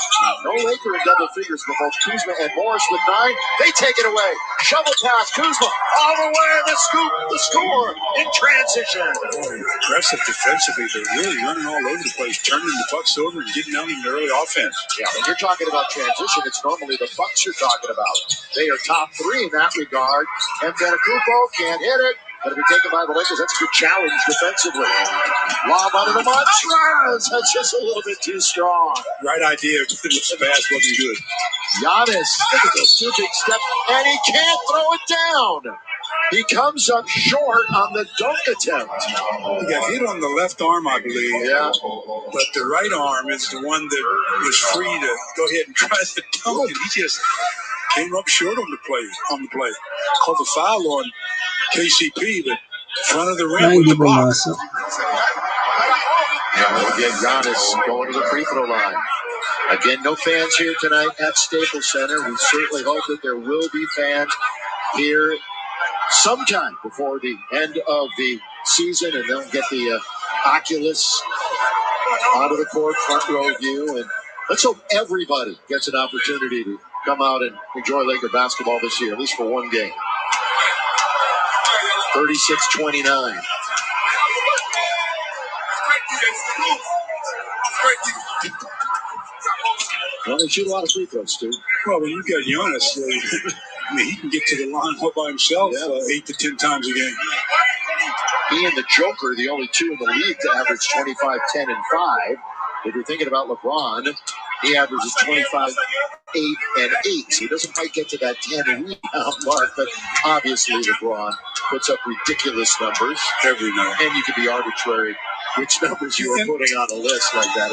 No Laker in double figures for both Kuzma and Morris with 9. They take it away. Shovel pass, Kuzma all the way. The scoop, the score in transition.
Aggressive defensively. They're really running all over the place, turning the Bucks over and getting out in the early offense.
Yeah, when you're talking about transition, it's normally the Bucks you're talking about. They are top 3 in that regard. And Antetokounmpo can't hit it. Going to be taken by the Lakers. That's a good challenge defensively. Lob under the Montrez. That's just a little bit too strong.
Right idea. The pass wasn't good.
Giannis, look at those 2 big steps, and he can't throw it down. He comes up short on the dunk attempt.
He got hit on the left arm, I believe.
Yeah.
But the right arm is the one that was free to go ahead and try to dunk, and he just came up short on the play. Called the foul on KCP, but front of the rim with the block.
Again, Giannis going to the free throw line. Again, no fans here tonight at Staples Center. We certainly hope that there will be fans here sometime before the end of the season, and they'll get the Oculus onto the court, front row view, and let's hope everybody gets an opportunity to come out and enjoy Laker basketball this year, at least for one game. 36-29. Well, they shoot a lot of free throws, too.
Well, when you got Giannis, I mean, he can get to the line all by himself 8 to 10 times a game.
He and the Joker, the only two in the league to average 25, 10, and 5. If you're thinking about LeBron, he averages 25, 8, and 8. So he doesn't quite get to that 10 rebound mark, but obviously LeBron puts up ridiculous numbers
every night.
And you can be arbitrary which numbers you are putting on a list like that.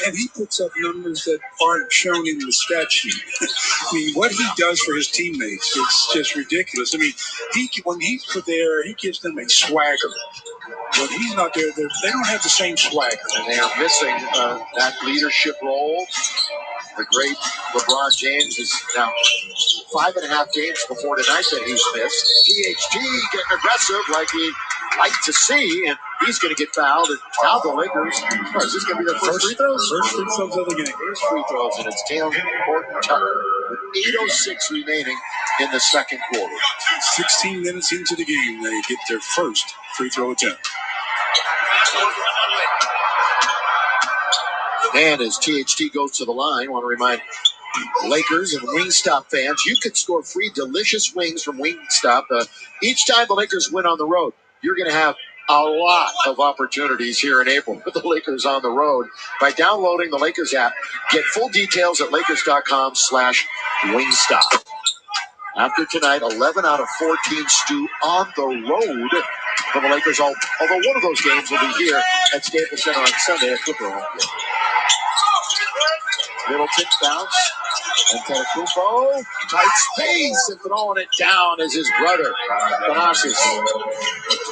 And he puts up numbers that aren't shown in the stat sheet. I mean, what he does for his teammates, it's just ridiculous. I mean, when he's there, he gives them a swagger. When he's not there, they don't have the same swagger.
And they are missing that leadership role. The great LeBron James is now 5.5 games before tonight that he's missed. THT getting aggressive like he'd like to see, and he's going to get fouled. And now the Lakers, is this going to be their first free throws?
First free throws of the game.
First free throws, and it's Taylor Horton Tucker with 8:06 remaining in the second quarter.
16 minutes into the game, they get their first free throw attempt.
And as THT goes to the line, I want to remind Lakers and Wingstop fans, you can score free delicious wings from Wingstop. Each time the Lakers win on the road, you're going to have a lot of opportunities here in April with the Lakers on the road. By downloading the Lakers app, get full details at lakers.com/Wingstop. After tonight, 11 out of 14 Stu on the road for the Lakers, although one of those games will be here at Staples Center on Sunday at Clipper home game. Middleton bounce. And Antetokounmpo, tight space, and throwing it down is his brother, Thanasis.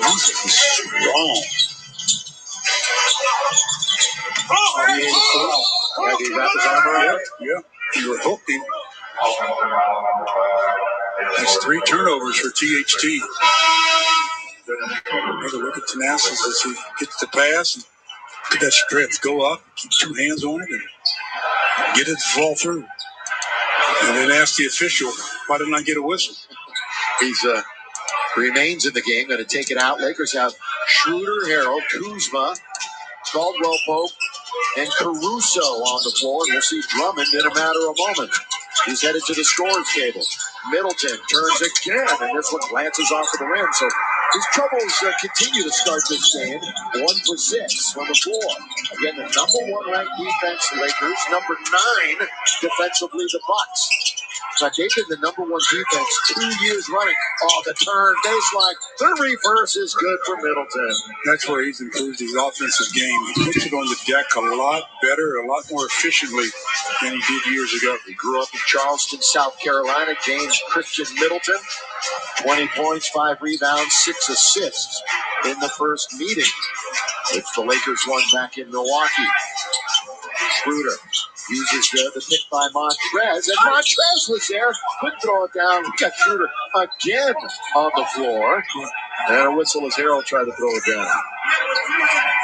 He's strong.
He wrapped his arm around.
Yeah, you were hoping. That's 3 turnovers for THT. Another look at Thanasis as he gets the pass and get that strength, go up, keep 2 hands on it, and get it to fall through. And then ask the official, why didn't I get a whistle?
He's remains in the game, going to take it out. Lakers have Schroeder, Harrell, Kuzma, Caldwell Pope, and Caruso on the floor. And we'll see Drummond in a matter of moments. He's headed to the scorer's table. Middleton turns again, and this one glances off of the rim. So his troubles continue to start this game. 1 for 6 from the floor. Again, the number 1 ranked defense, Lakers. Number 9 defensively, the Bucks. But they've been the number 1 defense 2 years running. Oh, the turn, baseline. The reverse is good for Middleton.
That's where he's improved his offensive game. He puts it on the deck a lot better, a lot more efficiently than he did years ago.
He grew up in Charleston, South Carolina. James Christian Middleton. 20 points, 5 rebounds, 6 assists in the first meeting. It's the Lakers won back in Milwaukee. Schroeder uses the pick by Montrez, and Montrez was there. Couldn't throw it down. We got Schroeder again on the floor. And a whistle as Harrell tried to throw it down.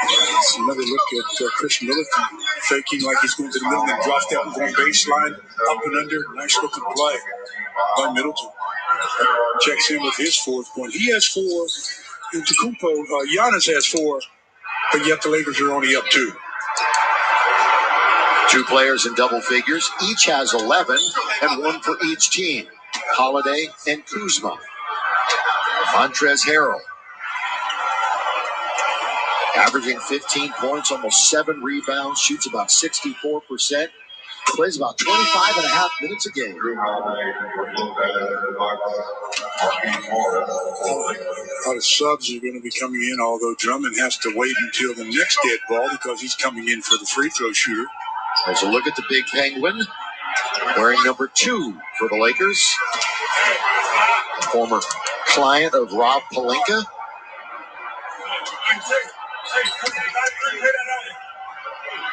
It's another look at Chris Middleton faking like he's going to the middle and drops that one baseline up and under. Nice looking play by Middleton. Checks in with his 4th point. He has 4. Antetokounmpo, Giannis has 4, but yet the Lakers are only up 2.
2 players in double figures. Each has 11 and 1 for each team. Holiday and Kuzma. Montrez Harrell. Averaging 15 points, almost 7 rebounds, shoots about 64%. Plays about 25 and a half minutes a game.
A lot of subs are going to be coming in, although Drummond has to wait until the next dead ball because he's coming in for the free throw shooter.
There's a look at the big Penguin, wearing number 2 for the Lakers. A former client of Rob Pelinka.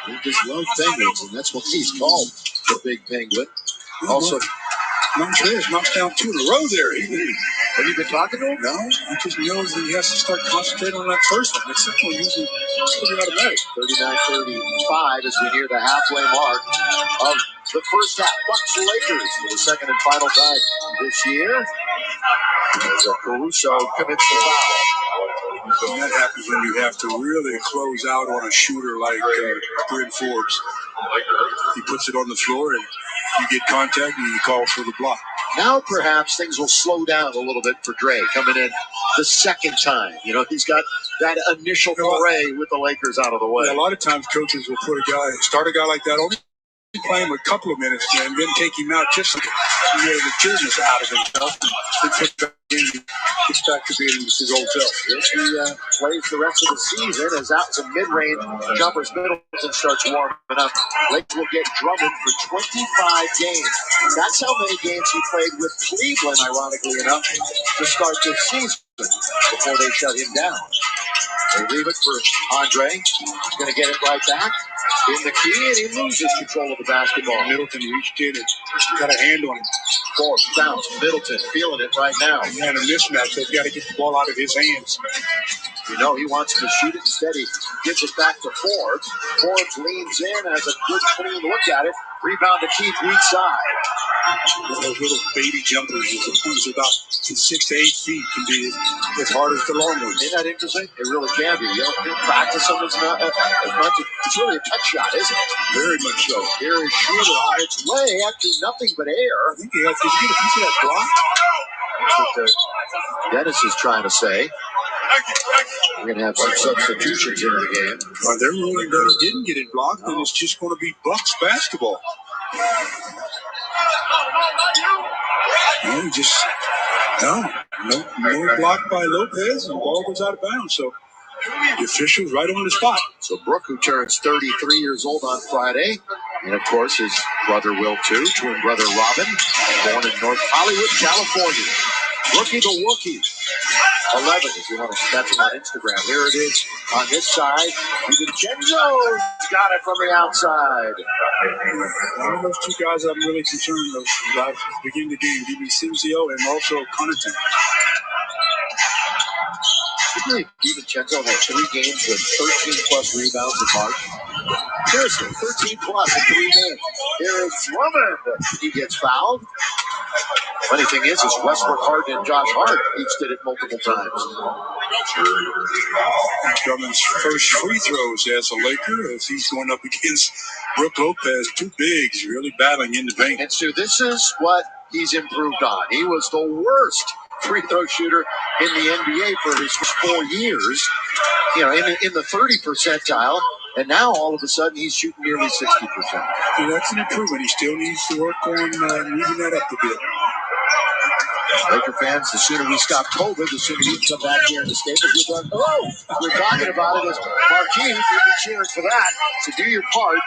He just loves Penguins, and that's what he's called, the big Penguin. Also,
Montrez knocks down 2 in a row there.
Have you been talking to him?
No, he just knows that he has to start concentrating on that first one. The second one usually pretty automatic.
39-35 as we near the halfway mark of the first half. Bucks Lakers for the second and final time this year. As Caruso commits the foul.
And that happens when you have to really close out on a shooter like Bryn Forbes. He puts it on the floor and you get contact and you call for the block.
Now perhaps things will slow down a little bit for Dre coming in the second time. You know, he's got that initial foray with the Lakers out of the way.
Yeah, a lot of times coaches will start a guy like that, only play him a couple of minutes and then take him out just to get the business out of himself. And put back in, gets back to being his old self.
Yes, he plays the rest of the season as out some mid-range jumpers. Middleton starts warming up. Lakers will get Drummond for 25 games. That's how many games he played with Cleveland, ironically enough, to start this season before they shut him down. They leave it for Andre. He's going to get it right back in the key, and he loses control of the basketball.
Middleton reached in and got a hand on him.
Forbes bounce. Middleton feeling it right now.
And a mismatch. They've got to get the ball out of his hands.
You know, he wants to shoot it. Instead, he gives it back to Forbes. Forbes leans in, has a good clean look at it. Rebound to Keith, weak side.
Those little baby jumpers, it's about 6 to 8 feet, can be as hard as the long ones.
Isn't that interesting? It really can be. You don't practice them as much. It's really a touch shot, isn't it?
Very much so.
Here is Shooter on its way after nothing but air.
I think he has to get a piece of that block.
That's what Dennis is trying to say. We're going to have some substitutions into the game.
They're ruling that he didn't get it blocked, and it's just going to be Bucks basketball. No block by Lopez, and the ball goes out of bounds. So the official's right on the spot.
So Brooke, who turns 33 years old on Friday, and of course his brother Will too, twin brother Robin, born in North Hollywood, California. Rookie the Wookie. 11, if you want to catch him on Instagram. Here it is on this side. DiVincenzo's got it from the outside.
One of those two guys I'm really concerned about beginning the game, DiVincenzo and also Connaughton.
DiVincenzo had 3 games with 13-plus rebounds in March. Seriously, 13-plus in 3 games. Here is Drummond. He gets fouled. Funny thing is Westbrook, Harden, and Josh Hart each did it multiple times.
Drummond's first free throws as a Laker, as he's going up against Brook Lopez, 2 bigs, really battling in the paint.
And Stu, this is what he's improved on. He was the worst free throw shooter in the NBA for his 4 years, you know, in the 30 percentile. And now, all of a sudden, he's shooting nearly 60%.
Yeah, that's an improvement. He still needs to work on moving that up a bit.
Laker fans, the sooner we stop COVID, the sooner you can come back here in the Staples. We're talking about it as Marquis. You'll be cheering for that. So do your part.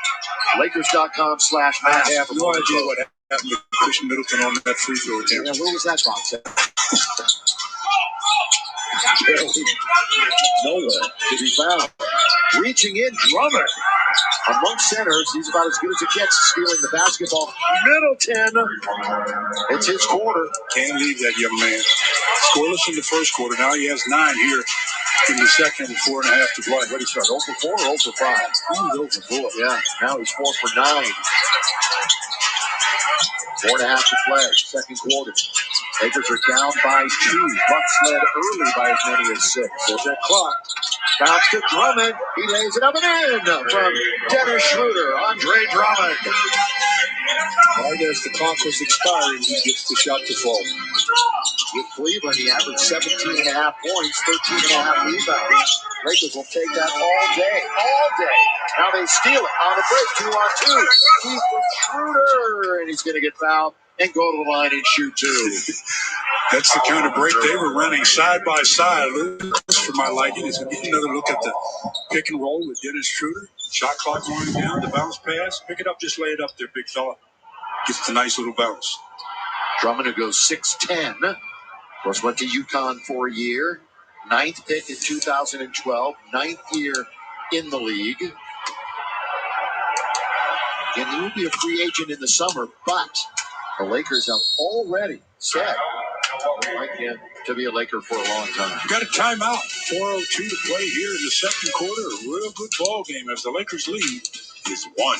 Lakers.com/Matt.
I have no idea what happened to Christian Middleton on that free throw attempt.
Yeah, where was that box at? Nowhere to be found. Reaching in, Drummond. Among centers, he's about as good as it gets, stealing the basketball. Middleton. It's his quarter.
Can't leave that young man. Scoreless in the first quarter. Now he has 9 here in the second and 4.5 to play.
What did he start? 0 for 4 or 0 for 5?
0 for 4.
Yeah, now he's 4 for 9. 4.5 to play, second quarter. Lakers are down by 2. Bucks led early by as many as 6. There's that clock. Bounce to Drummond. He lays it up and in from Dennis Schroeder. Andre Drummond.
Right as the clock was expiring, he gets the shot to fall.
With Cleveland, he averaged 17.5 points, 13.5 rebounds. Lakers will take that all day, all day. Now they steal it on the break, 2-on-2. Keith from Schroeder, and he's going to get fouled and go to the line and shoot two.
That's the kind of break they were running side by side. For my liking, is get another look at the pick and roll with Dennis Schroeder. Shot clock going down, the bounce pass. Pick it up, just lay it up there, big fella. Gets the nice little bounce.
Drummond, who goes 6'10", was went to UConn for a year. 9th pick in 2012, 9th year in the league. And he will be a free agent in the summer, but the Lakers have already said they like him to be a Laker for a long time.
Got a timeout. 4:02 to play here in the second quarter. A real good ball game as the Lakers lead is 1.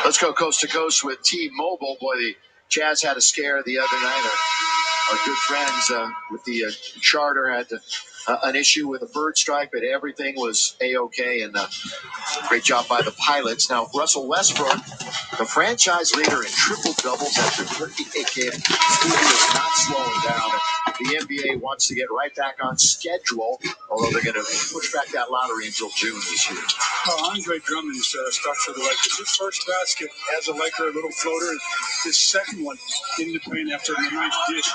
Let's go coast to coast with T-Mobile. Boy, the Jazz had a scare the other night. Our good friends with the charter had an issue with a bird strike, but everything was A-OK, and great job by the pilots. Now, Russell Westbrook, the franchise leader in triple-doubles after 38 games. Stevie is not slowing down. The NBA wants to get right back on schedule, although they're going to push back that lottery until June this year.
Andre Drummond's starts for the Lakers. His first basket as a Laker, a little floater. His second one in the paint after a nice dish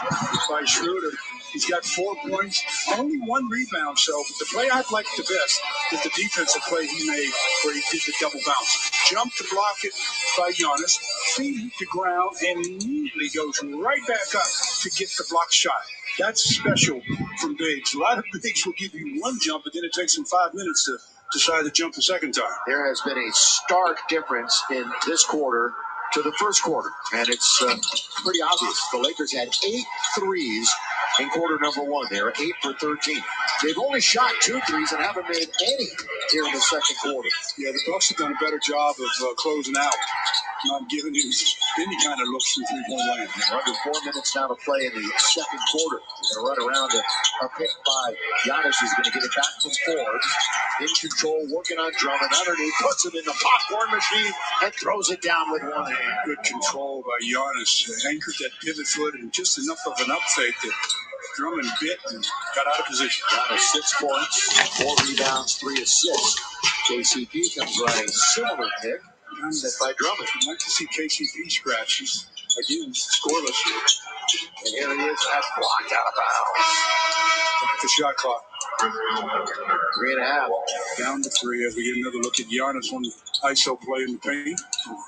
by Schroeder. He's got 4 points, only 1 rebound. So the play I'd like the best is the defensive play he made where he did the double bounce. Jump to block it by Giannis, feet to ground, and immediately goes right back up to get the block shot. That's special from bigs. A lot of bigs will give you 1 jump, but then it takes them 5 minutes to decide to jump the second time.
There has been a stark difference in this quarter to the first quarter, and it's pretty obvious. The Lakers had 8 threes in quarter number 1. They are 8 for 13. They've only shot 2 threes and haven't made any here in the second quarter.
Yeah, the Bucks have done a better job of closing out, not giving him any kind of looks from three-point land.
We're under 4 minutes now to play in the second quarter. They're going to run around a pick by Giannis, who's going to get it back from Forbes. In control, working on Drummond underneath, puts him in the popcorn machine and throws it down with 1 hand.
Good control by Giannis. Anchored that pivot foot and just enough of an up fake that Drummond bit and got out of position.
Down to 6 points, 4 rebounds, 3 assists. KCP comes running similar pick set by Drummond.
I'd like to see KCP scratches. Again, scoreless.
And here he is, that's blocked out of bounds.
Look at the shot clock.
3.5.
Down to 3 as we get another look at Giannis on the ISO play in the paint.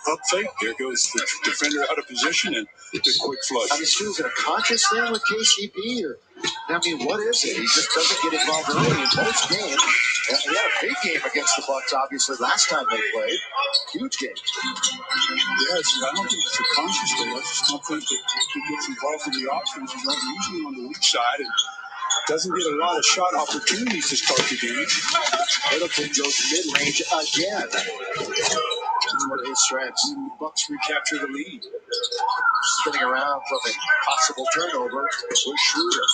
Up fake. There goes the defender out of position and the quick flush.
I mean, Stu, is it a conscious thing with KCP? Or, I mean, what is it? He just doesn't get involved early in most games. He had a big game against the Bucks, obviously, last time they played. Huge game.
Yes, I don't think it's a conscious thing. I just don't think that he gets involved in the offense. He's usually on the weak side and doesn't get a lot of shot opportunities to start the game.
Middleton goes mid-range again. That's one of his strengths.
And the Bucks recapture the lead.
Spinning around from a possible turnover was Schroeder.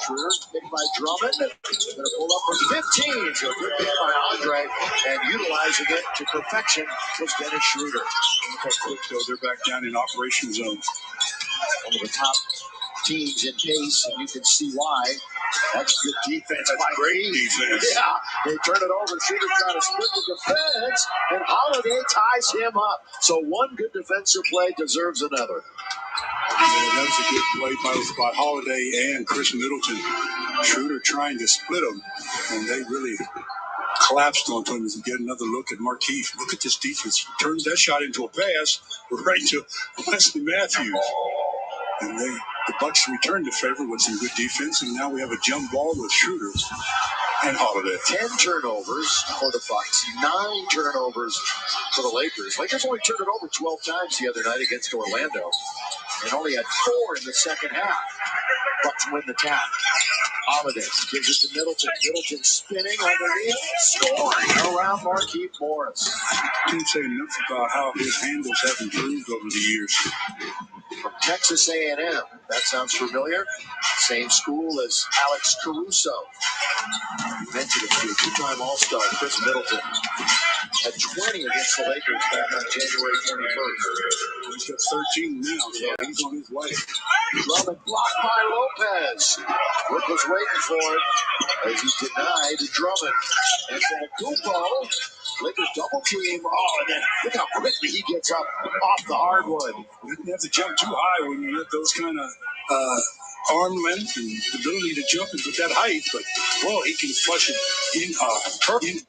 Schroeder picked by Drummond. Going to pull up for 15. So good pick by Andre. And utilizing it to perfection was Dennis Schroeder.
Look how quick, though. They're back down in operation zone.
One of the top teams in pace, and you can see why. That's good defense.
That's great defense.
Yeah, they turn it over. Schroeder trying to split the defense, and Holiday ties him up. So one good defensive play deserves another.
Yeah, that was a good play by Holiday and Chris Middleton. Schroeder trying to split them, and they really collapsed onto him as we get another look at Markieff. Look at this defense. He turns that shot into a pass right to Wesley Matthews. And the Bucks returned the favor with some good defense, and now we have a jump ball with Schroeder and Holiday.
10 turnovers for the Bucks, 9 turnovers for the Lakers. Lakers only turned it over 12 times the other night against Orlando, and only had 4 in the second half. Bucks win the tap. Holiday gives it to Middleton. Middleton spinning underneath, scoring around Markieff Morris.
Can't say enough about how his handles have improved over the years.
From Texas A&M, that sounds familiar. Same school as Alex Caruso. You mentioned it to a two-time All-Star, Chris Middleton. Had 20 against the Lakers back on January 21st.
He's got 13 now, so he's on his way.
Drummond blocked by Lopez. Rick was waiting for it as he denied Drummond. And then Kupo, Lakers double team. Oh, and then look how quickly he gets up off the hardwood.
You didn't have to jump too high when you have those kind of arm length and the ability to jump with that height. But, well, he can flush it in perfect.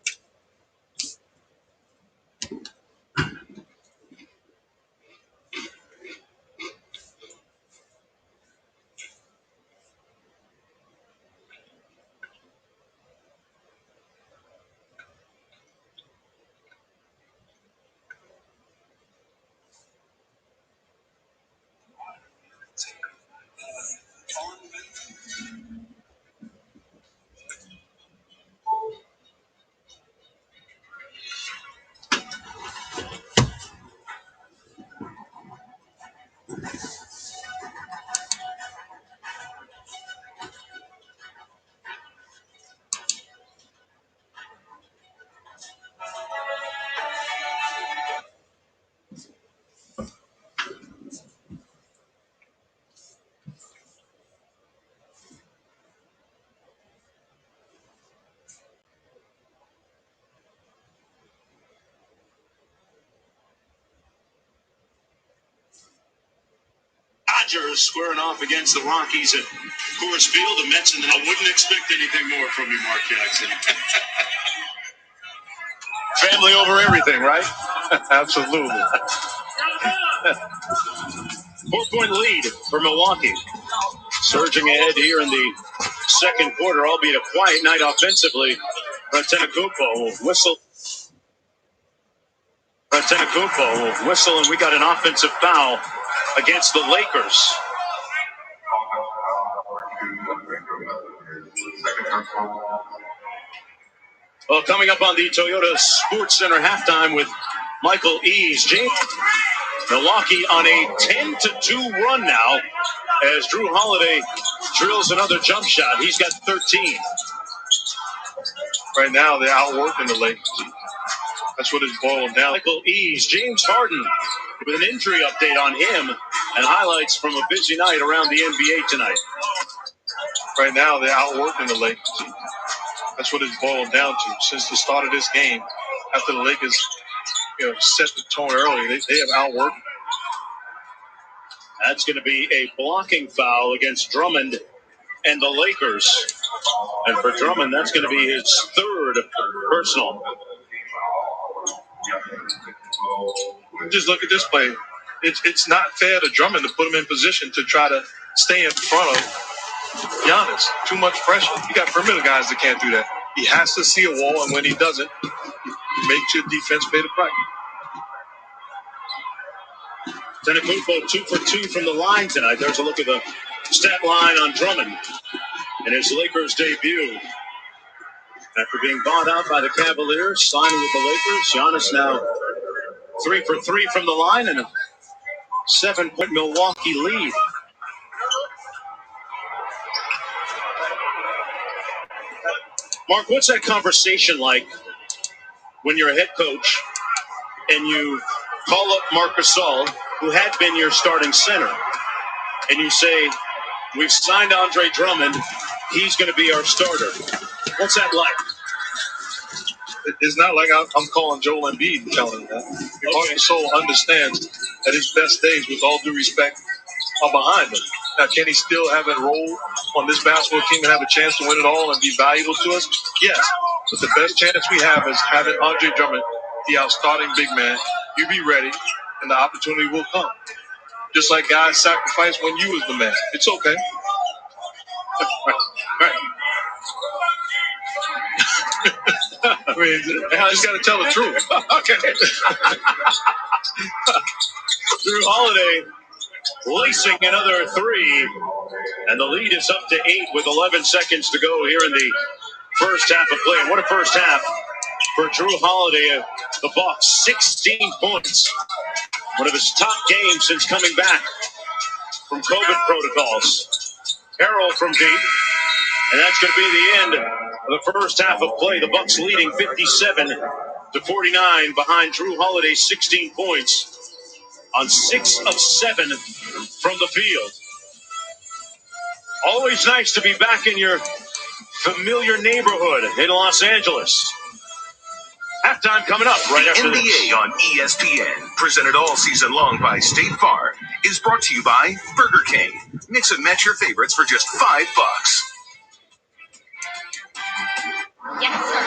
Dodgers squaring off against the Rockies at Coors Field. The Mets and I wouldn't expect anything more from you, Mark Jackson.
Family over everything, right? Absolutely.
4-point lead for Milwaukee. Surging ahead here in the second quarter, albeit a quiet night offensively. Antetokounmpo will whistle. Antetokounmpo will whistle, and we got an offensive foul against the Lakers. Well, coming up on the Toyota Sports Center halftime with Michael Eaves. Milwaukee on a 10-2 run now as Drew Holiday drills another jump shot. He's got 13.
Right now, they're outworking the Lakers. That's what it's boiling down.
Michael Eaves, James Harden with an injury update on him and highlights from a busy night around the NBA tonight.
Right now, they're outworking the Lakers. That's what it's boiled down to. Since the start of this game, after the Lakers, set the tone early, they have outworked.
That's going to be a blocking foul against Drummond and the Lakers. And for Drummond, that's going to be his third personal.
Just look at this play. It's not fair to Drummond to put him in position to try to stay in front of Giannis. Too much pressure. You got perimeter guys that can't do that. He has to see a wall, and when he doesn't, you make your defense pay the price.
Tenekubo 2 for 2 from the line tonight. There's a look at the stat line on Drummond in his Lakers debut. After being bought out by the Cavaliers, signing with the Lakers, Giannis now 3 for 3 from the line and a 7-point Milwaukee lead. Mark, what's that conversation like when you're a head coach and you call up Marc Gasol, who had been your starting center, and you say, we've signed Andre Drummond, he's going to be our starter? What's that like?
It's not like I'm calling Joel Embiid and telling him that. Marc Gasol understands that his best days, with all due respect, are behind him. Now, can he still have a role on this basketball team and have a chance to win it all and be valuable to us? Yes. But the best chance we have is having Andre Drummond, the outstarting big man. You be ready, and the opportunity will come. Just like guys sacrificed when you was the man. It's okay. Right. I mean, I just got to tell the truth.
Okay. Drew Holiday lacing another three, and the lead is up to 8 with 11 seconds to go here in the first half of play. And what a first half for Drew Holiday. The Bucks, 16 points. One of his top games since coming back from COVID protocols. Harrell from deep, and that's going to be the end of the first half of play. The Bucks leading 57-49 behind Drew Holiday's 16 points on 6 of 7 from the field. Always nice to be back in your familiar neighborhood in Los Angeles. Halftime coming up right after
NBA
this.
on ESPN, presented all season long by State Farm, is brought to you by Burger King. Mix and match your favorites for just $5.
Yes, sir.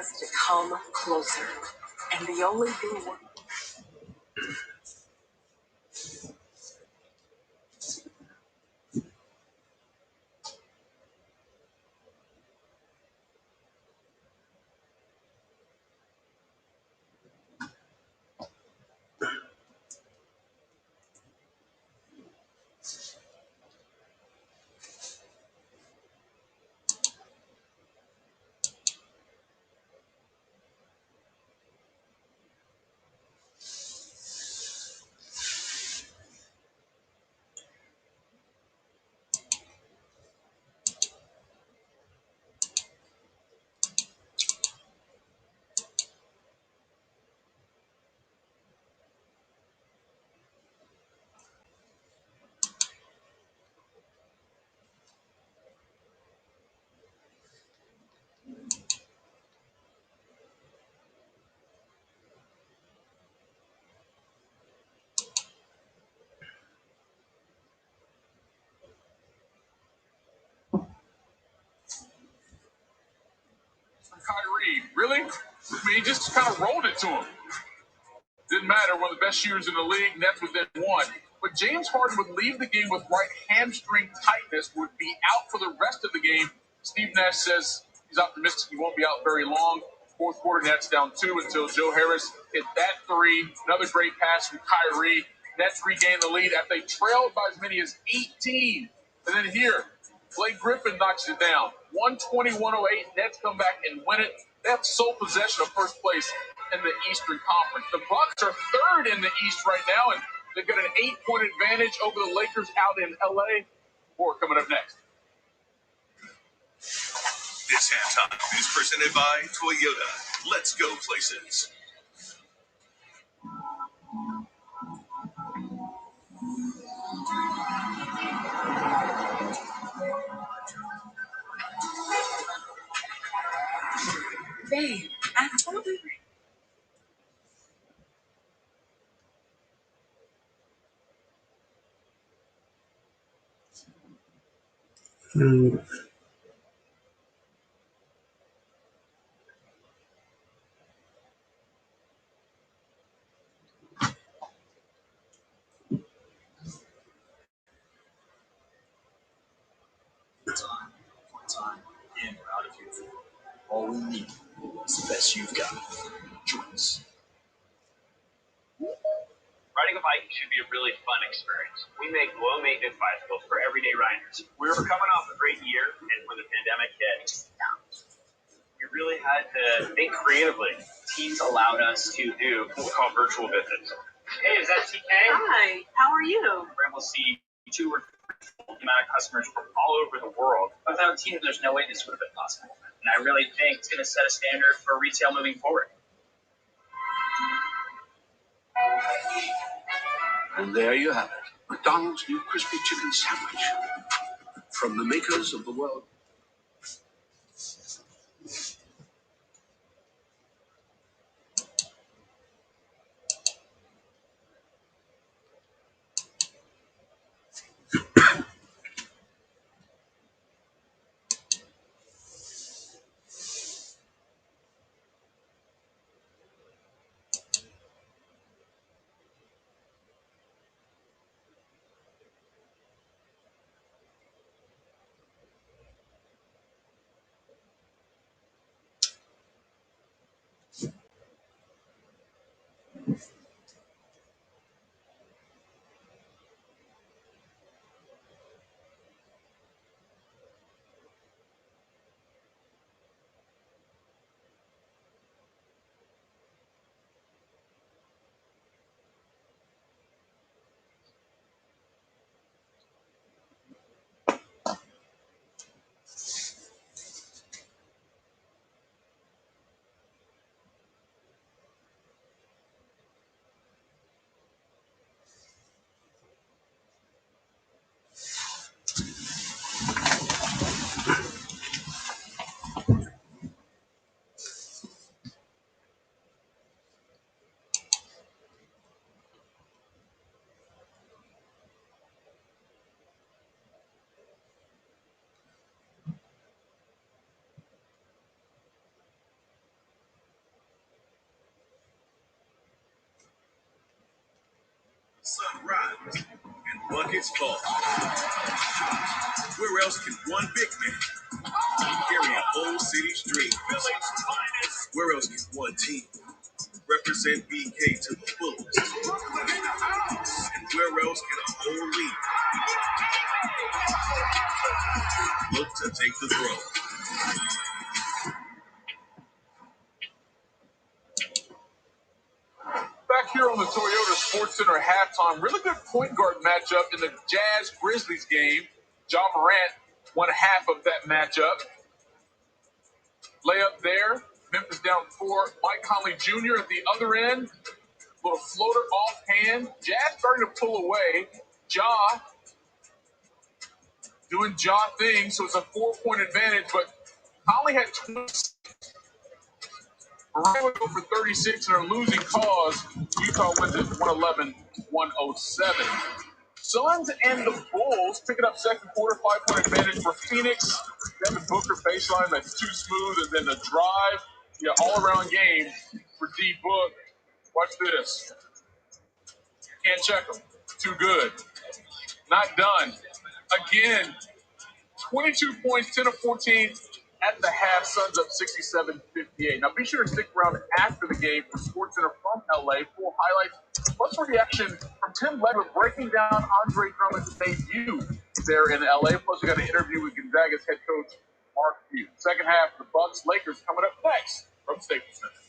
us to come closer. And the only thing
Kyrie, really? I mean, he just kind of rolled it to him. Didn't matter. One of the best shooters in the league. Nets within one. But James Harden would leave the game with right hamstring tightness, would be out for the rest of the game. Steve Nash says he's optimistic he won't be out very long. Fourth quarter, Nets down 2 until Joe Harris hit that three. Another great pass from Kyrie. Nets regain the lead after they trailed by as many as 18. And then here, Blake Griffin knocks it down. 120-108. Nets come back and win it. They have sole possession of first place in the Eastern Conference. The Bucks are third in the East right now, and they've got an 8-point advantage over the Lakers out in LA. More coming up next.
This halftime is presented by Toyota. Let's go places.
Babe, I told you.
Time in or out of here. All we need is the best you've got. Join us.
Riding a bike should be a really fun experience. We make low-maintenance bicycles for everyday riders. We were coming off a great year, and when the pandemic hit, we really had to think creatively. Teams allowed us to do what we call virtual visits. Hey, is that TK?
Hi, how are you?
We're able to see 2 or 3 amount of customers from all over the world. Without Teams, there's no way this would have been possible. And I really think it's going to set a standard for retail moving forward.
And there you have it, McDonald's new crispy chicken sandwich. From the makers of the world.
sunrise, and buckets fall. Where else can one big man carry a whole city's dream? Where else can one team represent BK to the fullest? And where else can a whole league look to take the throne?
Back here on the Toyota Sports Center halftime, really good point guard matchup in the Jazz Grizzlies game. Ja Morant won half of that matchup. Layup there. Memphis down 4. Mike Conley Jr. at the other end. Little floater offhand. Jazz starting to pull away. Ja doing Ja things, so it's a 4-point advantage, but Conley had 20. Morant would go for 36 in a losing cause. Utah wins it 111-107. Suns and the Bulls picking up second quarter, 5-point advantage for Phoenix. Devin Booker baseline, that's too smooth, and then the drive. Yeah, all-around game for D-Book. Watch this. Can't check them. Too good. Not done. Again, 22 points, 10 of 14 at the half. Suns up 67-58. Now, be sure to stick around after the game for SportsCenter from LA. Full highlights, plus reaction from Tim Legler breaking down Andre Drummond's debut there in LA. Plus, we got an interview with Gonzaga's head coach, Mark Few. Second half, the Bucks Lakers coming up next from Staples Center.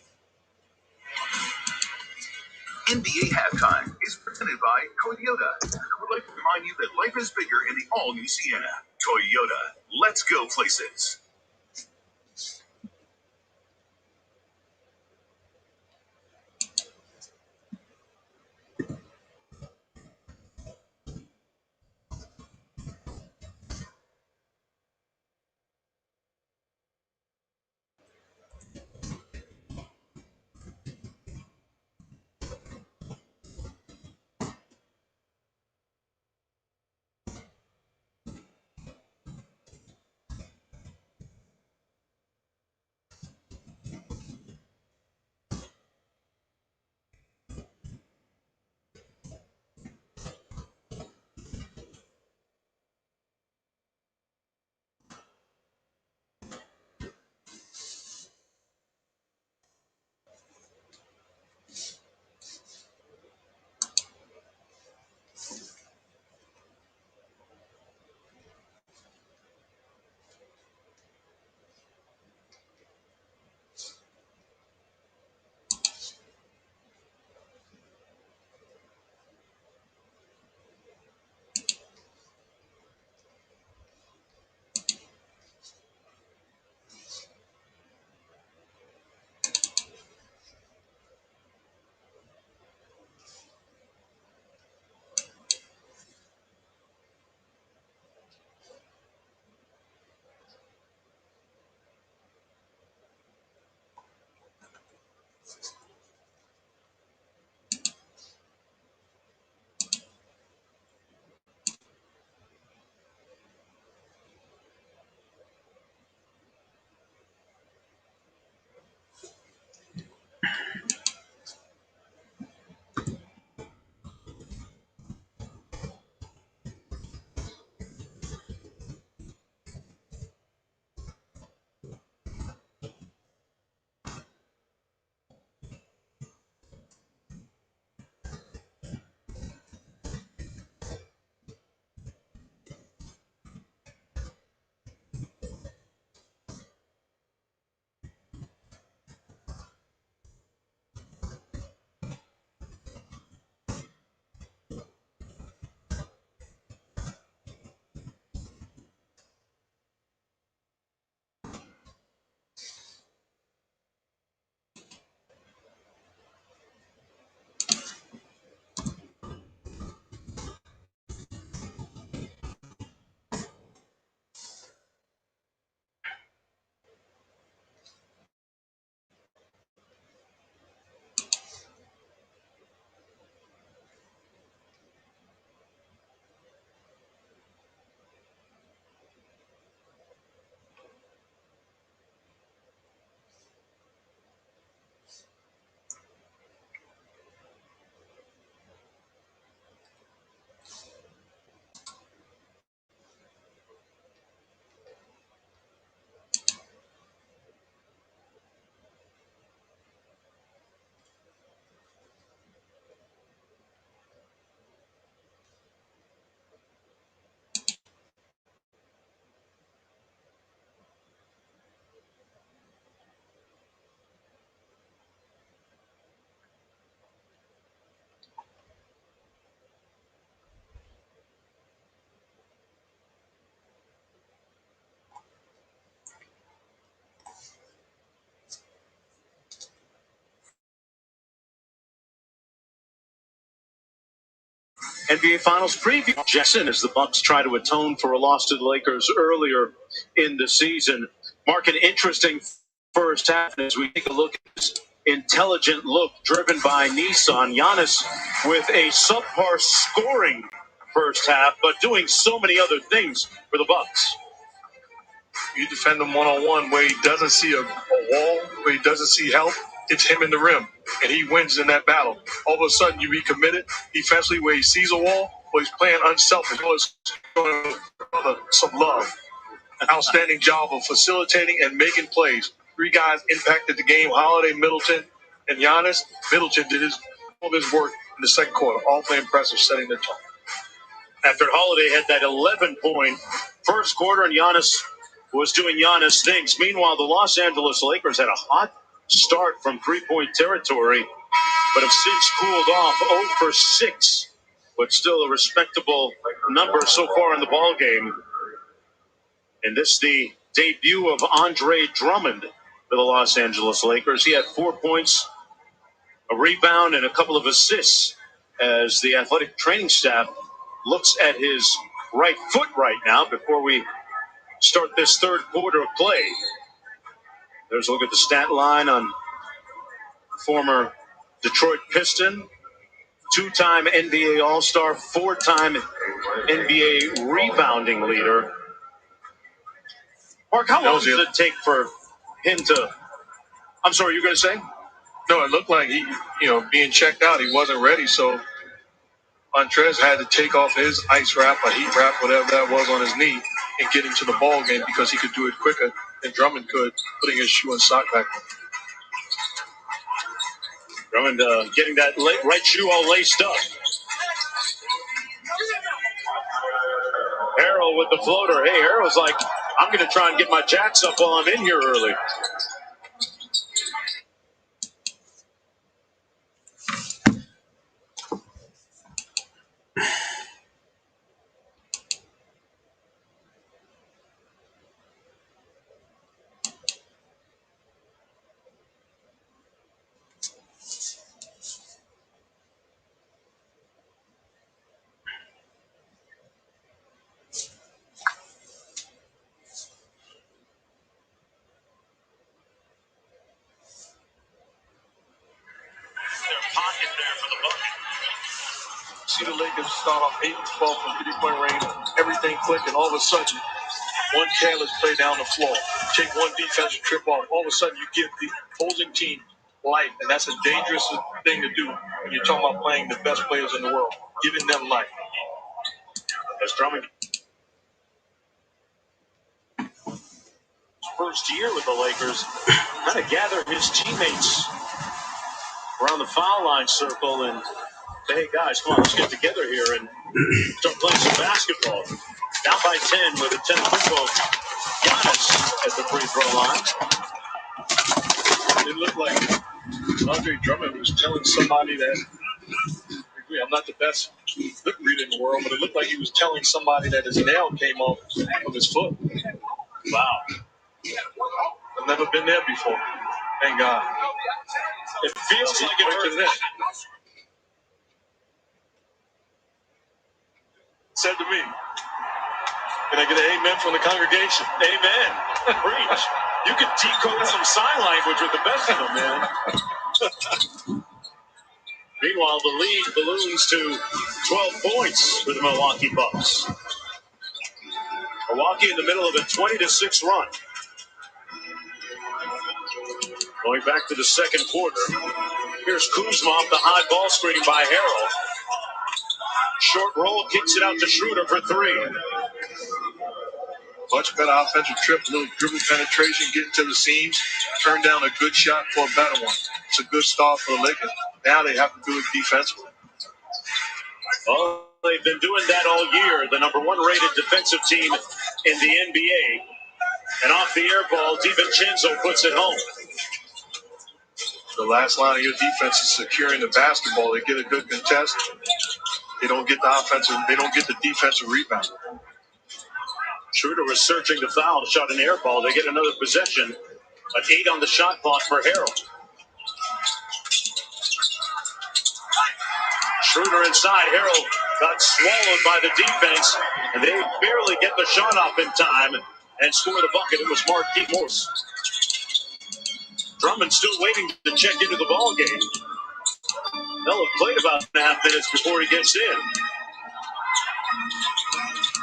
NBA Halftime is presented by Toyota. We'd like to remind you that life is bigger in the all-new Sienna. Toyota, let's go places.
NBA Finals preview. Jackson, as the Bucks try to atone for a loss to the Lakers earlier in the season. Mark, an interesting first half as we take a look at this intelligent look driven by Nissan. Giannis with a subpar scoring first half, but doing so many other things for the Bucks.
You defend him one-on-one where he doesn't see a wall, where he doesn't see help. It's him in the rim, and he wins in that battle. All of a sudden, you be committed defensively where he sees a wall, but he's playing unselfish. Some love. An outstanding job of facilitating and making plays. 3 guys impacted the game, Holiday, Middleton, and Giannis. Middleton did all of his work in the second quarter, all playing impressive, setting the tone.
After Holiday had that 11-point first quarter, and Giannis was doing Giannis things. Meanwhile, the Los Angeles Lakers had a hot start from three-point territory, but have since cooled off 0 for 6, but still a respectable number so far in the ballgame. And this the debut of Andre Drummond for the Los Angeles Lakers. He had 4 points, a rebound, and a couple of assists as the athletic training staff looks at his right foot right now before we start this third quarter of play. There's a look at the stat line on former Detroit Piston, 2-time NBA All-Star, 4-time NBA rebounding leader. Mark, how long does it take for him to... I'm sorry, you were going to say?
No, it looked like he, being checked out, he wasn't ready, so Montrez had to take off his ice wrap or heat wrap, whatever that was, on his knee and get into the ball game because he could do it quicker than Drummond could, putting his shoe and sock back on.
Drummond getting that right shoe all laced up. Harrell with the floater. Hey, Harrell's like, I'm going to try and get my jacks up while I'm in here early.
See the Lakers start off 8 and 12 from 3-point range, everything clicking. All of a sudden, one careless play down the floor, take one defensive trip off. All of a sudden, you give the opposing team life, and that's a dangerous thing to do when you're talking about playing the best players in the world, giving them life.
As Drummond, first year with the Lakers, kind of gather his teammates around the foul line circle and say, hey guys, come on, let's get together here and start playing some basketball. Down by 10 with a 10-point goal. Giannis at the free throw line.
It looked like Andre Drummond was telling somebody that, I'm not the best lip reader in the world, but it looked like he was telling somebody that his nail came off of his foot.
Wow.
I've never been there before. Thank God.
It feels like it hurt.
Said to me, can I get an amen from the congregation?
Amen. Preach. You can decode some sign language with the best of them, man. Meanwhile, the lead balloons to 12 points for the Milwaukee Bucks. Milwaukee in the middle of a 20-6 run. Going back to the second quarter. Here's Kuzma off the high ball screen by Harrell. Short roll, kicks it out to Schroeder for 3.
Much better offensive trip, a little dribble penetration, getting to the seams, turn down a good shot for a better one. It's a good start for the Lakers. Now they have to do it defensively.
Well, they've been doing that all year. The number 1 rated defensive team in the NBA. And off the air ball, DiVincenzo puts it home.
The last line of your defense is securing the basketball. They get a good contest. They don't get the offensive. They don't get the defensive rebound.
Schroeder was searching the foul, shot an air ball. They get another possession. An 8 on the shot clock for Harrell. Schroeder inside. Harrell
got swallowed by the defense, and they barely get the shot off in time and score the bucket. It was Marquise Morse. Drummond still waiting to check into the ball game. They'll have played about 2.5 minutes before he gets in.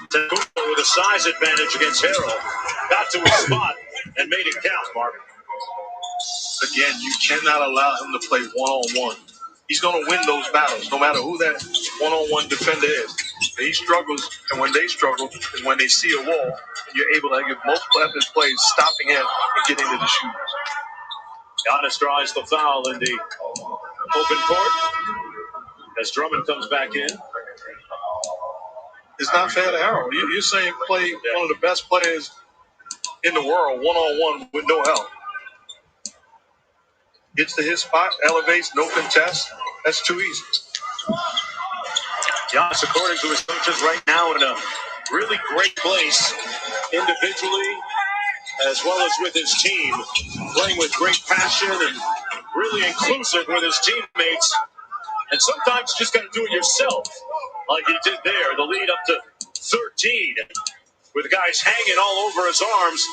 Takuba with a size advantage against Harrell. Got to his spot and made it count, Mark.
Again, you cannot allow him to play one-on-one. He's going to win those battles, no matter who that one-on-one defender is. He struggles, and when they struggle is when they see a wall, and you're able to give multiple effort plays, stopping him and getting to the shooters.
Giannis draws the foul in the open court as Drummond comes back in.
It's not fair to Harrell. You're saying play one of the best players in the world one-on-one with no help. Gets to his spot, elevates, no contest. That's too easy.
Giannis, according to his coaches, right now in a really great place individually as well as with his team, playing with great passion and really inclusive with his teammates. And sometimes you just got to do it yourself, like he did there. The lead up to 13 with guys hanging all over his arms.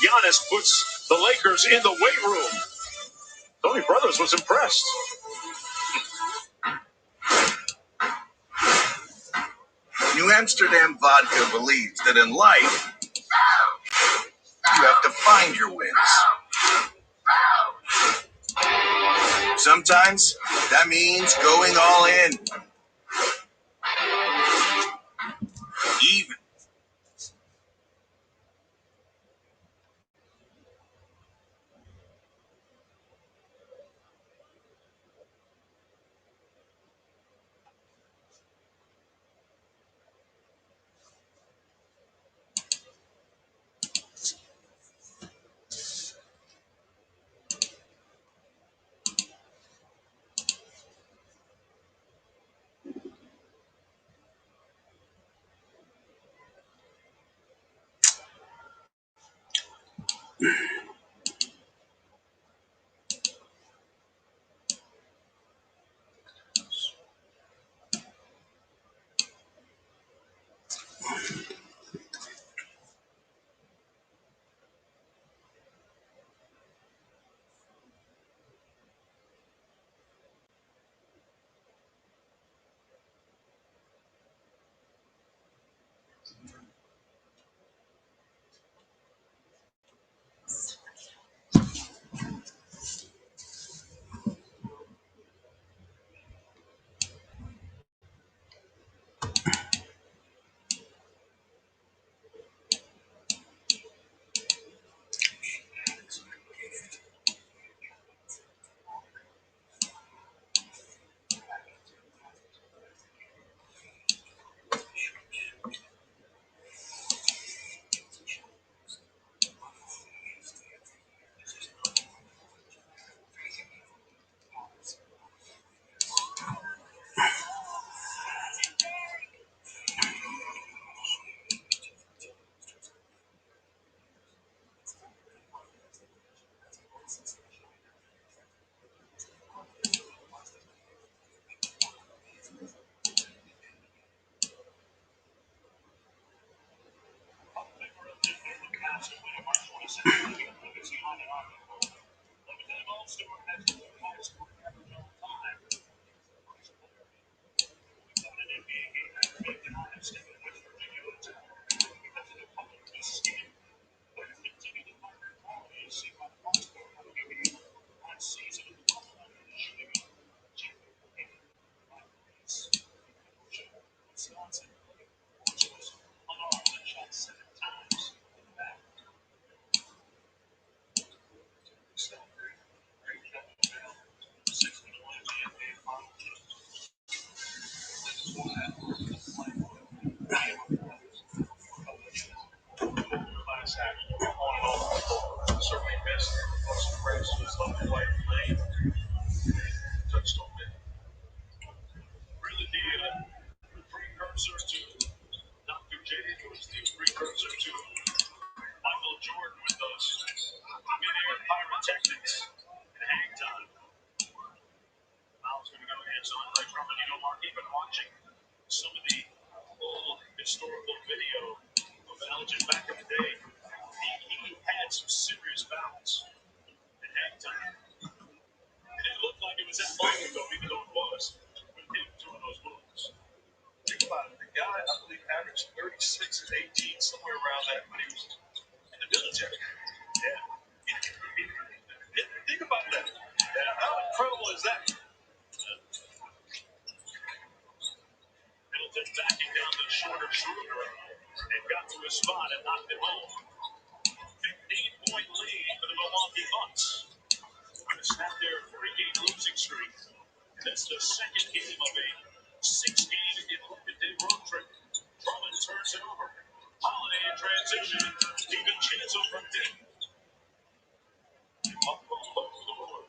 Giannis puts the Lakers in the weight room. Tony Brothers was impressed.
New Amsterdam Vodka believes that in life, you have to find your wins. Sometimes that means going all in. Even.
26 and 18, somewhere around that when he was in the military. Yeah. Think about that. Yeah. How incredible is that? Middleton backing down the shorter Schroeder and got to his spot and knocked it home. 15-point lead for the Milwaukee Bucks. Going to snap their 3-game losing streak. And that's the second game of a 6-game in road trip. Drummond turns it over. Holiday in transition. Even Chancellor from deep. Up over the board.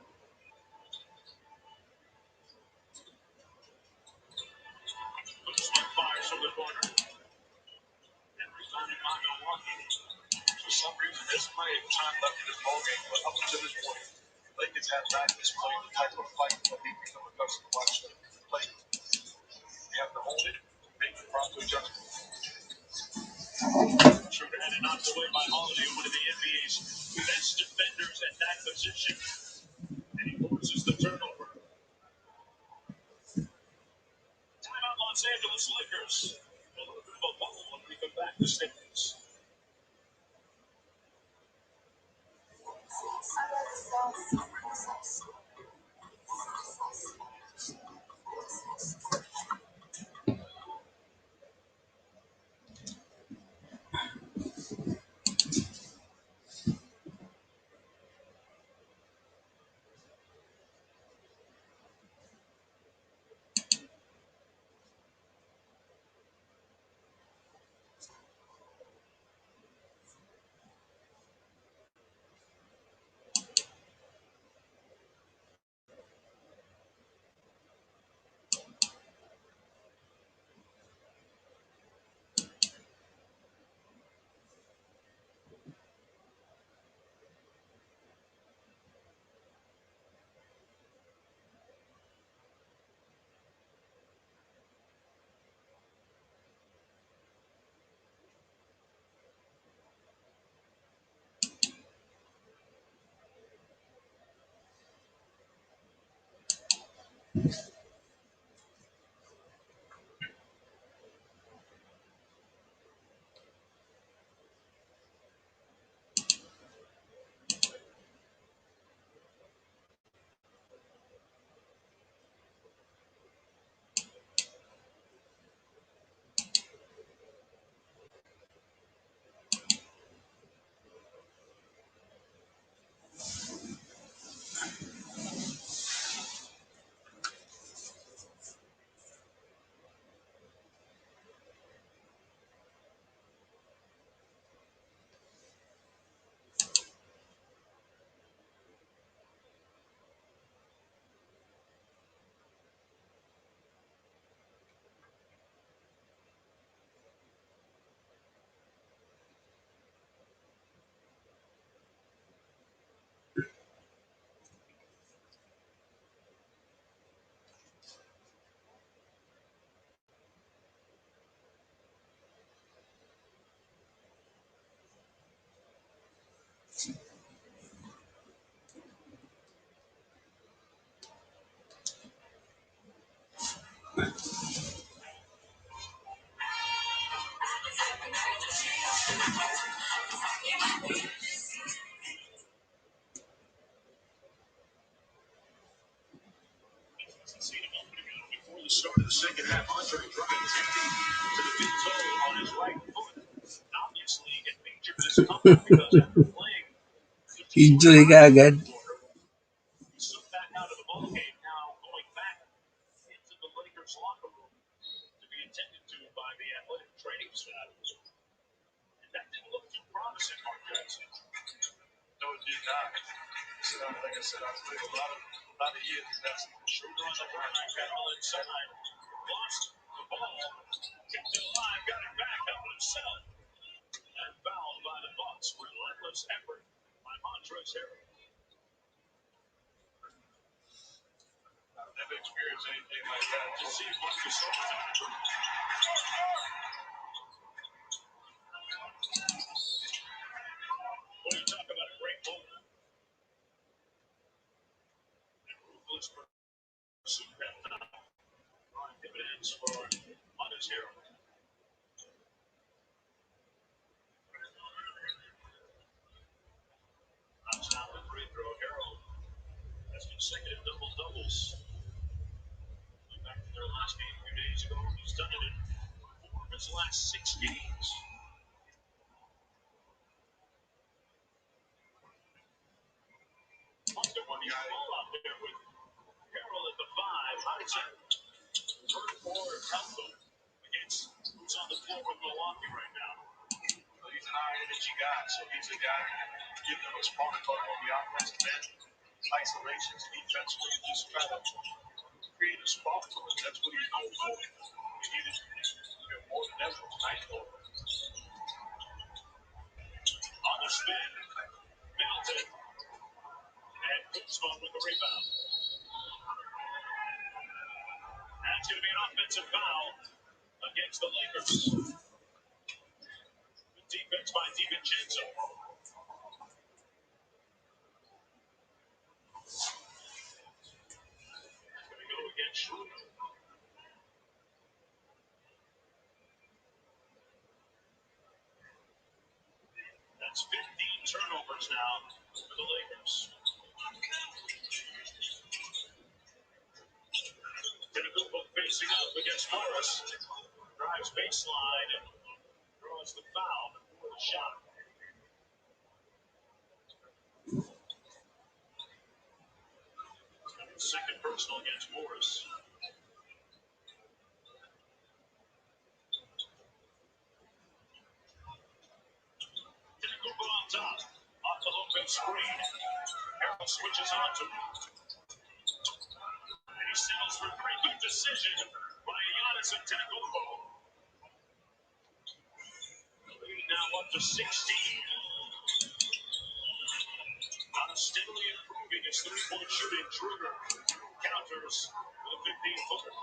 Kuzma fires from the corner. And rebounded by Milwaukee. For some reason, there's plenty of time left in this ballgame, but up until this point, Lakers have not displayed the type of fight that we've become accustomed to watching them play. You have to hold it, make the proper adjustment. Schroeder had it knocked away by Holiday, one of the NBA's best defenders at that position. And he forces the turnover. Timeout, Los Angeles Lakers. A little bit of a bubble when we come back to Staples. Before the start of the second half, Andre drives to the big toe on his right foot. Obviously, it featured this comeback because after playing
Injury agad.
he slipped back out of the ballgame, now going back into the Lakers locker room to be attended to by the athletic training staff. And that didn't look too promising, Mark Jackson. No, it did not. Like I said, I've played a lot of years. That's Schroeder on the right, Carroll inside. Lost the ball, kept it alive, got it back, helped himself. And fouled by the Bucks. Relentless effort by Montrezl Harrell. I've never experienced anything like that. To see Marcus when you talk about a great moment, and ruthless pursuit that time, on dividends for Montrezl Harrell.
his last 6 games. Must have won the ball out there with Carroll at the 5. Hudson, third forward, Temple against who's on the floor with Milwaukee right now. Well, he's an high-energy guy, so he's a guy that can give them a spark on the offensive end. Isolations, defensively, and just try to create a spark for him. That's what he's known for. He needed more than ever tonight. On the spin, Middleton, and Kuzma with the rebound. That's going to be an offensive foul against the Lakers. The defense by DiVincenzo. Going to go against Schroeder. That's 15 turnovers now for the Lakers. Pinnacle facing up against Morris. Drives baseline and draws the foul before the shot. Second personal against Morris. Pinnacle on top. Off the open screen. Carroll switches on to him. And he settles for 3. Good decision by Giannis Antetokounmpo. The lead now up to 16. Steadily improving his 3-point shooting. Schroeder counters with a 15-footer.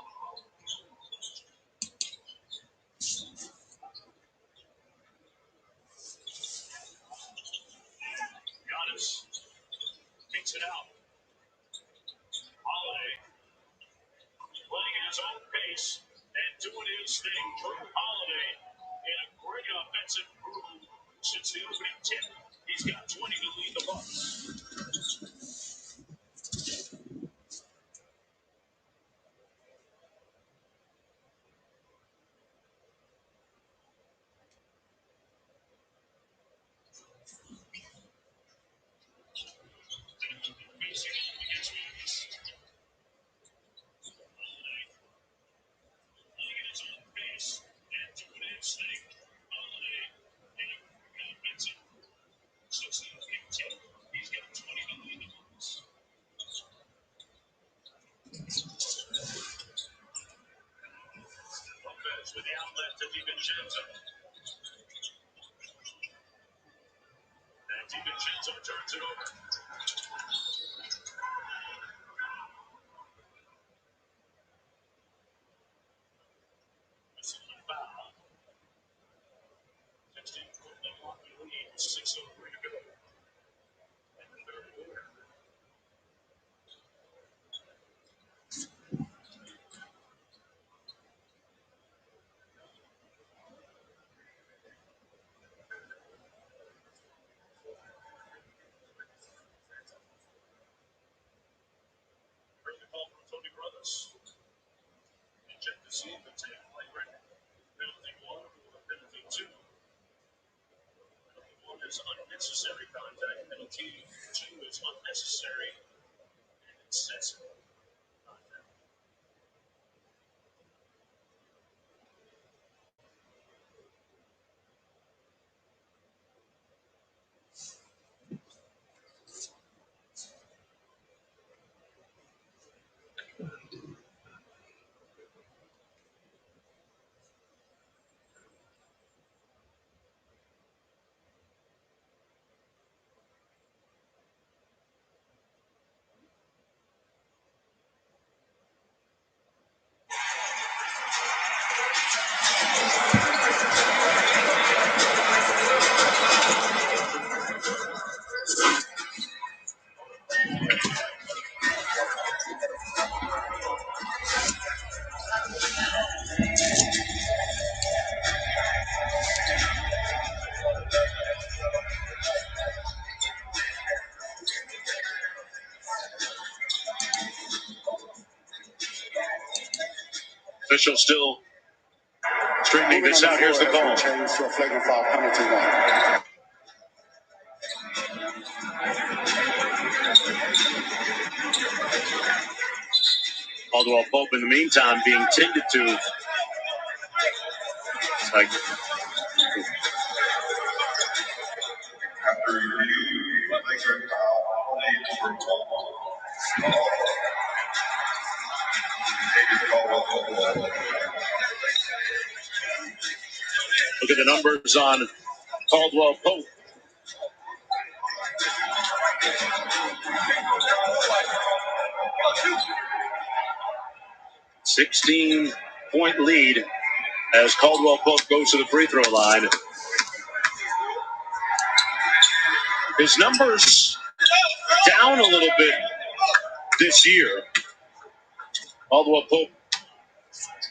Giannis kicks it out. Holiday playing at his own pace and doing his thing. Drew Holiday in a great offensive groove since the opening tip. He's got 20 to lead the Bucks. Facing up against Memphis. Holiday playing at his own pace and doing his thing. Holiday in a great offensive groove since the opening tip. He's got 20 to lead the Bucks. Lopez with the outlet to DiVincenzo. And DiVincenzo turns it over. Missing the foul. 16-foot Milwaukee lead. 6:03 to go. In the third quarter. Early call from Tony Brothers. And check to see if it's a flagrant. Penalty 1 or penalty 2. Penalty 1 is unnecessary contact. Penalty 2 is unnecessary and excessive contact. Official still
straightening this out. Here's the call.
Change to a flagrant foul penalty now.
Caldwell Pope, in the meantime, being tended to. It's like, look at the numbers on Caldwell Pope. $16-point lead as Caldwell Pope goes to the free throw line. His numbers down a little bit this year. Caldwell Pope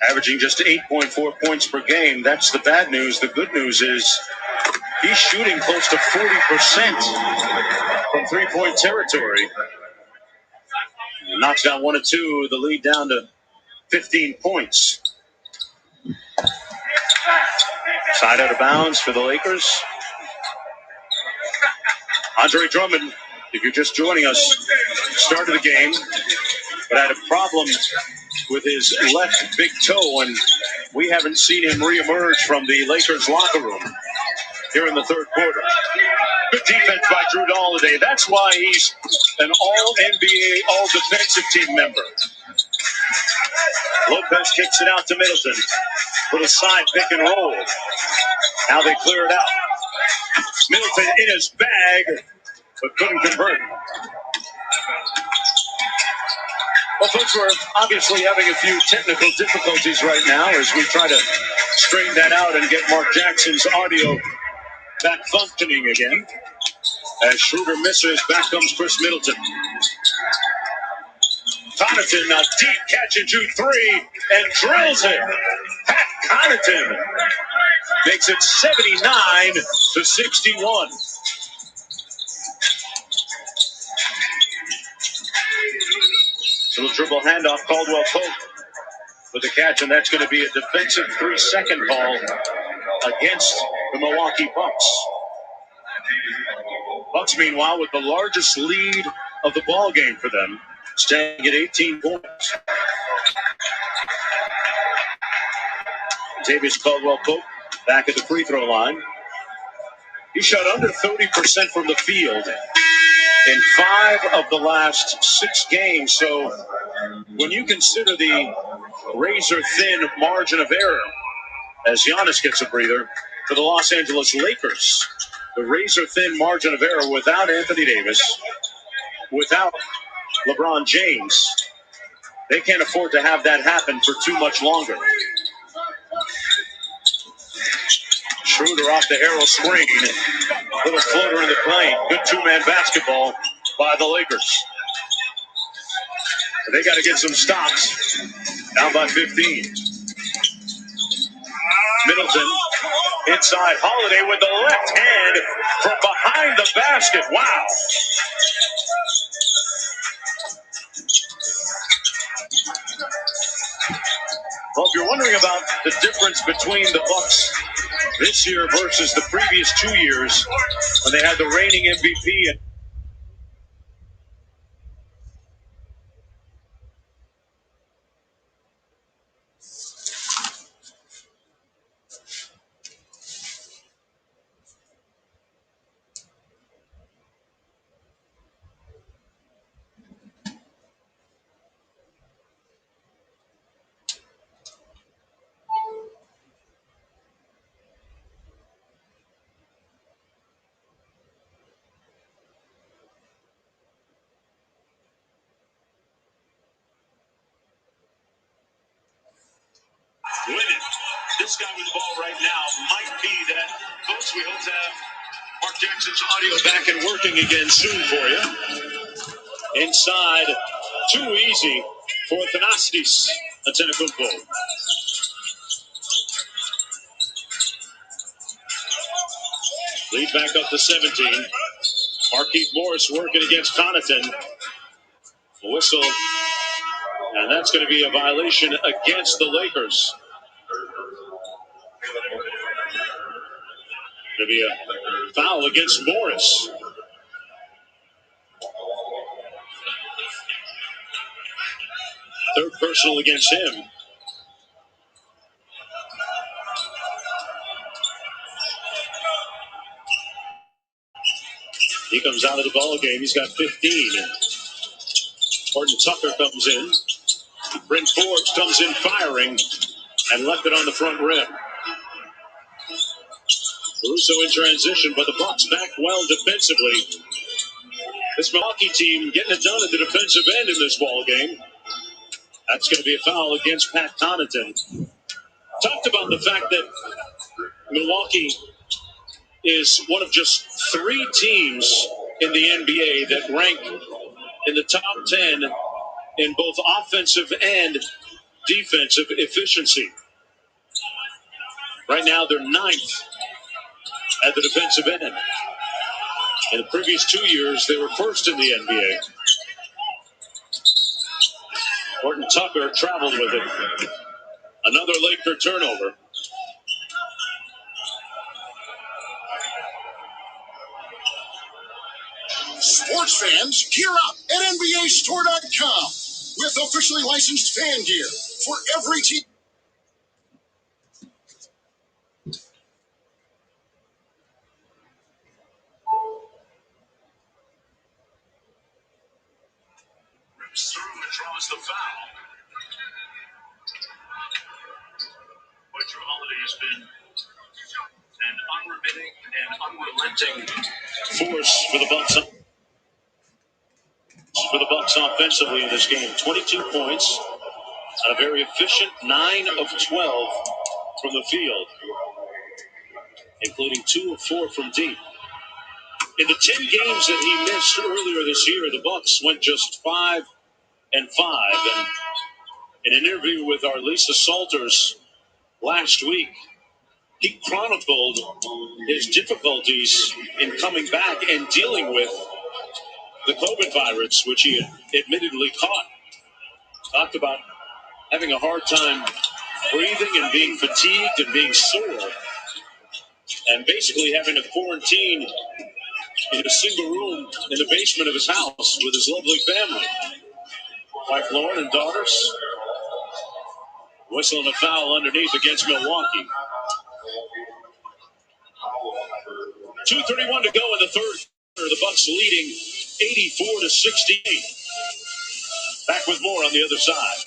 averaging just 8.4 points per game. That's the bad news. The good news is he's shooting close to 40% from three-point territory. Knocks down one or two, the lead down to 15 points. Side out of bounds for the Lakers. Andre Drummond, if you're just joining us, started the game, but had a problem with his left big toe, and we haven't seen him reemerge from the Lakers locker room here in the third quarter. Good defense by Drew Holiday. That's why he's an all-NBA, all-defensive team member. Lopez kicks it out to Middleton. Little side pick and roll. Now they clear it out. Middleton in his bag, but couldn't convert. Well, folks, we're obviously having a few technical difficulties right now as we try to straighten that out and get Mark Jackson's audio back functioning again. As Schroeder misses, back comes Chris Middleton. Connaughton, a deep catch and shoot three, and drills it. Pat Connaughton makes it 79-61. Little dribble handoff, Caldwell Pope with the catch, and that's going to be a defensive 3-second call against the Milwaukee Bucks. Bucks, meanwhile, with the largest lead of the ball game for them, staying at 18 points. Davis Caldwell Pope back at the free throw line. He shot under 30% from the field in 5 of the last 6 games. So when you consider the razor-thin margin of error, as Giannis gets a breather for the Los Angeles Lakers, the razor-thin margin of error without Anthony Davis, without LeBron James, they can't afford to have that happen for too much longer. Schroeder off the arrow screen. Little floater in the plane. Good two-man basketball by the Lakers. They got to get some stops. Down by 15. Middleton inside. Holiday with the left hand from behind the basket. Wow. Well, if you're wondering about the difference between the Bucks this year versus the previous 2 years when they had the reigning MVP and winning. This guy with the ball right now might be that. Folks, we hope to have Mark Jackson's audio back and working again soon for you. Inside, too easy for Thanasis Antetokounmpo. Lead back up to 17. Markieff Morris working against Connaughton. Whistle, and that's going to be a violation against the Lakers.
Going to be a foul against Morris. Third personal against him. He comes out of the ball game. He's got 15. Horton Tucker comes in. Brent Forbes comes in firing and left it on the front rim. Russo in transition, but the Bucks back well defensively. This Milwaukee team getting it done at the defensive end in this ball game. That's going to be a foul against Pat Connaughton. Talked about the fact that Milwaukee is one of just 3 teams in the NBA that rank in the top 10 in both offensive and defensive efficiency. Right now, they're 9th at the defensive end. In the previous 2 years, they were first in the NBA. Horton Tucker traveled with it. Another Laker turnover.
Sports fans, gear up at NBAStore.com with officially licensed fan gear for every team.
Rips through and draws the foul. But Drew Holiday has been an unremitting and unrelenting force for the Bucks offensively in this game. 22 points on a very efficient 9 of 12 from the field, including 2 of 4 from deep. In the 10 games that he missed earlier this year, the Bucks went just 5-5. And in an interview with our Lisa Salters last week, he chronicled his difficulties in coming back and dealing with the COVID virus, which he admittedly caught. Talked about having a hard time breathing and being fatigued and being sore, and basically having to quarantine in a single room in the basement of his house with his lovely family. Wife Lauren and daughters. Whistling a foul underneath against Milwaukee. 2:31 to go in the third. The Bucks leading 84-68. Back with more on the other side.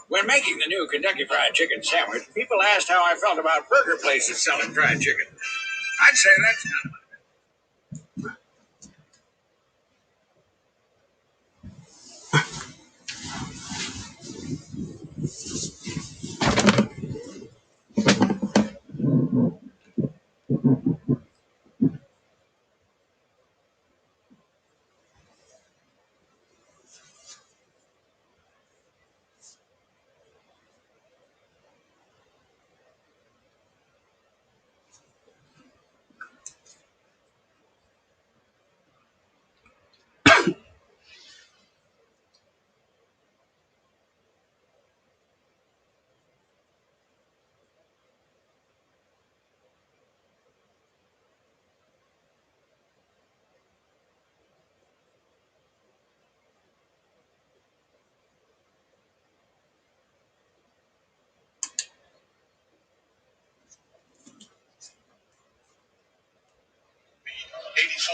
When making the new Kentucky Fried Chicken sandwich, people asked how I felt about burger places selling fried chicken. I'd say that's not.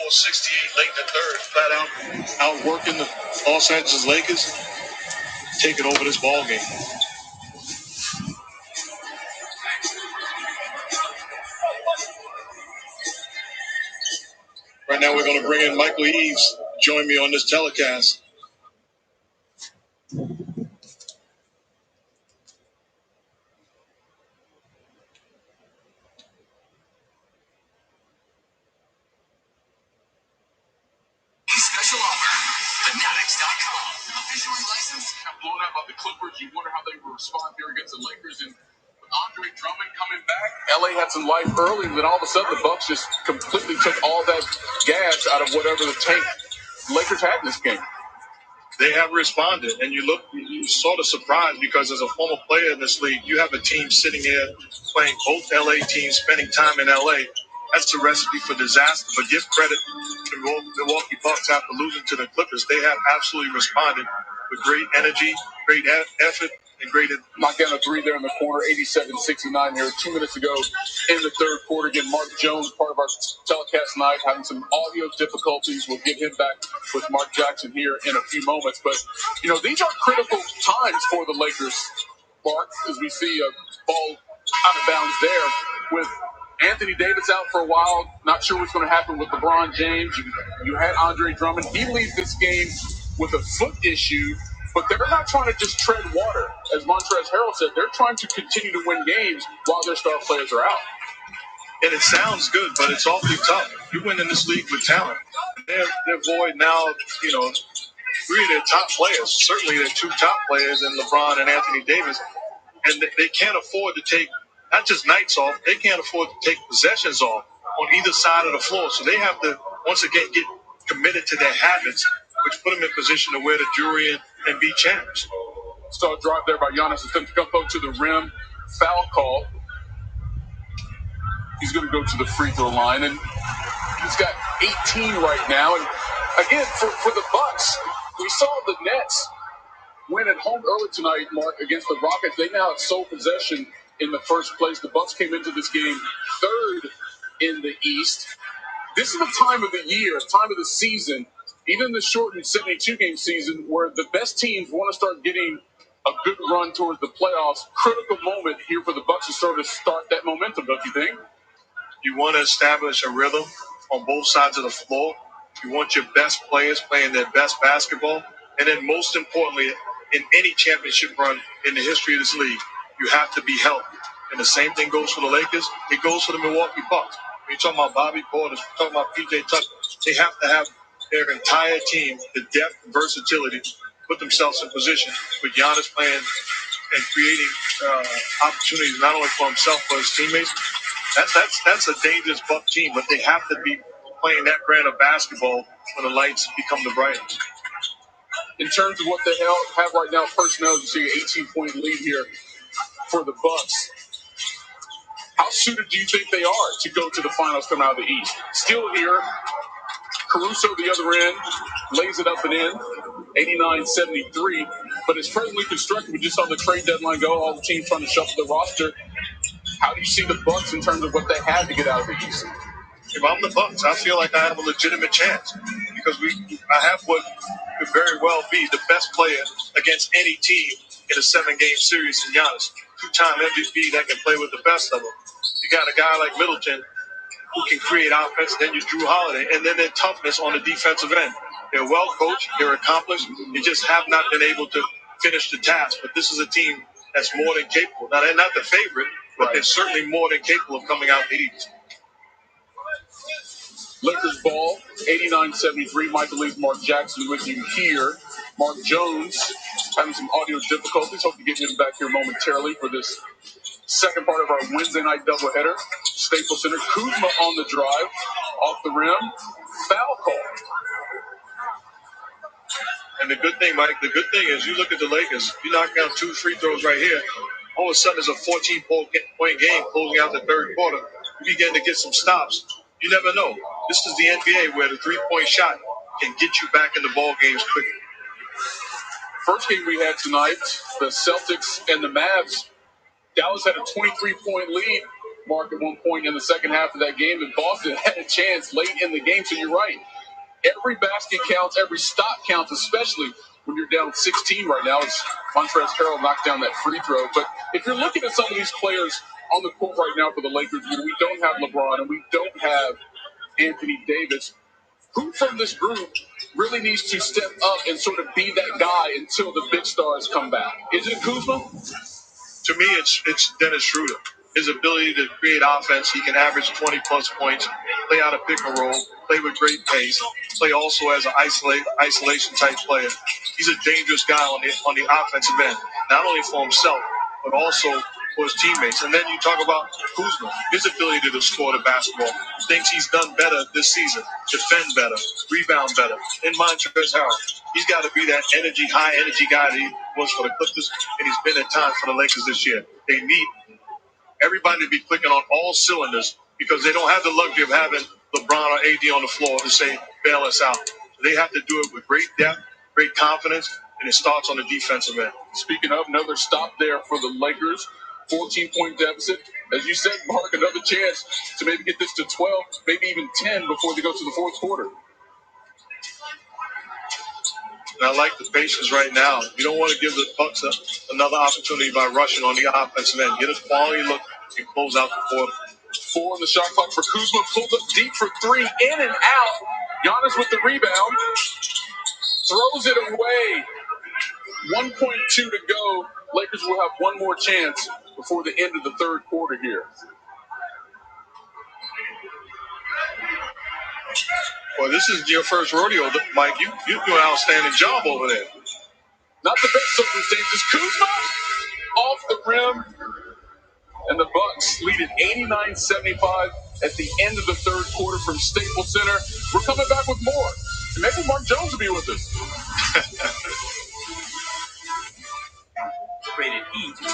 .68 late in the third, flat out outworking the Los Angeles Lakers, taking over this ball game. Right now, we're going to bring in Michael Eaves, join me on this telecast.
Special offer. Fanatics.com. Officially licensed. Got blown out by the Clippers. You wonder how they will respond here against the Lakers. And with Andre Drummond coming back, LA had some life early, and then all of a sudden the Bucks just completely took all that gas out of whatever the tank Lakers had in this game.
They have responded, and you sort of surprised because as a former player in this league, you have a team sitting here playing both LA teams, spending time in LA. That's a recipe for disaster. But give credit to the Milwaukee Bucks after losing to the Clippers. They have absolutely responded with great energy, great effort, and great.
Knocked down a three there in the corner, 87-69 here 2 minutes ago in the third quarter. Again, Mark Jones, part of our telecast tonight, having some audio difficulties. We'll get him back with Mark Jackson here in a few moments. But, you know, these are critical times for the Lakers, Mark, as we see a ball out of bounds there with Anthony Davis out for a while. Not sure what's going to happen with LeBron James. You had Andre Drummond. He leaves this game with a foot issue. But they're not trying to just tread water. As Montrezl Harrell said, they're trying to continue to win games while their star players are out.
And it sounds good, but it's awfully tough. You win in this league with talent. They're void now, you know, three of their top players, certainly their two top players in LeBron and Anthony Davis, and they can't afford to take not just nights off, they can't afford to take possessions off on either side of the floor. So they have to, once again, get committed to their habits, which put them in position to wear the jewelry and be champs.
Start drive there by Giannis Antetokounmpo to the rim. Foul call. He's going to go to the free throw line, and he's got 18 right now. And again, for the Bucks, we saw the Nets win at home early tonight, Mark, against the Rockets. They now have sole possession in the first place. The Bucks came into this game third in the East. This is the time of the year, time of the season, even the shortened 72-game season, where the best teams want to start getting a good run towards the playoffs. Critical moment here for the Bucks to sort of start that momentum, don't you think?
You want to establish a rhythm on both sides of the floor. You want your best players playing their best basketball. And then most importantly, in any championship run in the history of this league, you have to be healthy. And the same thing goes for the Lakers. It goes for the Milwaukee Bucks. When you're talking about Bobby Portis, we're talking about P.J. Tucker. They have to have their entire team, the depth and versatility, put themselves in position with Giannis playing and creating opportunities not only for himself but his teammates. That's a dangerous Buck team, but they have to be playing that brand of basketball when the lights become the brightest.
In terms of what they have right now, personnel, you see an 18-point lead here for the Bucks. How suited do you think they are to go to the finals coming out of the East? Still here, Caruso the other end, lays it up and in, 89-73, but it's presently constructed. We just saw the trade deadline go, all the teams trying to shuffle the roster. How do you see the Bucks in terms of what they had to get out of the East?
If I'm the Bucks, I feel like I have a legitimate chance because I have what could very well be the best player against any team in a 7-game series in Giannis. 2-time MVP that can play with the best of them. You got a guy like Middleton who can create offense, then you Drew Holiday, and then their toughness on the defensive end. They're well coached, they're accomplished, they just have not been able to finish the task. But this is a team that's more than capable. Now, they're not the favorite, but they're certainly more than capable of coming out the East.
Lakers ball, 89-73. Michael Lee's Mark Jackson with you here. Mark Jones having some audio difficulties. Hope to get him back here momentarily for this second part of our Wednesday night doubleheader. Staples Center. Kuzma on the drive, off the rim. Foul call.
And the good thing, Mike, is you look at the Lakers, you knock down 2 free throws right here, all of a sudden it's a 14-point game closing out the third quarter. You begin to get some stops. You never know. This is the NBA where the 3-point shot can get you back in the ball games quickly.
First game we had tonight, the Celtics and the Mavs. Dallas had a 23-point lead, Mark, at one point in the second half of that game, and Boston had a chance late in the game, so you're right. Every basket counts, every stop counts, especially when you're down 16 right now. It's Montrezl Harrell knocked down that free throw. But if you're looking at some of these players on the court right now for the Lakers, we don't have LeBron and we don't have Anthony Davis, who from this group really needs to step up and sort of be that guy until the big stars come back? Is it Kuzma?
To me, it's Dennis Schroeder. His ability to create offense, he can average 20-plus points, play out a pick and roll, play with great pace, play also as an isolation-type player. He's a dangerous guy on the offensive end, not only for himself, but also for his teammates. And then you talk about Kuzma, his ability to score the basketball, things he's done better this season, defend better, rebound better. In Montrezl Harrell, He's got to be that high energy guy that he was for the Clippers, and he's been at times for the Lakers this year. They need everybody to be clicking on all cylinders because they don't have the luxury of having LeBron or AD on the floor to say, bail us out. They have to do it with great depth, great confidence, and it starts on the defensive end.
Speaking of, another stop there for the Lakers. 14-point deficit. As you said, Mark, another chance to maybe get this to 12, maybe even 10 before they go to the fourth quarter.
And I like the patience right now. You don't want to give the Bucks another opportunity by rushing on the offensive end. Get a quality look and close out the quarter.
4 on the shot clock for Kuzma. Pulled up deep for 3, in and out. Giannis with the rebound. Throws it away. 1.2 to go. Lakers will have one more chance before the end of the third quarter here.
Well, this is your first rodeo, Mike. You do an outstanding job over there.
Not the best circumstances. Kuzma off the rim. And the Bucks lead at 89-75 at the end of the third quarter from Staples Center. We're coming back with more. And maybe Mark Jones will be with us.
Rated E to T.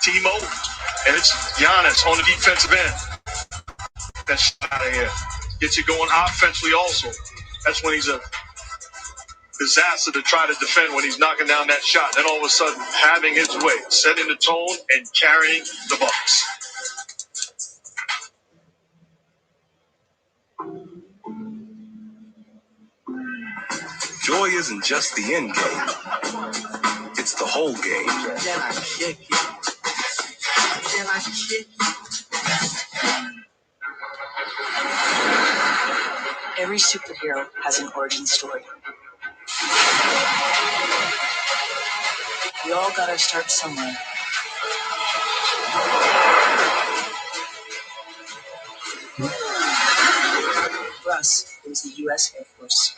Timo, and it's Giannis on the defensive end. That shot out of here gets you going offensively also. That's when he's a disaster to try to defend when he's knocking down that shot. Then all of a sudden having his way, setting the tone and carrying the Bucks.
Joy isn't just the end game. It's the whole game.
Every superhero has an origin story. We all gotta start somewhere. For us, it was the U.S. Air Force.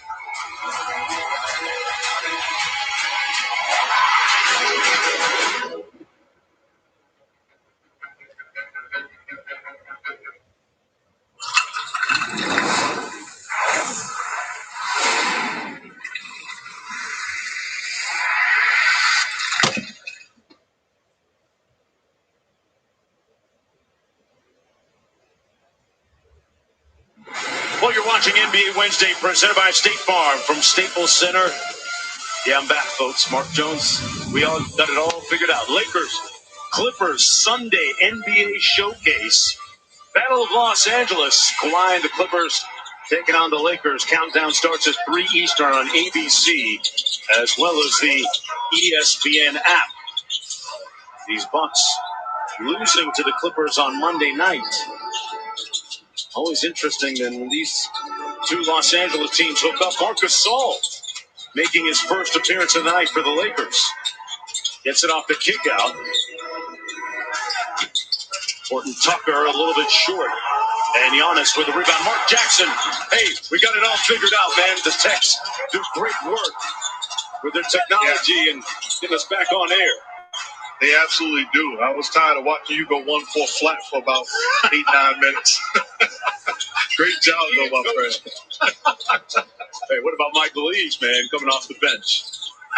Well, you're watching NBA Wednesday presented by State Farm from Staples Center. Yeah, I'm back, folks. Mark Jones. We all got it all figured out. Lakers, Clippers, Sunday NBA Showcase. Battle of Los Angeles. Kawhi and the Clippers taking on the Lakers. Countdown starts at 3 Eastern on ABC, as well as the ESPN app. These Bucks losing to the Clippers on Monday night. Always interesting when these two Los Angeles teams hook up. Marc Gasol making his first appearance of the night for the Lakers. Gets it off the kick out.
Horton Tucker a little bit short. And Giannis with the rebound. Mark Jackson, hey, we got it all figured out, man. The Techs do great work with their technology and getting us back on air.
They absolutely do. I was tired of watching you go 1-4 flat for about 8-9 minutes. Great job, though, my friend.
Hey, what about Michael Eaves, man, coming off the bench?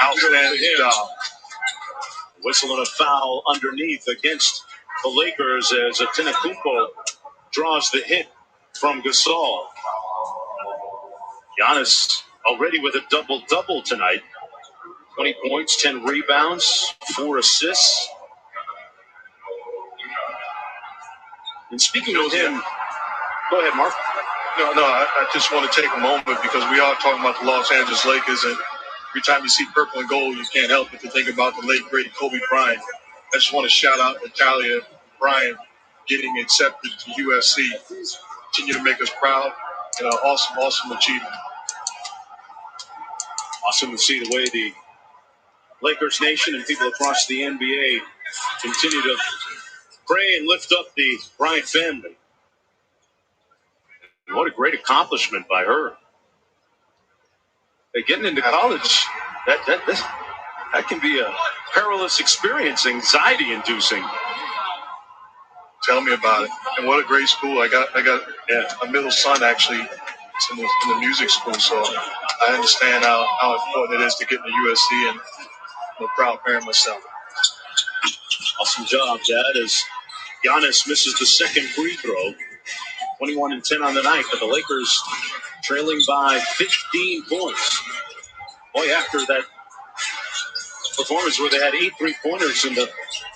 Outstanding job.
Whistling a foul underneath against the Lakers as Antetokounmpo draws the hit from Gasol. Giannis already with a double-double tonight. 20 points, 10 rebounds, 4 assists. And speaking of him, go ahead, Mark.
No, I just want to take a moment because we are talking about the Los Angeles Lakers, and every time you see purple and gold, you can't help but to think about the late, great Kobe Bryant. I just want to shout out Natalia Bryant getting accepted to USC. Continue to make us proud. Awesome achievement.
Awesome to see the way the Lakers nation and people across the NBA continue to pray and lift up the Bryant family. What a great accomplishment by her. Hey, getting into college, that can be a perilous experience, anxiety-inducing.
Tell me about it. And what a great school. I got a middle son actually in the music school, so I understand how important it is to get into USC, and I'm a proud parent myself.
Awesome job, Dad, as Giannis misses the second free throw. 21 and 10 on the night, but the Lakers trailing by 15 points. Boy, after that performance where they had 8 3-pointers in the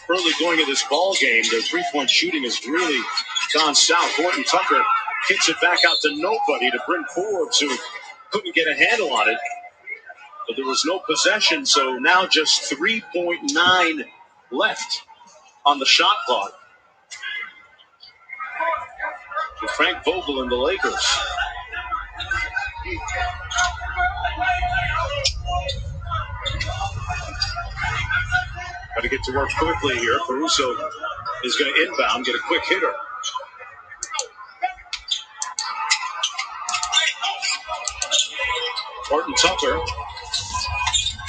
early going of this ball game, their 3-point shooting has really gone south. Horton Tucker kicks it back out to nobody to Bryn Forbes, who couldn't get a handle on it. But there was no possession, so now just 3.9 left on the shot clock. For Frank Vogel and the Lakers. Got to get to work quickly here. Caruso is going to inbound, get a quick hitter. Horton Tucker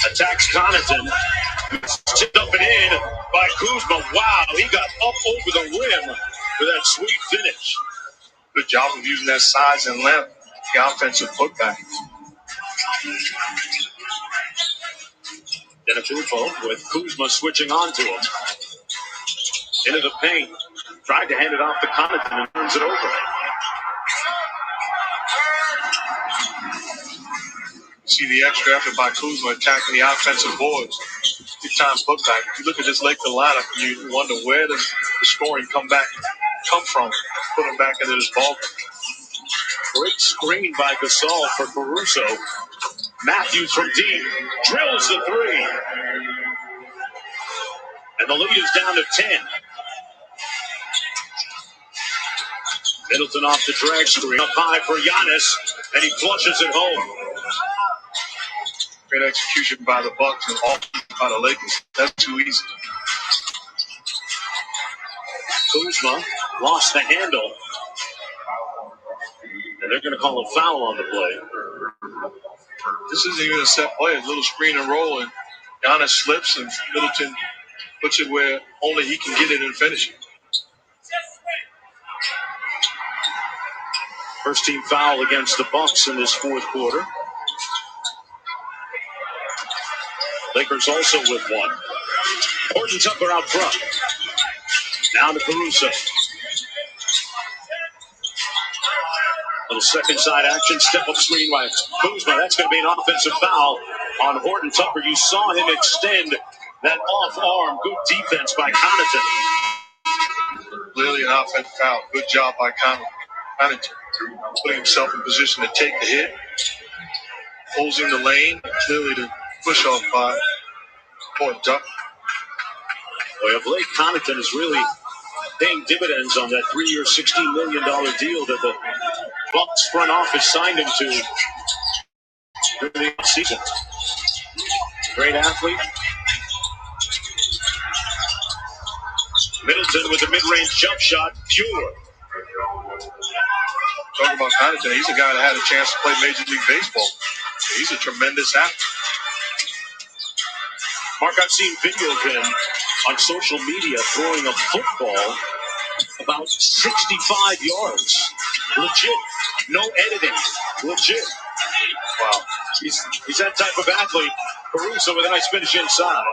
attacks Connaughton. Tipped up and in by Kuzma. Wow, he got up over the rim for that sweet finish.
Good job of using that size and length, the offensive putback.
Antetokounmpo with Kuzma switching on to him. Into the paint. Tried to hand it off to Connaughton and turns it over.
See the extra effort by Kuzma attacking the offensive boards. Big-time putback. If you look at this Laker lineup, you wonder where does the scoring come from? Put him back into this ball game.
Great screen by Gasol for Caruso. Matthews from deep drills the 3. And the lead is down to 10. Middleton off the drag screen. Up high for Giannis, and he flushes it home.
Great execution by the Bucks and all by the Lakers. That's too easy.
Kuzma lost the handle. And they're going to call a foul on the play.
This isn't even a set play. It's a little screen and roll, and Giannis slips, and Middleton puts it where only he can get it and finish it.
First team foul against the Bucks in this fourth quarter. Lakers also with one. Horton Tucker out front. Now to Caruso. Little second side action, step up screen by Kuzma. That's going to be an offensive foul on Horton Tucker. You saw him extend that off arm. Good defense by Connaughton.
Clearly an offensive foul. Good job by Connaughton. Putting himself in position to take the hit. Closing the lane. Clearly the push off by Horton Tucker.
Boy, of late, Connaughton is really paying dividends on that 3-year, $16 million deal that the Bucks front office signed him to during the season. Great athlete.
Middleton with the mid-range jump shot, pure.
Talking about Connaughton, he's a guy that had a chance to play Major League Baseball. He's a tremendous athlete.
Mark, I've seen video of him on social media throwing a football about 65 yards. Legit. No editing. Legit. Wow. He's that type of athlete. Caruso with a nice finish inside.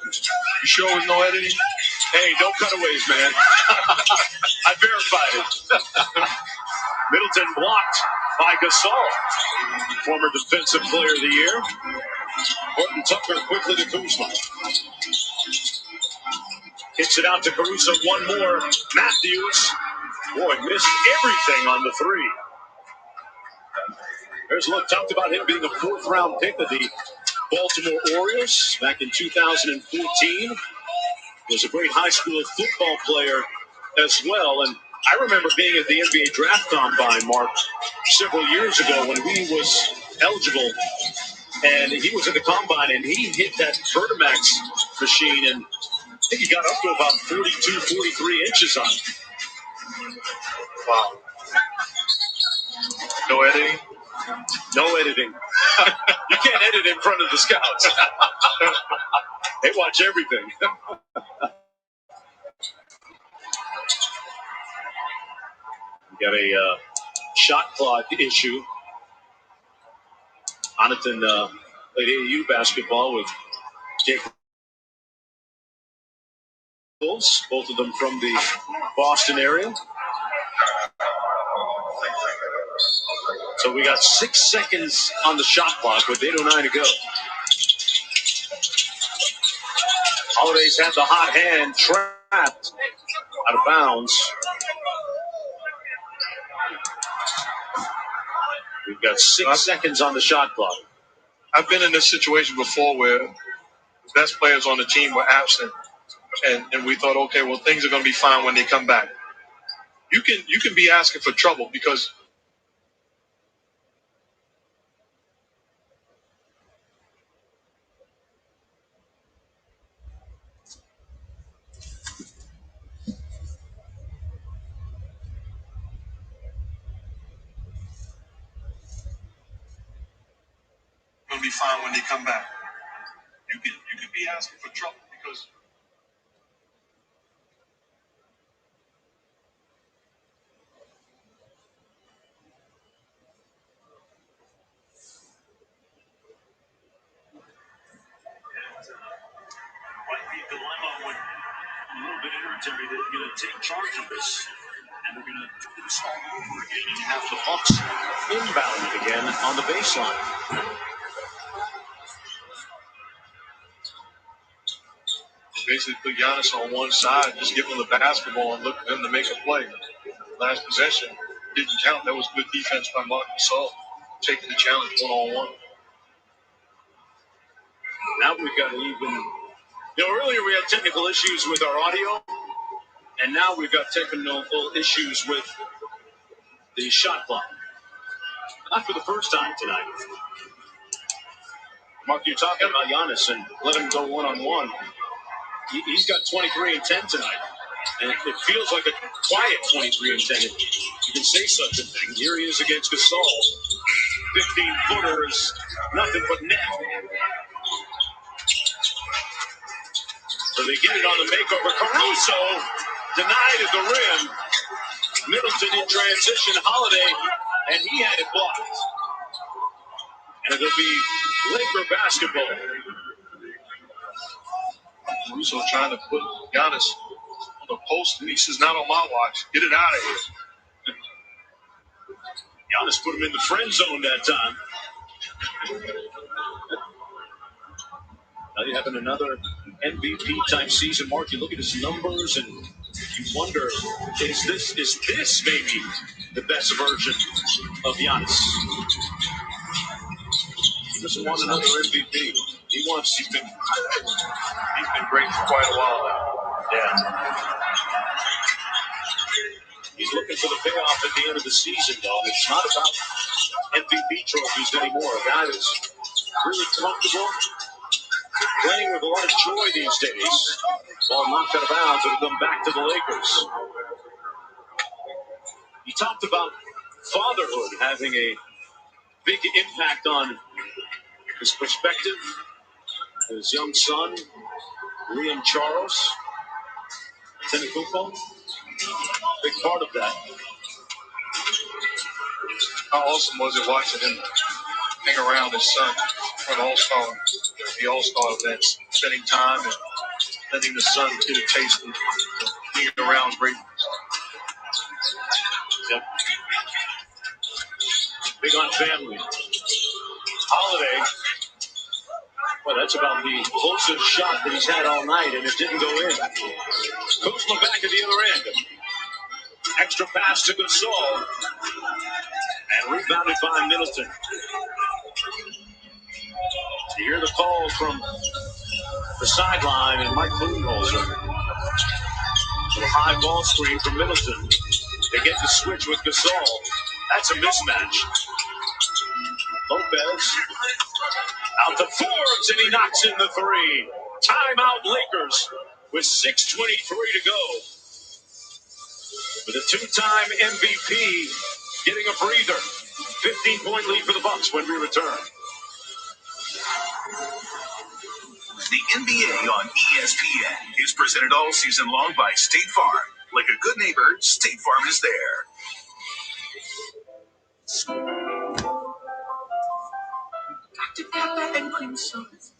You sure with no editing?
Hey, don't cutaways, man. I verified it. Middleton blocked by Gasol, former Defensive Player of the Year. Horton Tucker quickly to Kuzma. Kicks it out to Caruso. One more. Matthews. Boy, missed everything on the three. There's a look. Talked about him being a fourth-round pick of the Baltimore Orioles back in 2014. Was a great high school football player as well. And I remember being at the NBA Draft Combine, Mark, several years ago when he was eligible. And he was at the Combine, and he hit that Vertimax machine, and I think he got up to about 42, 43 inches on it.
Wow. No editing?
No editing. You can't edit in front of the scouts. They watch everything. We got a shot clock issue. Connaughton played AAU basketball with Jake Wolves, both of them from the Boston area. So we got 6 seconds on the shot clock with 8:09 to go. Holiday's had the hot hand trapped out of bounds. We've got 6 seconds on the shot clock.
I've been in this situation before where the best players on the team were absent, and we thought, okay, well, things are going to be fine when they come back. You can be asking for trouble because going to be fine when they come back. You can be asking for trouble because
Might be a dilemma when a little bit irritated that you're going to take charge of this, and we're going to do this all over again and have the Bucks inbound again on the baseline.
basically put Giannis on one side, just give him the basketball and look for him to make a play. Last possession didn't count. That was good defense by Mark Gasol, taking the challenge one-on-one.
Now we've got to even... earlier we had technical issues with our audio, and now we've got technical issues with the shot clock. Not for the first time tonight. Mark, you're talking about Giannis and let him go one-on-one. He's got 23 and 10 tonight. And it feels like a quiet 23 and 10. If you can say such a thing. Here he is against Gasol. 15-footer is nothing but net. So they get it on the makeover. Caruso denied at the rim. Middleton in transition. Holiday, and he had it blocked. And it'll be Laker basketball.
Caruso trying to put Giannis on the post, and he says, not on my watch. Get it out of here.
Giannis put him in the friend zone that time. Now you're having another MVP-type season, Mark. You look at his numbers, and you wonder, is this maybe the best version of Giannis? He doesn't want another MVP. He's been
great for quite a while now.
Yeah. He's looking for the payoff at the end of the season, though. It's not about MVP trophies anymore. A guy that's really comfortable
playing with a lot of joy these days. Ball knocked out of bounds. It'll come back to the Lakers. He talked about fatherhood having a big impact on his perspective. His young son, Liam Charles, Tenekupo, big part of that.
How awesome was it watching him hang around his son for the All-Star events, spending time and letting the son get a taste of being around greatness.
Yep. Big on family. Holiday. Well, that's about the closest shot that he's had all night, and it didn't go in. Kuzma back at the other end. Extra pass to Gasol. And rebounded by Middleton. You hear the call from the sideline, and Mike Budenholzer. A high ball screen from Middleton. They get the switch with Gasol. That's a mismatch. Lopez out to Forbes, and he knocks in the three. Timeout Lakers with 6:23 to go. With a two-time MVP getting a breather. 15-point lead for the Bucks when we return.
The NBA on ESPN is presented all season long by State Farm. Like a good neighbor, State Farm is there.
Dr. Pepper and cream sodas.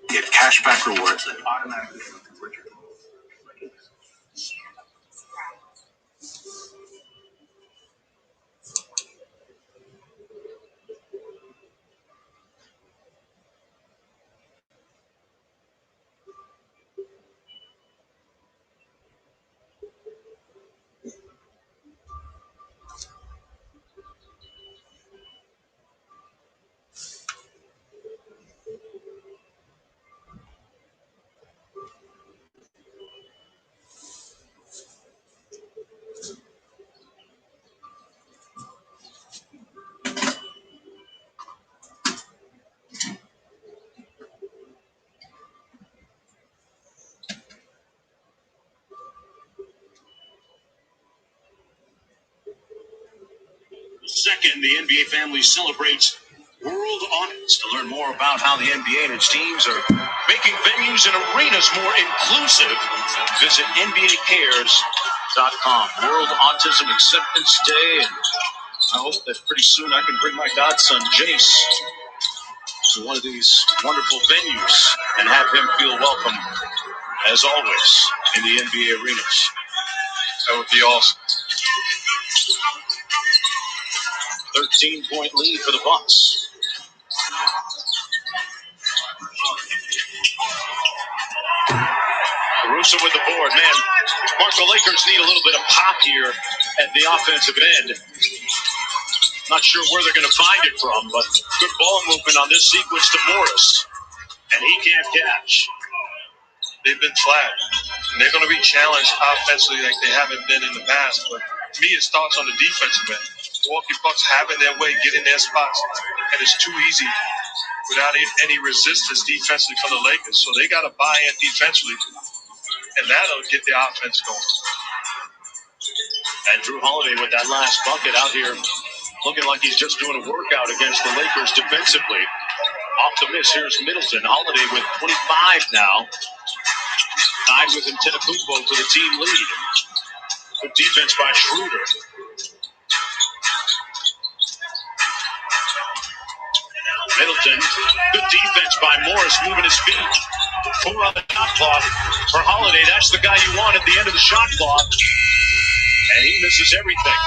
Get cashback rewards that automatically convert your
Second, the NBA family celebrates World Honors. To learn more about how the NBA and its teams are making venues and arenas more inclusive, visit NBAcares.com. World Autism Acceptance Day, and I hope that pretty soon I can bring my godson Jace to one of these wonderful venues and have him feel welcome, as always, in the NBA arenas.
That would be awesome.
13-point lead for the Bucks. Caruso with the board. Man, Mark, the Lakers need a little bit of pop here at the offensive end. Not sure where they're going to find it from, but good ball movement on this sequence to Morris. And he can't catch.
They've been flat. And they're going to be challenged offensively like they haven't been in the past. But to me, it starts on the defensive end. Milwaukee Bucks having their way, getting their spots. And it's too easy without any resistance defensively from the Lakers. So they got to buy in defensively. And that'll get the offense going.
And Drew Holiday with that last bucket out here, looking like he's just doing a workout against the Lakers defensively. Off the miss, here's Middleton. Holiday with 25 now. Tied with Antetokounmpo for the team lead. Good defense by Schroeder. Middleton, good defense by Morris, moving his feet. 4 on the shot clock for Holiday. That's the guy you want at the end of the shot clock. And he misses everything.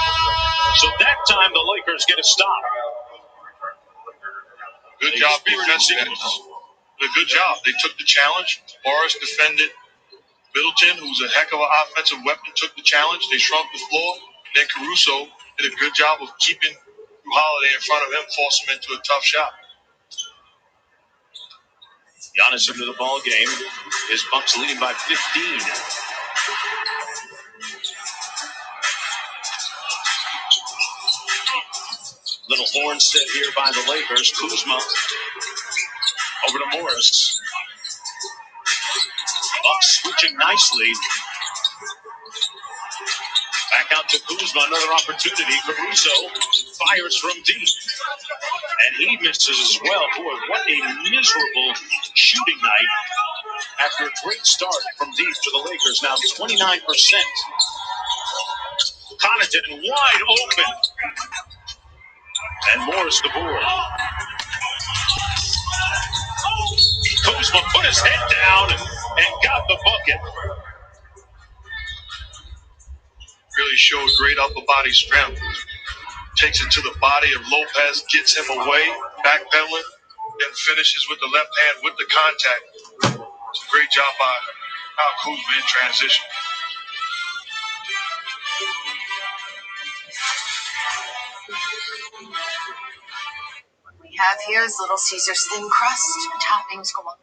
So that time the Lakers get a stop.
Good job defensively. A good job. They took the challenge. Morris defended Middleton, who's a heck of an offensive weapon, took the challenge. They shrunk the floor. Then Caruso did a good job of keeping Holiday in front of him, forcing him into a tough shot.
Giannis into the ball game. His Bucks leading by 15. Little horn set here by the Lakers. Kuzma over to Morris. Bucks switching nicely. Back out to Kuzma, another opportunity. Caruso fires from deep. And he misses as well. Boy, what a miserable shooting night after a great start from deep for the Lakers. Now 29%. Connaughton wide open. And Morris the board. Kuzma put his head down and got the bucket.
Really showed great upper body strength. Takes it to the body of Lopez, gets him away, backpedaling, then finishes with the left hand with the contact. It's a great job by Kyle Kuzma in transition.
What we have here is Little Caesar's thin crust. Toppings go on.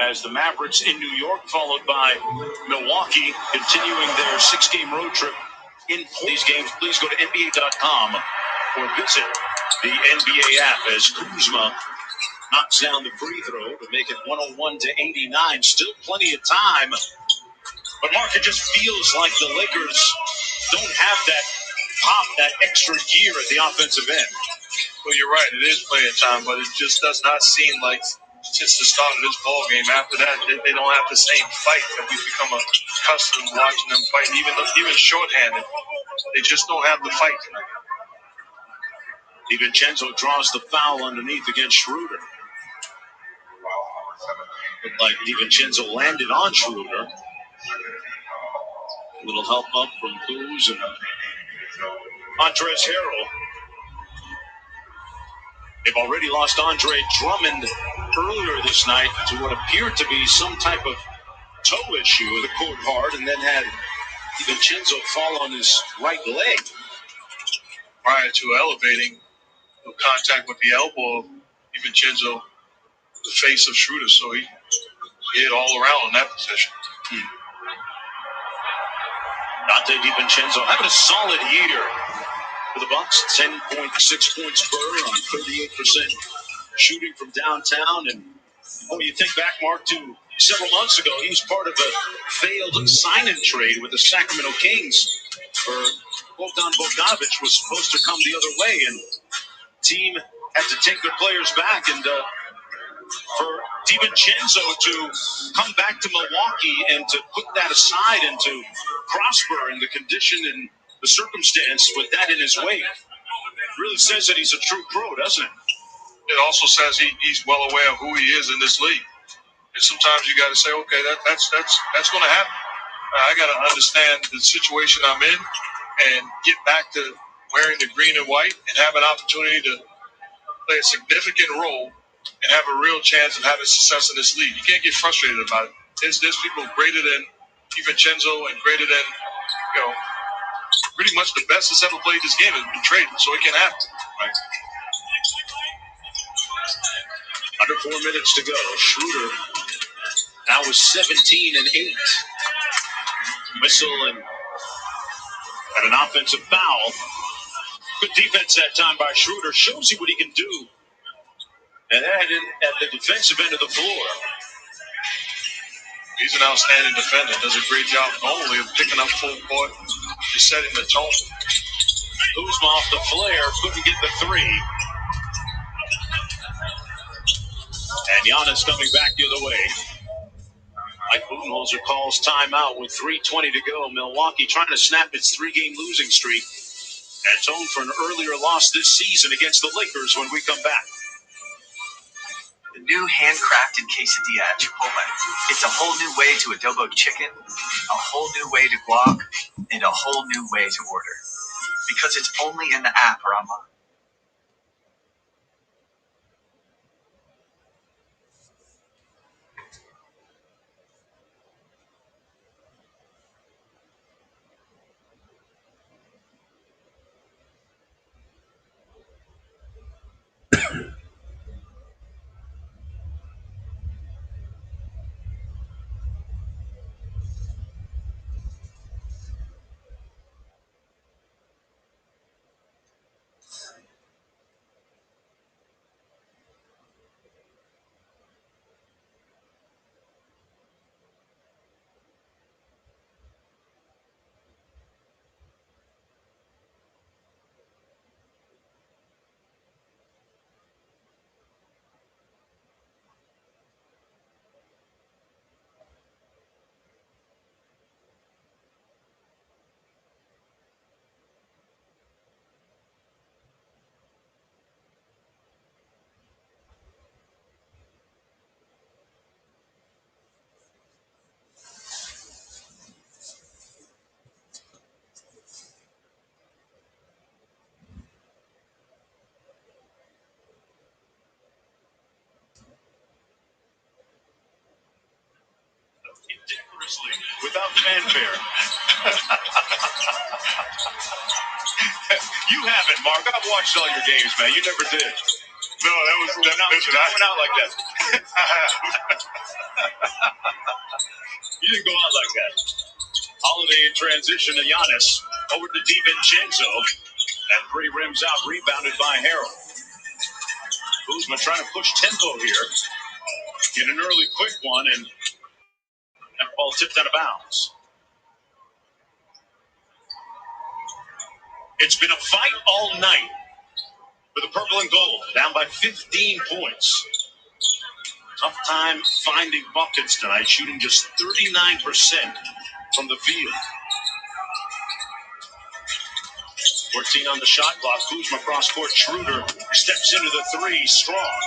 as the Mavericks in New York, followed by Milwaukee, continuing their 6-game road trip. In these games, please go to NBA.com or visit the NBA app as Kuzma knocks down the free throw to make it 101-89. Still plenty of time. But Mark, it just feels like the Lakers don't have that pop, that extra gear at the offensive end.
Well, you're right. It is playing time, but it just does not seem like since the start of this ball game, after that, they don't have the same fight that we've become accustomed to watching them fight, even shorthanded. They just don't have the fight.
DiVincenzo draws the foul underneath against Schroeder. Looked like DiVincenzo landed on Schroeder. A little help up from Kuz and Montrezl Harrell. They've already lost Andre Drummond earlier this night to what appeared to be some type of toe issue with the court hard, and then had DiVincenzo fall on his right leg.
Prior to elevating, no contact with the elbow of DiVincenzo, the face of Schroeder, so he hit all around in that position.
Dante DiVincenzo having a solid year for the Bucks. 10.6 points per on 38% shooting from downtown. And when you think back, Mark, to several months ago, he was part of a failed sign-in trade with the Sacramento Kings for Bogdan Bogdanovic. Was supposed to come the other way, and the team had to take their players back. And for DiVincenzo to come back to Milwaukee and to put that aside and to prosper in the condition and the circumstance with that in his wake really says that he's a true pro, doesn't it?
It also says he's well aware of who he is in this league. And sometimes you got to say, okay, that's going to happen. I got to understand the situation I'm in and get back to wearing the green and white and have an opportunity to play a significant role and have a real chance of having success in this league. You can't get frustrated about it. There's people greater than DiVincenzo and greater than, pretty much the best that's ever played this game has been traded, so it can happen. Right.
Under 4 minutes to go. Schroeder now with 17 and 8. Whistle and an offensive foul. Good defense that time by Schroeder. Shows you what he can do. And that at the defensive end of the floor.
He's an outstanding defender. Does a great job normally of picking up full court, just setting the tone.
Kuzma off the flare, couldn't get the three. And Giannis coming back the other way. Mike Budenholzer calls timeout with 3:20 to go. Milwaukee trying to snap its 3-game losing streak and atone for an earlier loss this season against the Lakers when we come back.
The new handcrafted quesadilla at Chipotle. It's a whole new way to adobo chicken, a whole new way to guac, and a whole new way to order. Because it's only in the app or online.
Without fanfare. You haven't, Mark. I've watched all your games, man. You never did.
No, that was that. Listen, I went out like that.
You didn't go out like that. Holiday in transition to Giannis. Over to DiVincenzo. And 3 rims out, rebounded by Harrell. Kuzma trying to push tempo here. Get an early quick one, and that ball tipped out of bounds. It's been a fight all night for the purple and gold, down by 15 points. Tough time finding buckets tonight, shooting just 39% from the field. 14 on the shot clock. Kuzma cross-court. Schroeder steps into the 3, strong.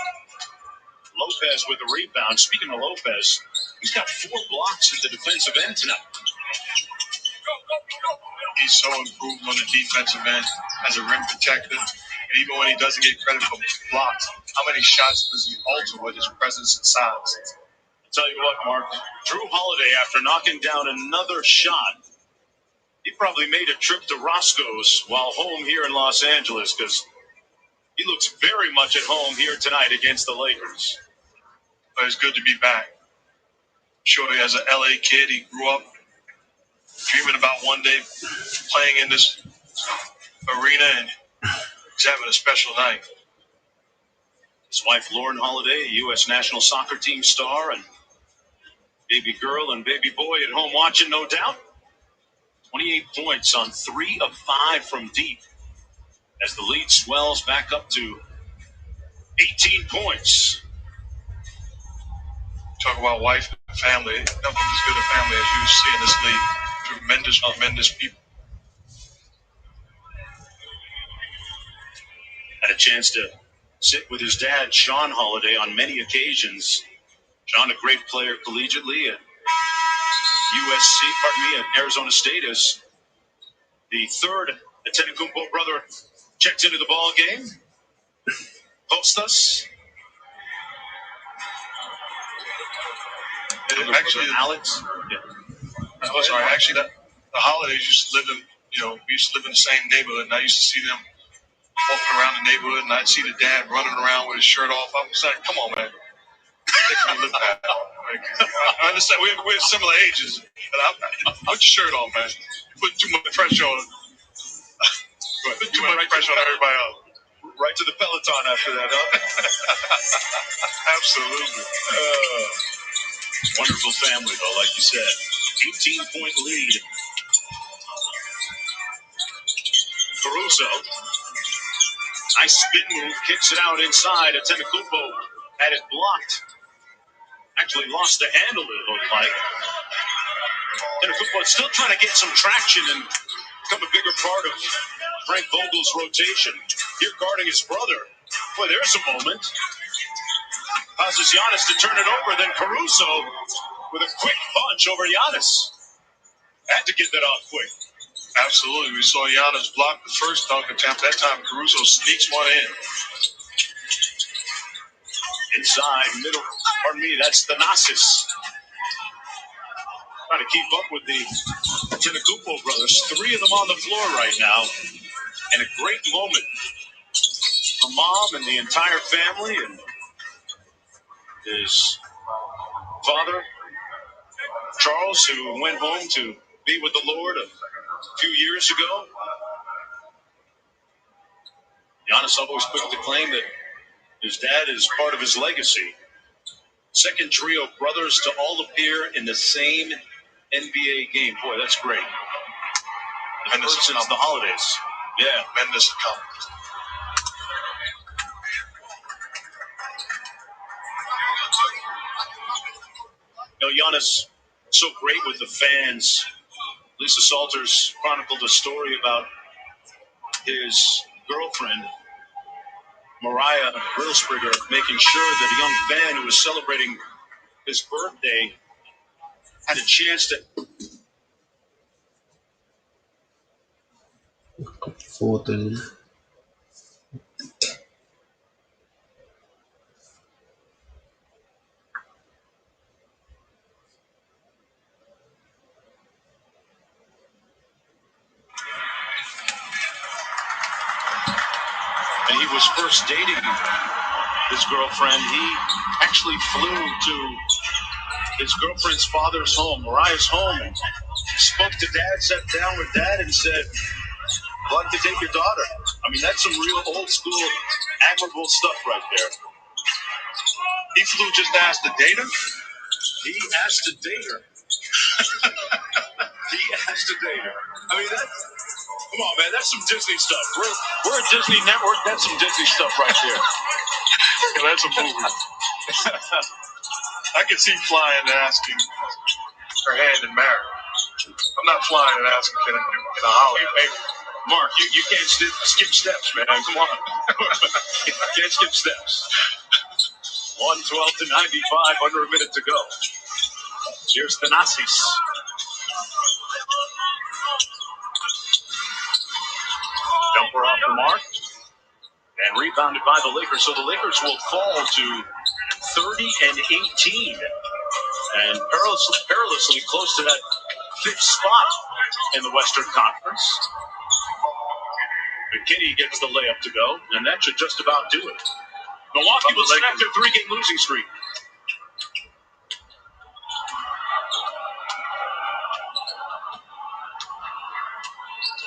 Lopez with the rebound. Speaking of Lopez, he's got 4 blocks at the defensive end tonight.
He's so improved on the defensive end as a rim protector. And even when he doesn't get credit for blocks, how many shots does he alter with his presence and size?
I'll tell you what, Mark. Drew Holiday, after knocking down another shot, he probably made a trip to Roscoe's while home here in Los Angeles, because he looks very much at home here tonight against the Lakers.
But it's good to be back. I'm sure as an LA kid, he grew up dreaming about one day playing in this arena, and he's having a special night.
His wife, Lauren Holiday, U.S. national soccer team star, and baby girl and baby boy at home watching, no doubt. 28 points on 3 of 5 from deep as the lead swells back up to 18 points.
Talk about wife and family. Nothing as good a family as you see in this league. Tremendous people.
Had a chance to sit with his dad, Sean Holiday, on many occasions. Sean, a great player collegiately at at Arizona State, as the third Antetokounmpo brother checks into the ball game. Costas.
Actually,
Alex. Yeah.
Oh, sorry. Actually, the Holidays used to live in, we used to live in the same neighborhood, and I used to see them walking around the neighborhood, and I'd see the dad running around with his shirt off. I was like, come on, man. Making me look bad. I understand. We're similar ages. But put your shirt on, man. You put too much pressure on. Put too much pressure on everybody else.
Right to the Peloton after that, huh?
Absolutely.
Wonderful family, though, like you said. 18-point lead. Caruso. Nice spin move. Kicks it out inside. Antetokounmpo had it blocked. Actually lost the handle, it looked like. Antetokounmpo still trying to get some traction and become a bigger part of Frank Vogel's rotation. Here guarding his brother. Boy, there's a moment. Causes Giannis to turn it over. Then Caruso with a quick punch over Giannis. Had to get that off quick.
Absolutely. We saw Giannis block the first dunk attempt. That time Caruso sneaks one in.
Inside, middle. Pardon me, that's Thanasis. Trying to keep up with the Antetokounmpo brothers. 3 of them on the floor right now. And a great moment for Mom and the entire family and his father, Charles, who went home to be with the Lord a few years ago. Giannis always quick to claim that his dad is part of his legacy. Second trio of brothers to all appear in the same NBA game. Boy, that's great. And since the holidays. Yeah.
Tremendous accomplishment.
Giannis, so great with the fans. Lisa Salters chronicled a story about his girlfriend, Mariah Grillspringer, making sure that a young fan who was celebrating his birthday had a chance to.
Photo.
And he was first dating
his girlfriend. He actually flew to his girlfriend's father's home, Mariah's home, and spoke to Dad, sat down with Dad, and said, I'd like to take your daughter. I mean, that's some real old school, admirable stuff right there.
He flew just to ask to date her?
He asked to date her. He asked to date her. I mean, come on, man, that's some Disney stuff. We're a Disney network. That's some Disney stuff right there.
Yeah, that's a movie. I can see flying and asking her hand in marriage. I'm not flying and asking can I holler.
Hey, Mark, you can't skip steps, man. Come on. Can't skip steps. 112 to 95, under a minute to go. Here's Thanasis. Jumper off the mark. And rebounded by the Lakers. So the Lakers will fall to 30 and 18. And perilously close to that fifth spot in the Western Conference. McKinney gets the layup to go, and that should just about do it. Milwaukee will snap their 3-game losing streak.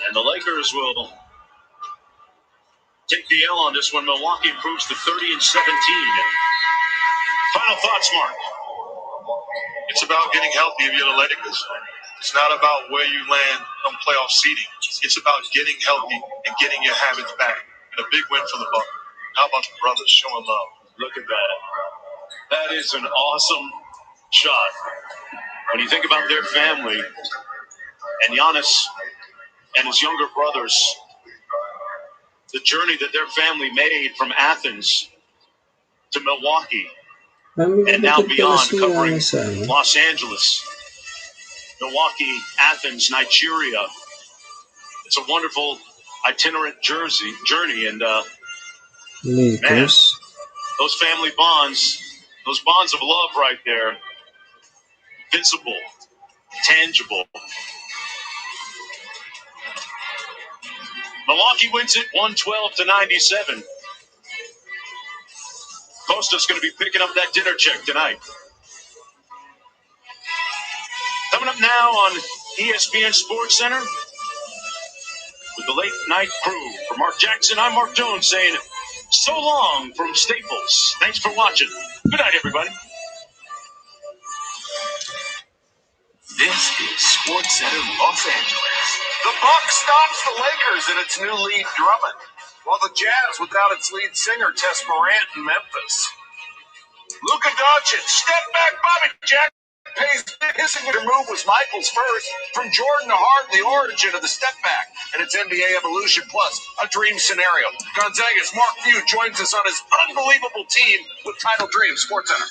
And the Lakers will take the L on this one. Milwaukee improves to 30 and 17. Final thoughts, Mark.
It's about getting healthy if you're the Lakers. It's not about where you land on playoff seeding. It's about getting healthy and getting your habits back. And a big win for the Bucks. How about the brothers showing love?
Look at that. That is an awesome shot. When you think about their family and Giannis and his younger brothers, the journey that their family made from Athens to Milwaukee and now beyond, covering Los Angeles, Milwaukee, Athens, Nigeria. It's a wonderful itinerant journey, and man, those family bonds, those bonds of love right there, visible, tangible. Milwaukee wins it 112 to 97. Costa's going to be picking up that dinner check tonight. Coming up now on ESPN Sports Center with the late night crew. For Mark Jackson, I'm Mark Jones saying so long from Staples. Thanks for watching. Good night, everybody.
This is Sports Center Los Angeles. The Bucks stops the Lakers in its new lead Drummond, while the Jazz without its lead singer Tess Morant in Memphis. Luka Doncic, step back, Bobby Jack. His signature move was Michael's first. From Jordan to Harden, the origin of the step back. And it's NBA Evolution Plus, a dream scenario. Gonzaga's Mark Few joins us on his unbelievable team with Title Dream Sports Center.